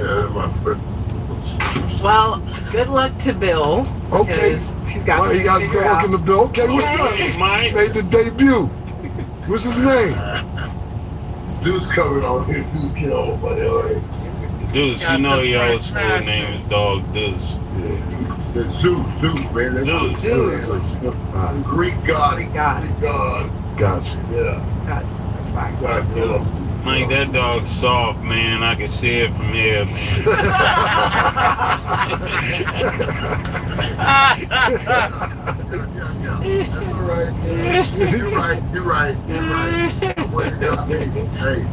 Well, good luck to Bill. Okay. He's got well, he got to talk in the bill. Okay, what's up? Mike. Made the debut. What's his name? Deuce coming on here. Deuce killed, but Deuce, you know y'all's full name is Dog Deuce. Zeus, man. Zeus. Greek god. Gotcha. Yeah. That's fine. Mike, that dog's soft, man. I can see it from here. That's all right. You're right.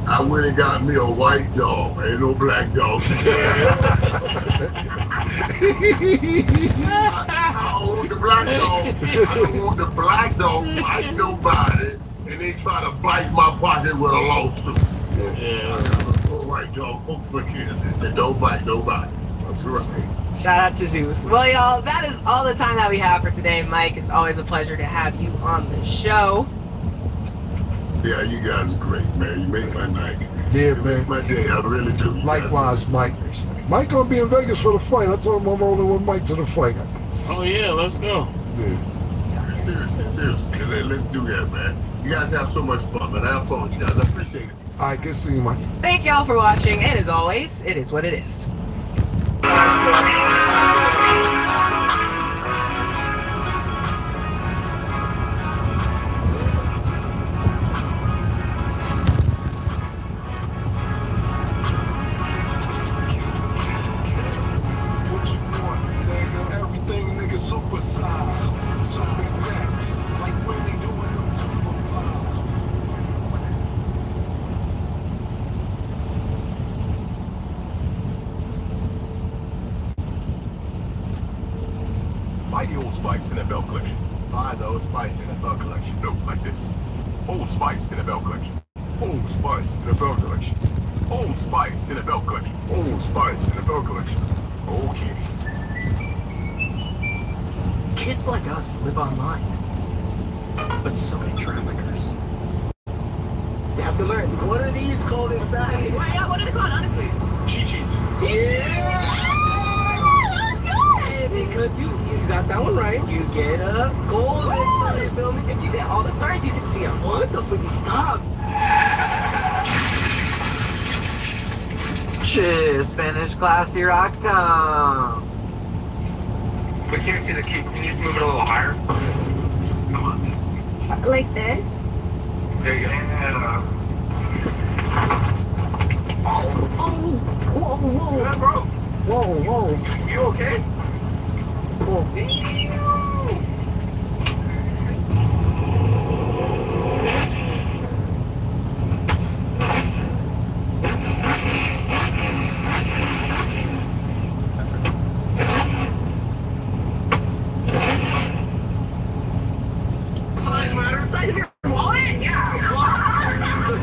I went and got me a white dog. Ain't no black dog. I don't want the black dog. I don't want the black dog bite nobody, and they try to bite my pocket with a lawsuit. Yeah. White dog, and don't bite nobody. That's right. Shout out to Zeus. Well, y'all, that is all the time that we have for today, Mike. It's always a pleasure to have you on the show. Yeah, you guys are great, man. You make my night. Yeah, you man. Make my day. I really do. Likewise, Mike. Mike gonna be in Vegas for the fight. I told him I'm rolling with Mike to the fight. Oh yeah, let's go. Yeah. Seriously. Let's do that, man. You guys have so much fun, man. I apologize. I appreciate it. All right, good seeing you, Mike. Thank y'all for watching, and as always, it is what it is. What you want, nigga? Everything, nigga, supersized. So big racks. Like when they doing them 2 for $5. Buy the Old Spice NFL collection. Buy the Old Spice NFL collection. No, like this. Old Spice NFL collection. Old Spice NFL collection. Old Spice NFL collection. Old Spice NFL collection. Okay. Kids like us live online, but so do traffickers. You have to learn. What are these called inside? Yeah, what are they called, honestly? Chi-chis. Yeah! Because you got that one right. You get a golden star, you feel me? If you get all the stars, you can see them. What the fuck? Stop. Cheers, Spanish class, here I come. We can't see the key. Can you just move it a little higher? Come on. Like this? There you go. Whoa, whoa. Yeah, bro. Whoa. You okay? Whoa. Size matters. Size of your wallet? Yeah.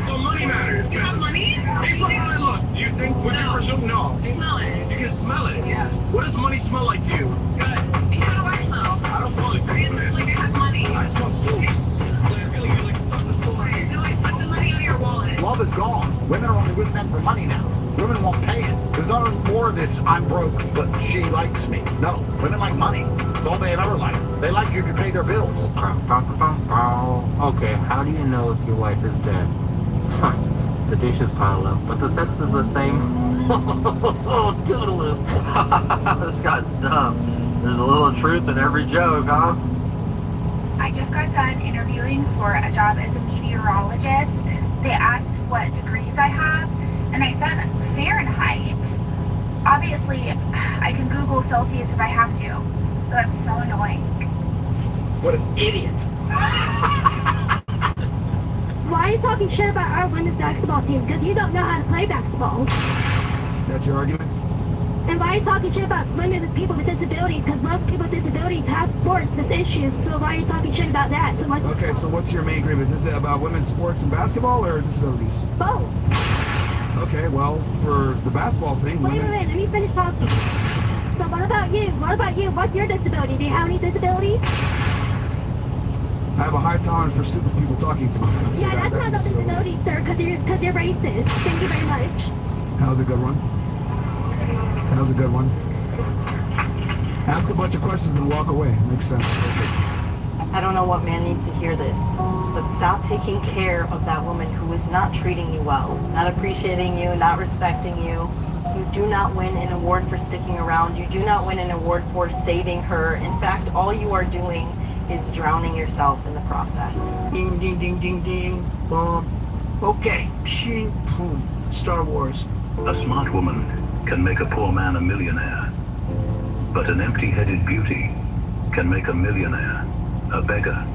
The money matters. You have money? Hey, look. Do you think, would you presume? No. Smell it. You can smell it? Yeah. What does money smell like to you? Good. How do I smell? I don't smell anything. It smells like I have money. I smell sauce. I feel like you like suck the soul. No, I sucked the money out of your wallet. Love is gone. Women are only with men for money now. Women won't pay it. There's no more of this, I'm broke, but she likes me. No, women like money. It's all they have ever liked. They like you to pay their bills. Okay, how do you know if your wife is dead? The dishes pile up, but the sex is the same. This guy's dumb. There's a little truth in every joke, huh? I just got done interviewing for a job as a meteorologist. They asked what degrees I have, and I said Fahrenheit. Obviously, I can Google Celsius if I have to. That's so annoying. What an idiot. Why are you talking shit about our women's basketball team? Because you don't know how to play basketball. That's your argument? And why are you talking shit about women with people with disabilities? Because most people with disabilities have sports with issues, so why are you talking shit about that? So what's Okay, so what's your main grievance? Is it about women's sports and basketball or disabilities? both? Okay, well, for the basketball thing, Wait, women... let me finish talking. So what about you? What about you? What's your disability? Do you have any disabilities? I have a high tolerance for stupid people talking to me. Yeah, that's not a disability, sir, because you're racist. Thank you very much. How's a good one? How's a good one? Ask a bunch of questions and walk away. Makes sense. I don't know what man needs to hear this, but stop taking care of that woman who is not treating you well, not appreciating you, not respecting you. You do not win an award for sticking around. You do not win an award for saving her. In fact, all you are doing is drowning yourself in the process. Ding, ding, ding, ding, ding. Okay. Shing, boom. Star Wars. A smart woman can make a poor man a millionaire, but an empty-headed beauty can make a millionaire a beggar.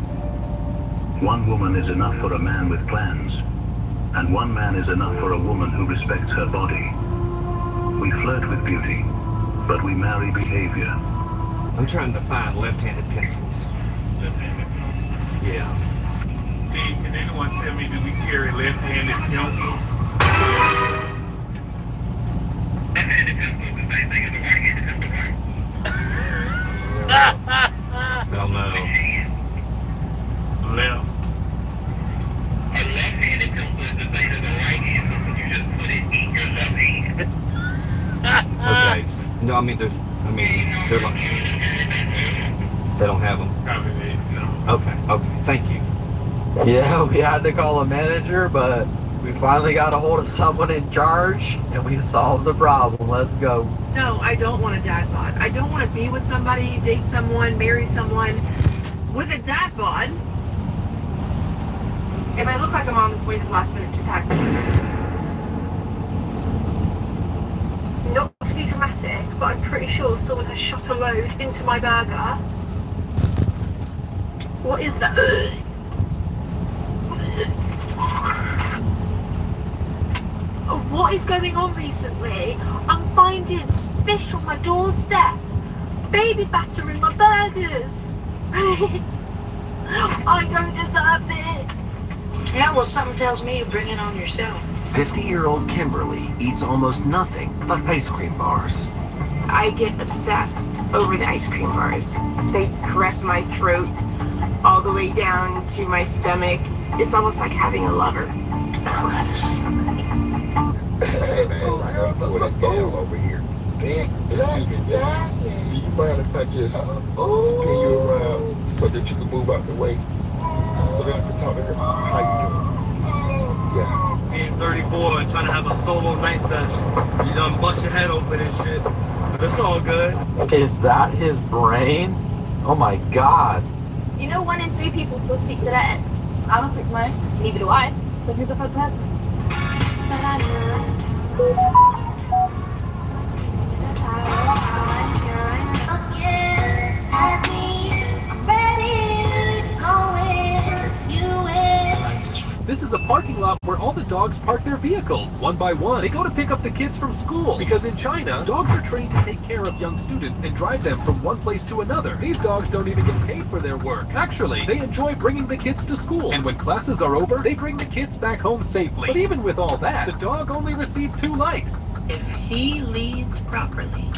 One woman is enough for a man with plans, and one man is enough for a woman who respects her body. We flirt with beauty, but we marry behavior. I'm trying to find left-handed pencils. Left-handed pencils? Yeah. See, can anyone tell me, do we carry left-handed pencils? Left-handed pencil is the same thing as a right-handed pencil, right? Hell no. Left. A left-handed pencil is the same as a right-handed pencil. You just put it in your left hand. Okay. No, I mean, they're like, they don't have them. No. Okay, thank you. Yeah, we had to call a manager, but we finally got a hold of someone in charge, and we solved the problem. Let's go. No, I don't want a dad bod. I don't want to be with somebody, date someone, marry someone with a dad bod. If I look like a mom that's waited last minute to pack. Not to be dramatic, but I'm pretty sure someone has shot a load into my burger. What is that? What is going on recently? I'm finding fish on my doorstep, baby batter in my burgers. I don't deserve this. Yeah, well, something tells me you bring it on yourself. 50-year-old Kimberly eats almost nothing but ice cream bars. I get obsessed over the ice cream bars. They caress my throat all the way down to my stomach. It's almost like having a lover. Hey man, I gotta throw that gal over here. Big black stallion. Do you mind if I just spin you around so that you can move out the way? So that I can talk to her. How you doing? Yeah. Being 34 and trying to have a solo night session. You done bust your head open and shit. But it's all good. Is that his brain? Oh my god. You know 1 in 3 people still speak to their ex. I don't speak to my ex. Neither do I. But who's the third person? This is a parking lot where all the dogs park their vehicles. One by one, they go to pick up the kids from school. Because in China, dogs are trained to take care of young students and drive them from one place to another. These dogs don't even get paid for their work. Actually, they enjoy bringing the kids to school. And when classes are over, they bring the kids back home safely. But even with all that, the dog only received 2 likes. If he leads properly,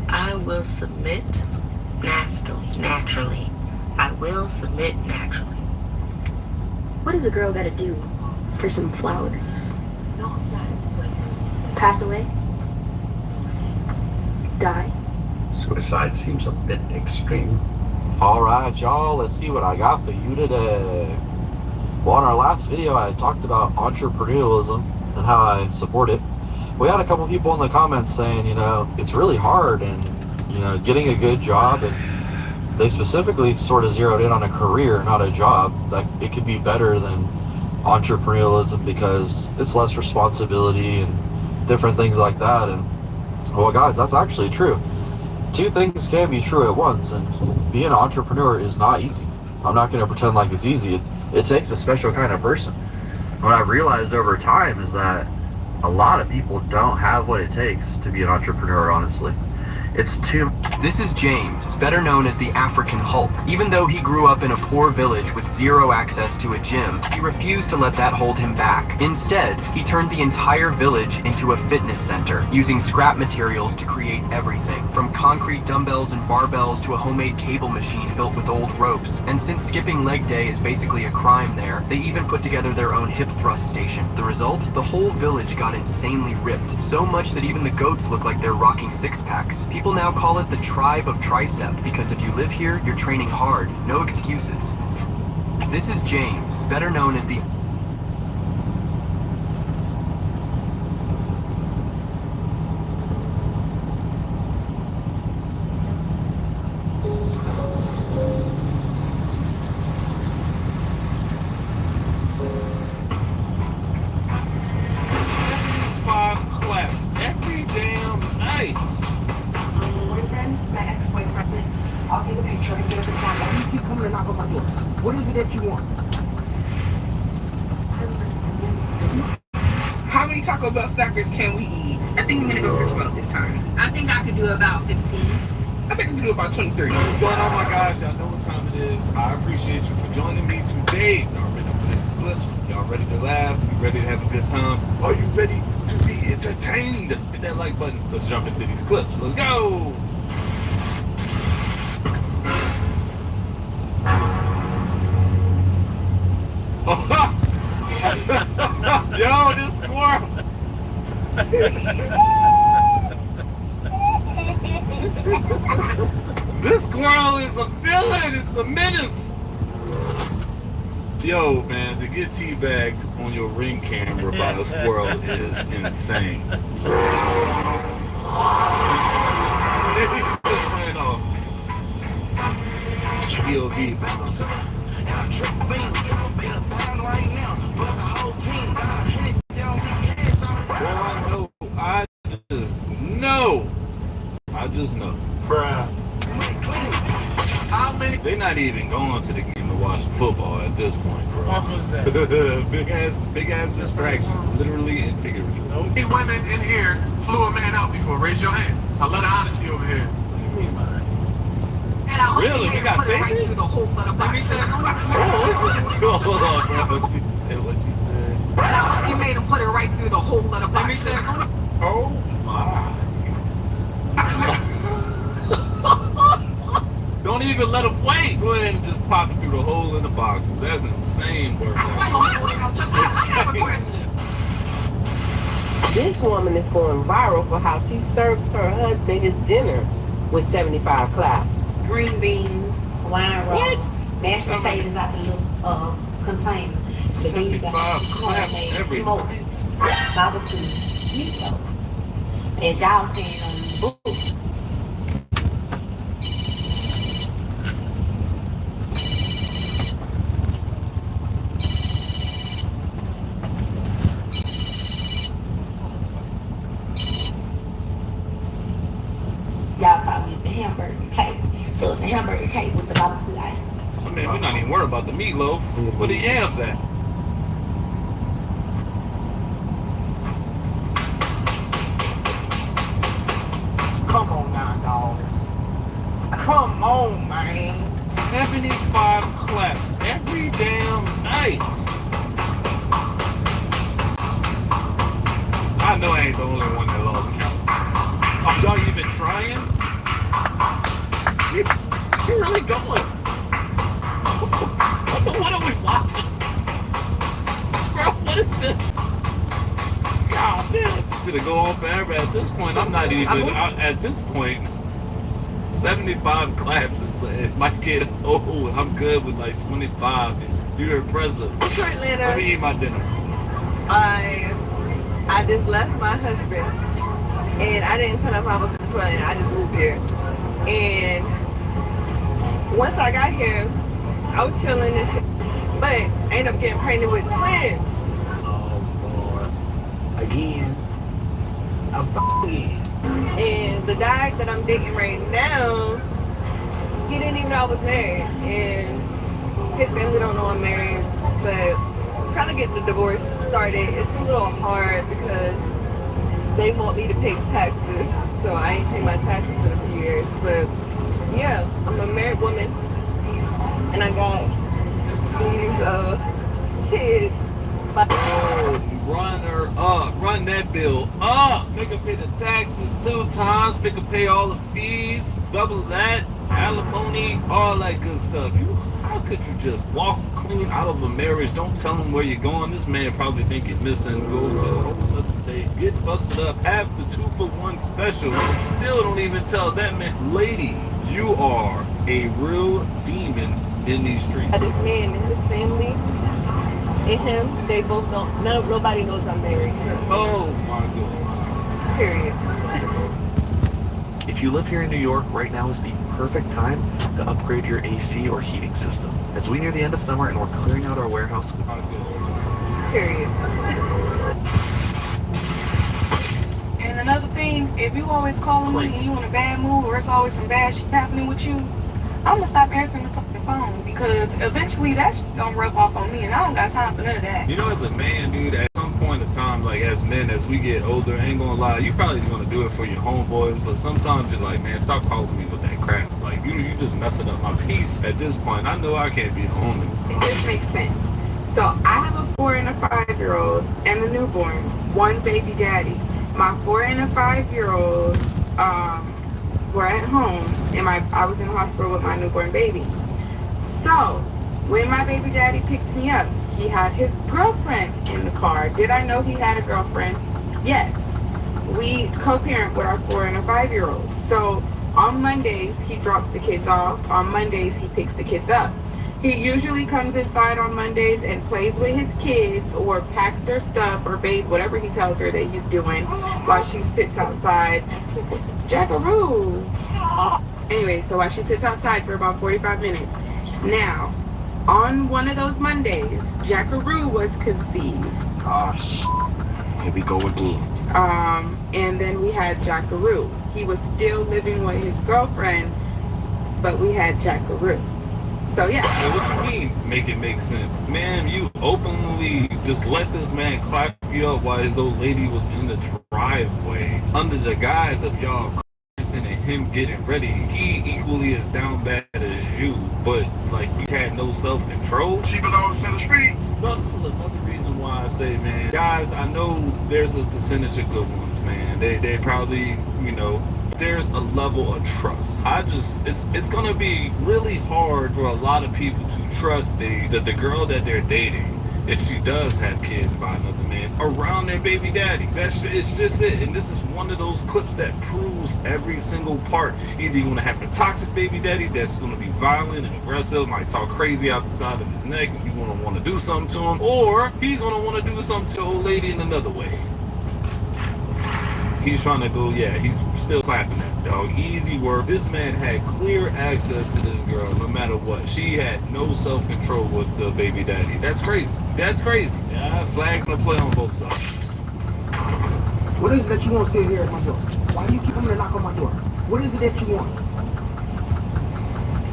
I will submit naturally. I will submit naturally. What does a girl gotta do for some flowers? Pass away? Die? Suicide seems a bit extreme. Alright y'all, let's see what I got for you today. Well, in our last video I talked about entrepreneurialism and how I support it. we had a couple people in the comments saying, you know, it's really hard and, you know, getting a good job, and they specifically sort of zeroed in on a career, not a job. Like, it could be better than entrepreneurialism because it's less responsibility and different things like that. And, well, guys, that's actually true. Two things can be true at once, and being an entrepreneur is not easy. I'm not going to pretend like it's easy. It takes a special kind of person. What I've realized over time is that a lot of people don't have what it takes to be an entrepreneur, honestly. It's too... This is James, better known as the African Hulk. Even though he grew up in a poor village with zero access to a gym, he refused to let that hold him back. Instead, he turned the entire village into a fitness center, using scrap materials to create everything, from concrete dumbbells and barbells to a homemade cable machine built with old ropes. And since skipping leg day is basically a crime there, they even put together their own hip thrust station. The result? The whole village got insanely ripped, so much that even the goats look like they're rocking six-packs. People now call it the tribe of tricep, because if you live here, you're training hard, no excuses. This is James, better known as the... I'll take a picture and get us a card. Why do you keep coming to knock on my door? What is it that you want? How many Taco Bell stackers can we eat? I think I'm gonna go for 12 this time. I think I could do about 15. I think I can do about 23. What's going on, my guys? Y'all know what time it is. I appreciate you for joining me today. Y'all ready for these clips? Y'all ready to laugh? You ready to have a good time? Are you ready to be entertained? Hit that like button. Let's jump into these clips. Let's go! Yo, this squirrel! This squirrel is a villain! It's a menace! Yo, man, to get teabagged on your Ring camera by a squirrel is insane. GOV bounce. I just know. Bruh. They're not even going to the game to watch football at this point, bro. What was that? big ass distraction, literally and figuratively. Any women in here flew a man out before? Raise your hand. I love the honesty over here. What do you mean by that? And I really? You got takers? Hold on, bro. She said what she said. And I hope you made him put it right through the hole of the box. Oh my. Don't even let him wait. Go ahead and just pop it through the hole in the box. That's insane work. This woman is going viral for how she serves her husband his dinner with 75 claps. Green beans, Hawaiian rolls, mashed potatoes out the little container. But then you got some corn-made smoked barbecue meatloaf. As y'all seen on the book. Y'all call me the hamburger cake. So it's the hamburger cake with the barbecue ice. I mean, we're not even worried about the meatloaf. Where the yams at? Come on now, dog. Come on, man. 75 claps every damn night. I know I ain't the only one that lost count. Are y'all even trying? She really going. What are we watching? Bro, what is this? God damn, it's gonna go on forever. At this point, I'm not even. At this point, 75 claps it might get old. I'm good with like 25. You're impressive. Detroit, Atlanta. Let me eat my dinner. I just left my husband, and I didn't turn off my was in the toilet. I just moved here, and once I got here, I was chilling and shit, but I ended up getting pregnant with twins. Oh, Lord. Again. Again. And the guy that I'm dating right now, he didn't even know I was married, and his family don't know I'm married, but I'm trying to get the divorce started. It's a little hard because they want me to pay taxes, so I ain't paid my taxes in a few years, but yeah, I'm a married woman, and I got these kids. Oh, run her up. Run that bill up. Make her pay the taxes 2 times. Make her pay all the fees. Double that. Alimony. All that good stuff. How could you just walk clean out of a marriage? Don't tell him where you're going. This man probably think you're missing. Go to a whole other state. Get busted up. Have the 2-for-1 special. And still don't even tell that man. Lady, you are a real demon in these streets. This man and his family and him, they both don't, nobody knows I'm married. Oh my goodness. Period. If you live here in New York, right now is the perfect time to upgrade your AC or heating system. As we near the end of summer and we're clearing out our warehouse. Period. And another thing, if you always calling me and you in a bad mood or it's always some bad shit happening with you, I'm gonna stop answering the fucking phone because eventually that shit gonna rub off on me and I don't got time for none of that. You know, as a man, dude, at some point in time, like as men, as we get older, I ain't gonna lie, you probably gonna do it for your homeboys, but sometimes you're like, man, stop calling me with that crap. Like, you just messing up my peace at this point. I know I can't be a homie. This makes sense. So I have a 4 and a 5-year-old and a newborn, one baby daddy. My 4 and a 5-year-old, were at home and I was in the hospital with my newborn baby. So when my baby daddy picked me up, he had his girlfriend in the car. Did I know he had a girlfriend? Yes. We co-parent with our 4 and a 5-year-old. So on Mondays, he drops the kids off. On Mondays, he picks the kids up. He usually comes inside on Mondays and plays with his kids or packs their stuff or bathes, whatever he tells her that he's doing while she sits outside. Jackaroo. Anyway, so while she sits outside for about 45 minutes. Now, on one of those Mondays, Jackaroo was conceived. Oh, shit. Here we go again. And then we had Jackaroo. He was still living with his girlfriend, but we had Jackaroo. So yeah. So what you mean, make it make sense? Man, you openly just let this man clap you up while his old lady was in the driveway under the guise of y'all and him getting ready. He equally as down bad as you, but like you had no self-control. She belongs to the streets. Well, this is another reason why I say, man, guys, I know there's a percentage of good ones, man. They probably, you know, there's a level of trust. It's gonna be really hard for a lot of people to trust the girl that they're dating if she does have kids by another man around their baby daddy. It's just it. And this is one of those clips that proves every single part. Either you're gonna have a toxic baby daddy that's gonna be violent and aggressive, might talk crazy out the side of his neck, and you're gonna want to do something to him, or he's gonna want to do something to the old lady in another way. He's trying to go, yeah, he's still clapping that, dog. Easy work. This man had clear access to this girl no matter what. She had no self-control with the baby daddy. That's crazy. That's crazy. Yeah, flags gonna play on both sides. What is it that you want to stay here at my door? Why do you keep coming to knock on my door? What is it that you want?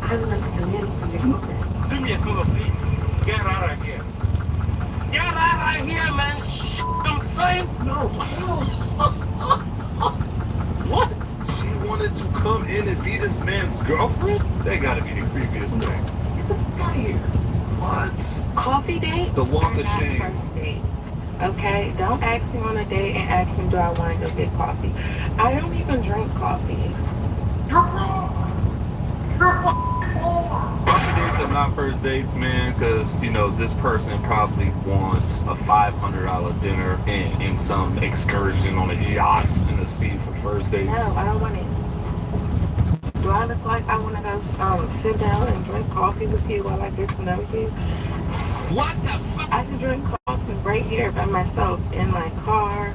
I would like to come in from your girlfriend. Do me a favor, please. Get out of here. Get out of here, man. I'm saying. No. What? She wanted to come in and be this man's girlfriend? That gotta be the creepiest thing. Get the fuck out of here. What? Coffee date? The walk of Not shame. first date. Okay? Don't ask me on a date and ask me, do I want to go get coffee? I don't even drink coffee. You're wrong. You're wrong. Coffee dates are not first dates, man, because, you know, this person probably wants a $500 dinner and some excursion on a yacht in the sea for first dates. No, I don't want it. Do I look like I want to go sit down and drink coffee with you while I get to know you? What the fuck? I can drink coffee right here by myself in my car,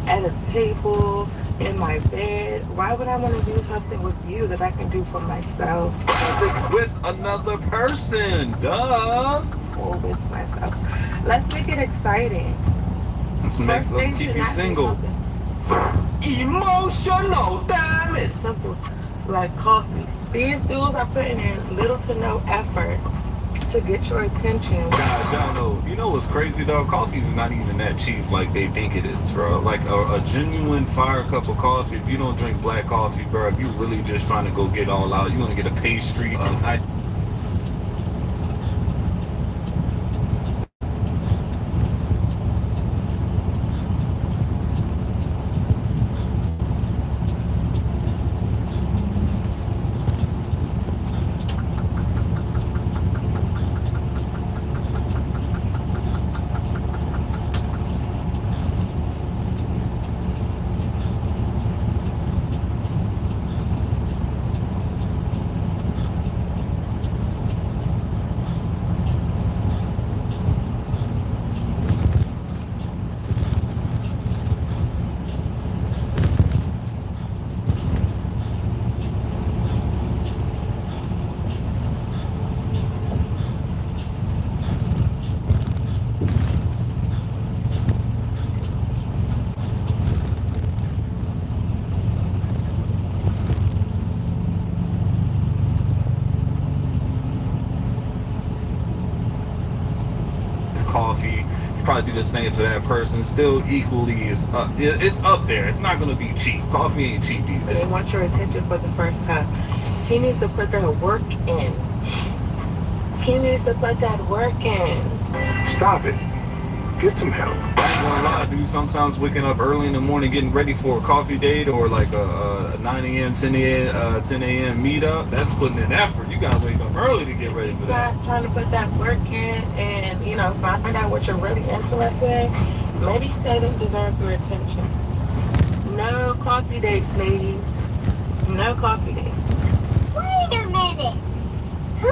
at a table, in my bed. Why would I want to do something with you that I can do for myself? Because it's with another person, duh. Or with myself. Let's make it exciting. Let's keep you single. Emotional damage. Simple, like coffee. These dudes are putting in little to no effort to get your attention. Guys, y'all know, you know what's crazy though? Coffee is not even that cheap like they think it is, bro. Like a genuine fire cup of coffee, if you don't drink black coffee, bro, if you really just trying to go get all out, you're gonna get a pastry. Coffee, you probably do the same for that person. Still equally is it's up there. It's not gonna be cheap. Coffee ain't cheap these days. They want your attention for the first time. He needs to put that work in. He needs to put that work in. Stop it. Get some help. I ain't gonna lie, dude. Sometimes waking up early in the morning, getting ready for a coffee date or like a 9 a.m., 10 a.m. meetup, that's putting in effort. You gotta wake up early to get ready for that. Trying to put that work in, and you know, find out what you're really interested in. Maybe they don't deserve your attention. No coffee dates, ladies. No coffee dates. Wait a minute. Who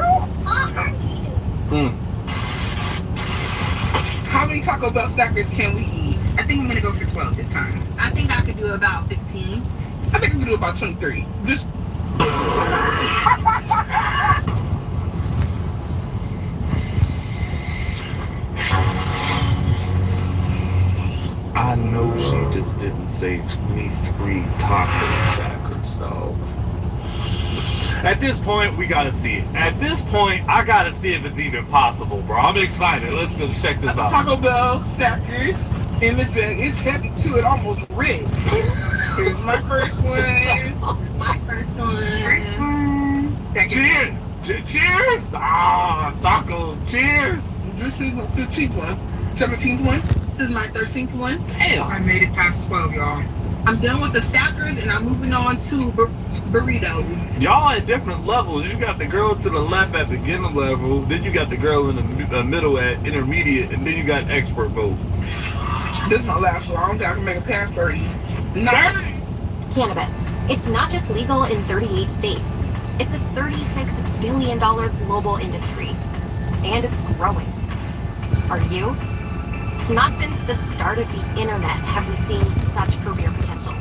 are you? How many Taco Bell stackers can we eat? I think I'm gonna go for 12 this time. I think I could do about 15. I think I could do about 23. Just. I know she just didn't say 23 taco stackers, though. At this point, we gotta see it. At this point, I gotta see if it's even possible, bro. I'm excited. Let's go check this out. Taco Bell stackers in this bag. It's heavy too. It almost ripped. Here's my first one. My first one. Cheers! Cheers! Ah, taco. Cheers! This is the 15th one. 17th one. This is my 13th one. Damn. I made it past 12, y'all. I'm done with the stackers and I'm moving on to burritos. Y'all at different levels. You got the girl to the left at beginner level, then you got the girl in the middle at intermediate, and then you got expert mode. This is my last one. I don't think I can make it past 30. Cannabis. It's not just legal in 38 states. It's a $36 billion global industry. And it's growing. Are you? Not since the start of the internet have we seen such career potential.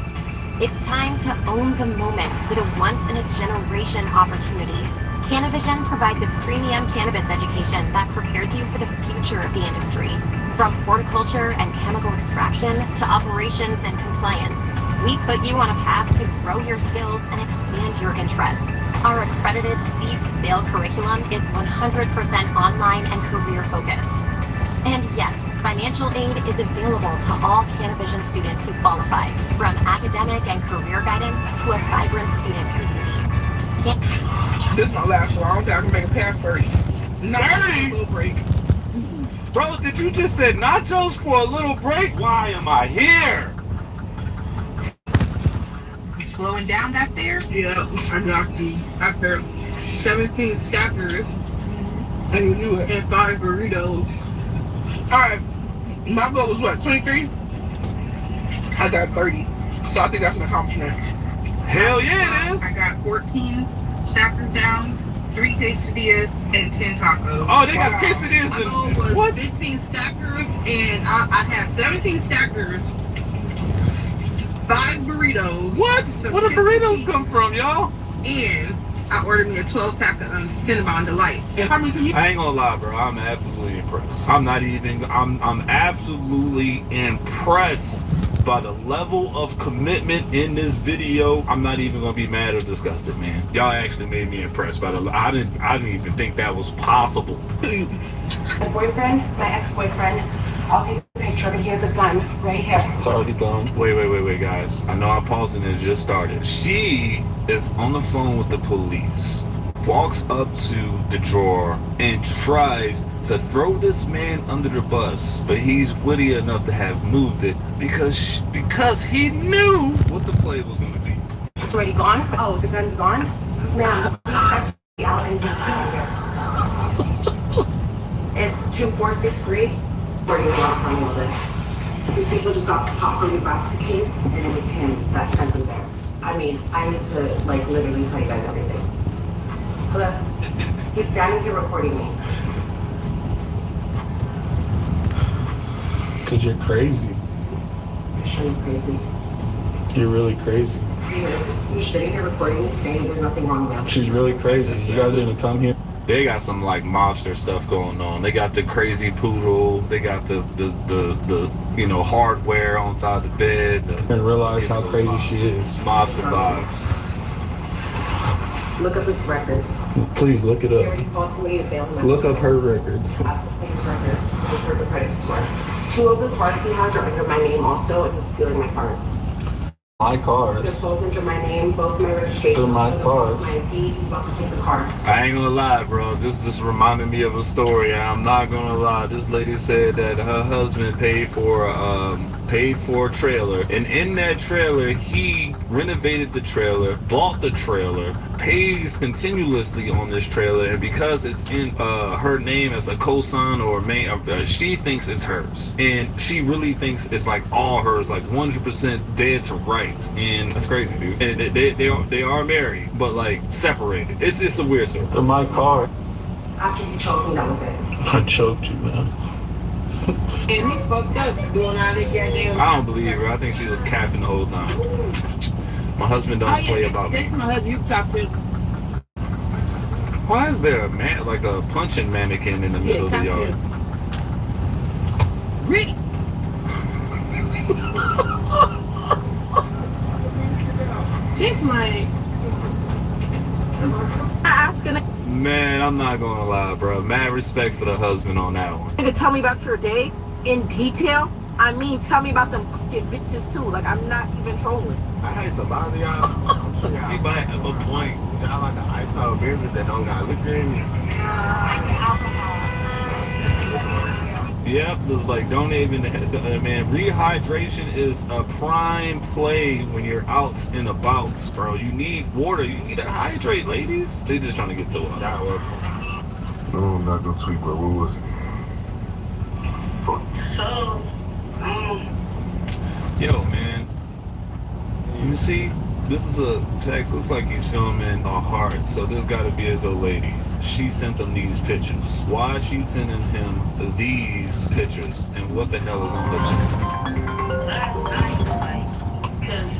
It's time to own the moment with a once-in-a-generation opportunity. Canavision provides a premium cannabis education that prepares you for the future of the industry. From horticulture and chemical extraction to operations and compliance, we put you on a path to grow your skills and expand your interests. Our accredited seed-to-sale curriculum is 100% online and career-focused. And yes, financial aid is available to all Canavision students who qualify, from academic and career guidance to a vibrant student community. This is my last one. I don't think I can make it past 30. 30? Little break. Bro, did you just say nachos for a little break? Why am I here? You slowing down back there? Yeah, I got you. After 17 stackers and you and 5 burritos. Alright, my goal was what, 23? I got 30. So I think that's an accomplishment. Hell yeah, it is. I got 14 stackers down, 3 quesadillas and 10 tacos. Oh, they got quesadillas My goal was and what? 15 stackers, and I have 17 stackers, 5 burritos. What? Where do burritos come from, y'all? And I ordered me a 12-pack of Cinnabon Delight. And how many do you? I ain't gonna lie, bro. I'm absolutely impressed. I'm absolutely impressed by the level of commitment in this video. I'm not even gonna be mad or disgusted, man. Y'all actually made me impressed by the. I didn't even think that was possible. My boyfriend, my ex-boyfriend, I'll take a picture, but he has a gun right here. It's already gone. Wait, guys. I know I'm pausing and it just started. She is on the phone with the police, walks up to the drawer and tries to throw this man under the bus, but he's witty enough to have moved it because he knew what the play was going to be. It's already gone? Oh, the gun's gone? Ma'am, out and it's 2463. Where you want to tell me all this? These people just got popped from your basket case, and it was him that sent them there. I mean, I need to, like, literally tell you guys everything. Hello? He's standing here recording me. Cause you're crazy. I'm sure you're crazy. You're really crazy. He's sitting here recording me saying there's nothing wrong with him. She's really crazy. You guys are gonna come here? They got some like mobster stuff going on. They got the crazy poodle. They got the hardware on side the bed. And realize how crazy she is. Mobster vibes. Look up this record. Please look it He up. already called somebody to bail him out. Look up her record. His record. With her credit score. 2 of the cars he has are under my name also, and he's stealing my cars. My They're cars. both under my name, both my registration. They're my cars. My ID. He's about to take the car. I ain't gonna lie, bro. This just reminded me of a story. I'm not gonna lie. This lady said that her husband paid for a trailer, and in that trailer, he renovated the trailer, bought the trailer, pays continuously on this trailer, and because it's in her name as a co-sign or main, she thinks it's hers, and she really thinks it's like all hers, like 100% dead to rights, and that's crazy, dude. And they are married, but like separated. It's a weird story. They're my car. After you choked me, that was it. I choked you, man. And he fucked up doing all that goddamn. I don't believe her. I think she was capping the whole time. My husband don't play about me. That's my husband you talk to. Why is there a punching mannequin in the middle of the yard? Really? This man. Man, I'm not gonna lie, bro. Mad respect for the husband on that one. Nigga, tell me about your day in detail. I mean, tell me about them fucking bitches too. Like, I'm not even trolling. I hate a lot of y'all. She might have a point. Y'all like the ice cold beers that don't got liquor in it. Yep, it's like don't even, man. Rehydration is a prime play when you're out and about, bro. You need water. You need to hydrate, ladies. They just trying to get to it. No, I'm not gonna tweet, but what was it? So, yo, man. You see, this is a text. Looks like he's filming a heart. So this got to be his old lady. She sent him these pictures. Why is she sending him these pictures? And what the hell is on the chat? last night, like, because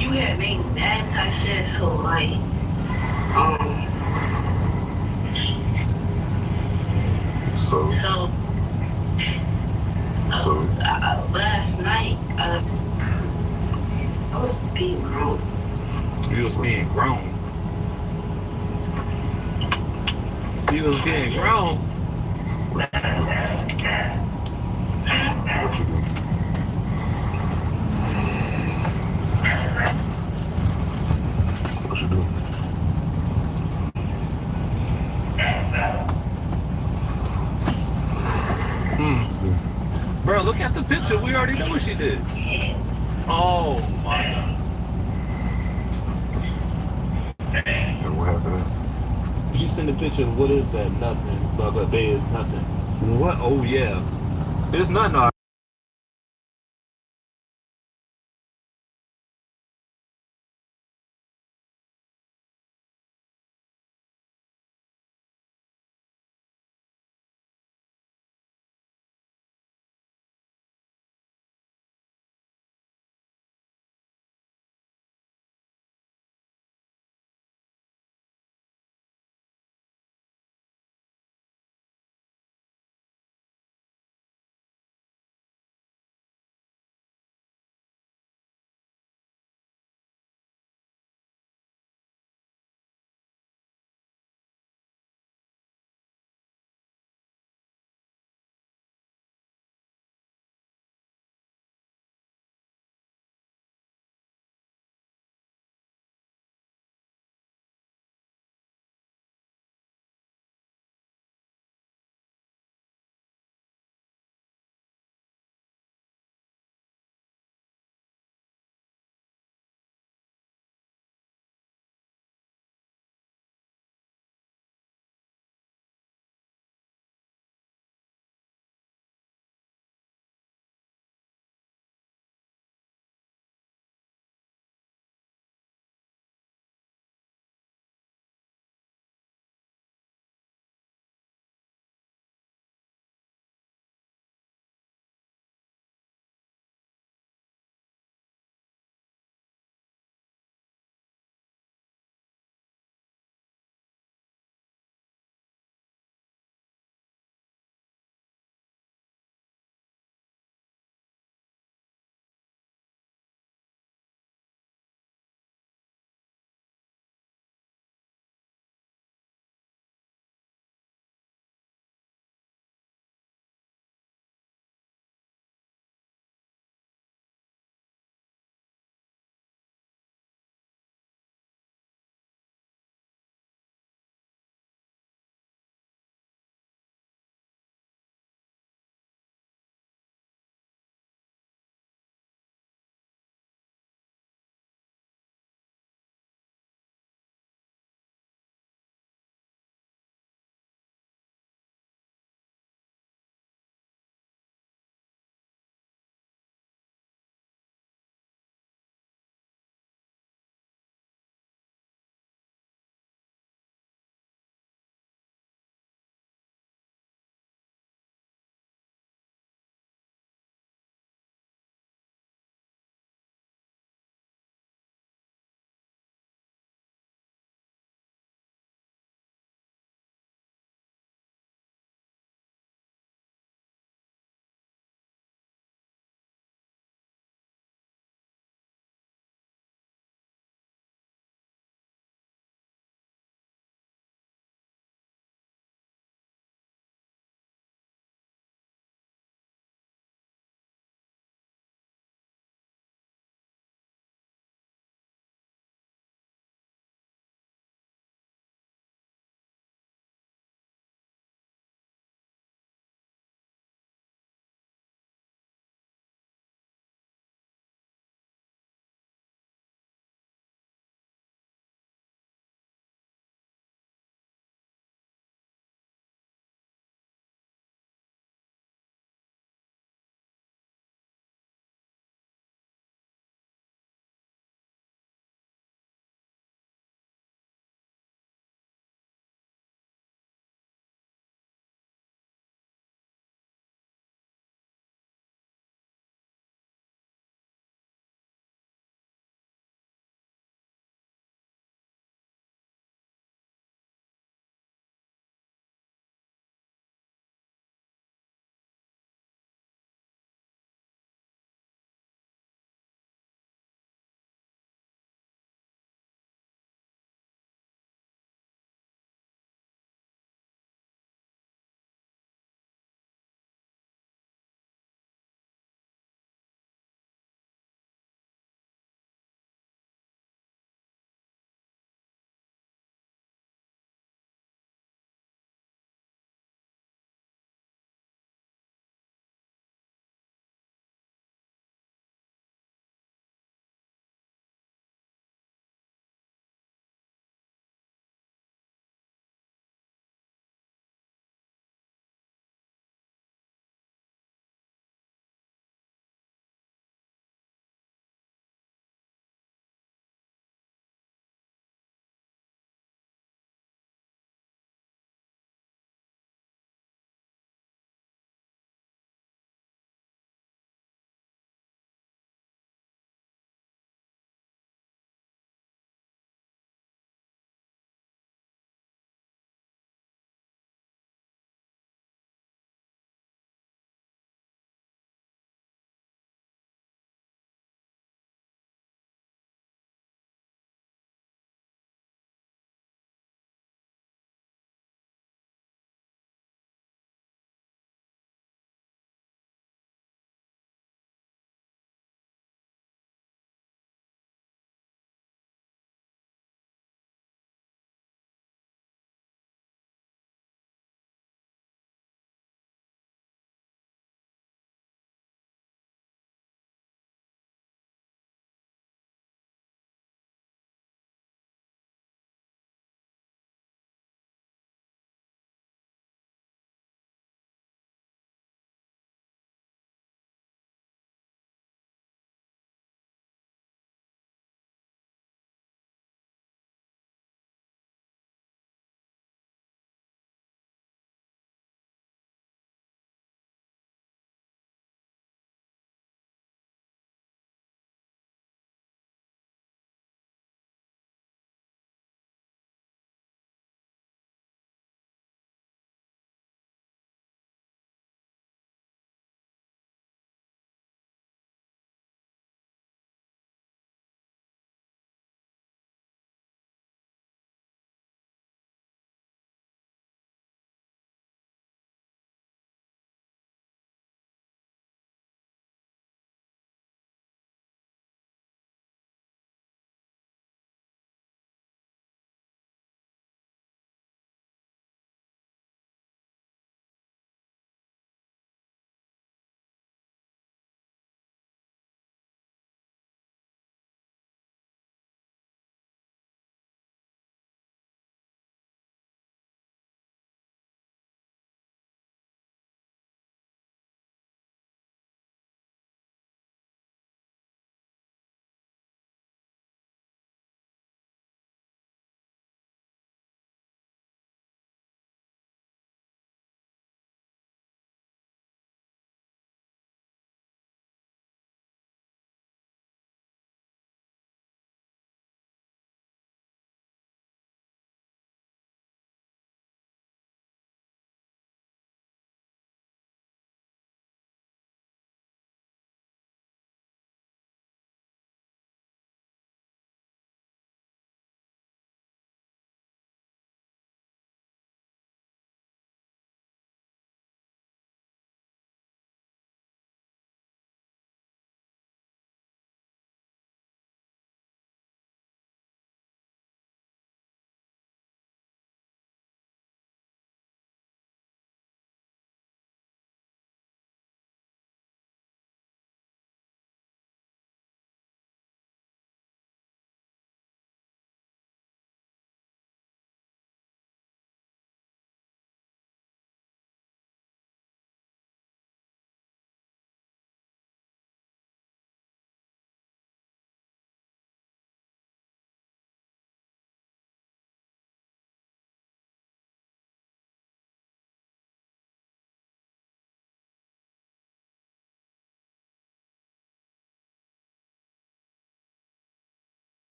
you had made that type shit, so, like, last night, I was being grown. He was being grown. He was being grown. What you do? What you do? Bro, look at the picture. We already know what she did. Oh my God. And what happened? She sent a picture of what is that? Nothing. Blah blah. There is nothing. What? Oh yeah. There's nothing.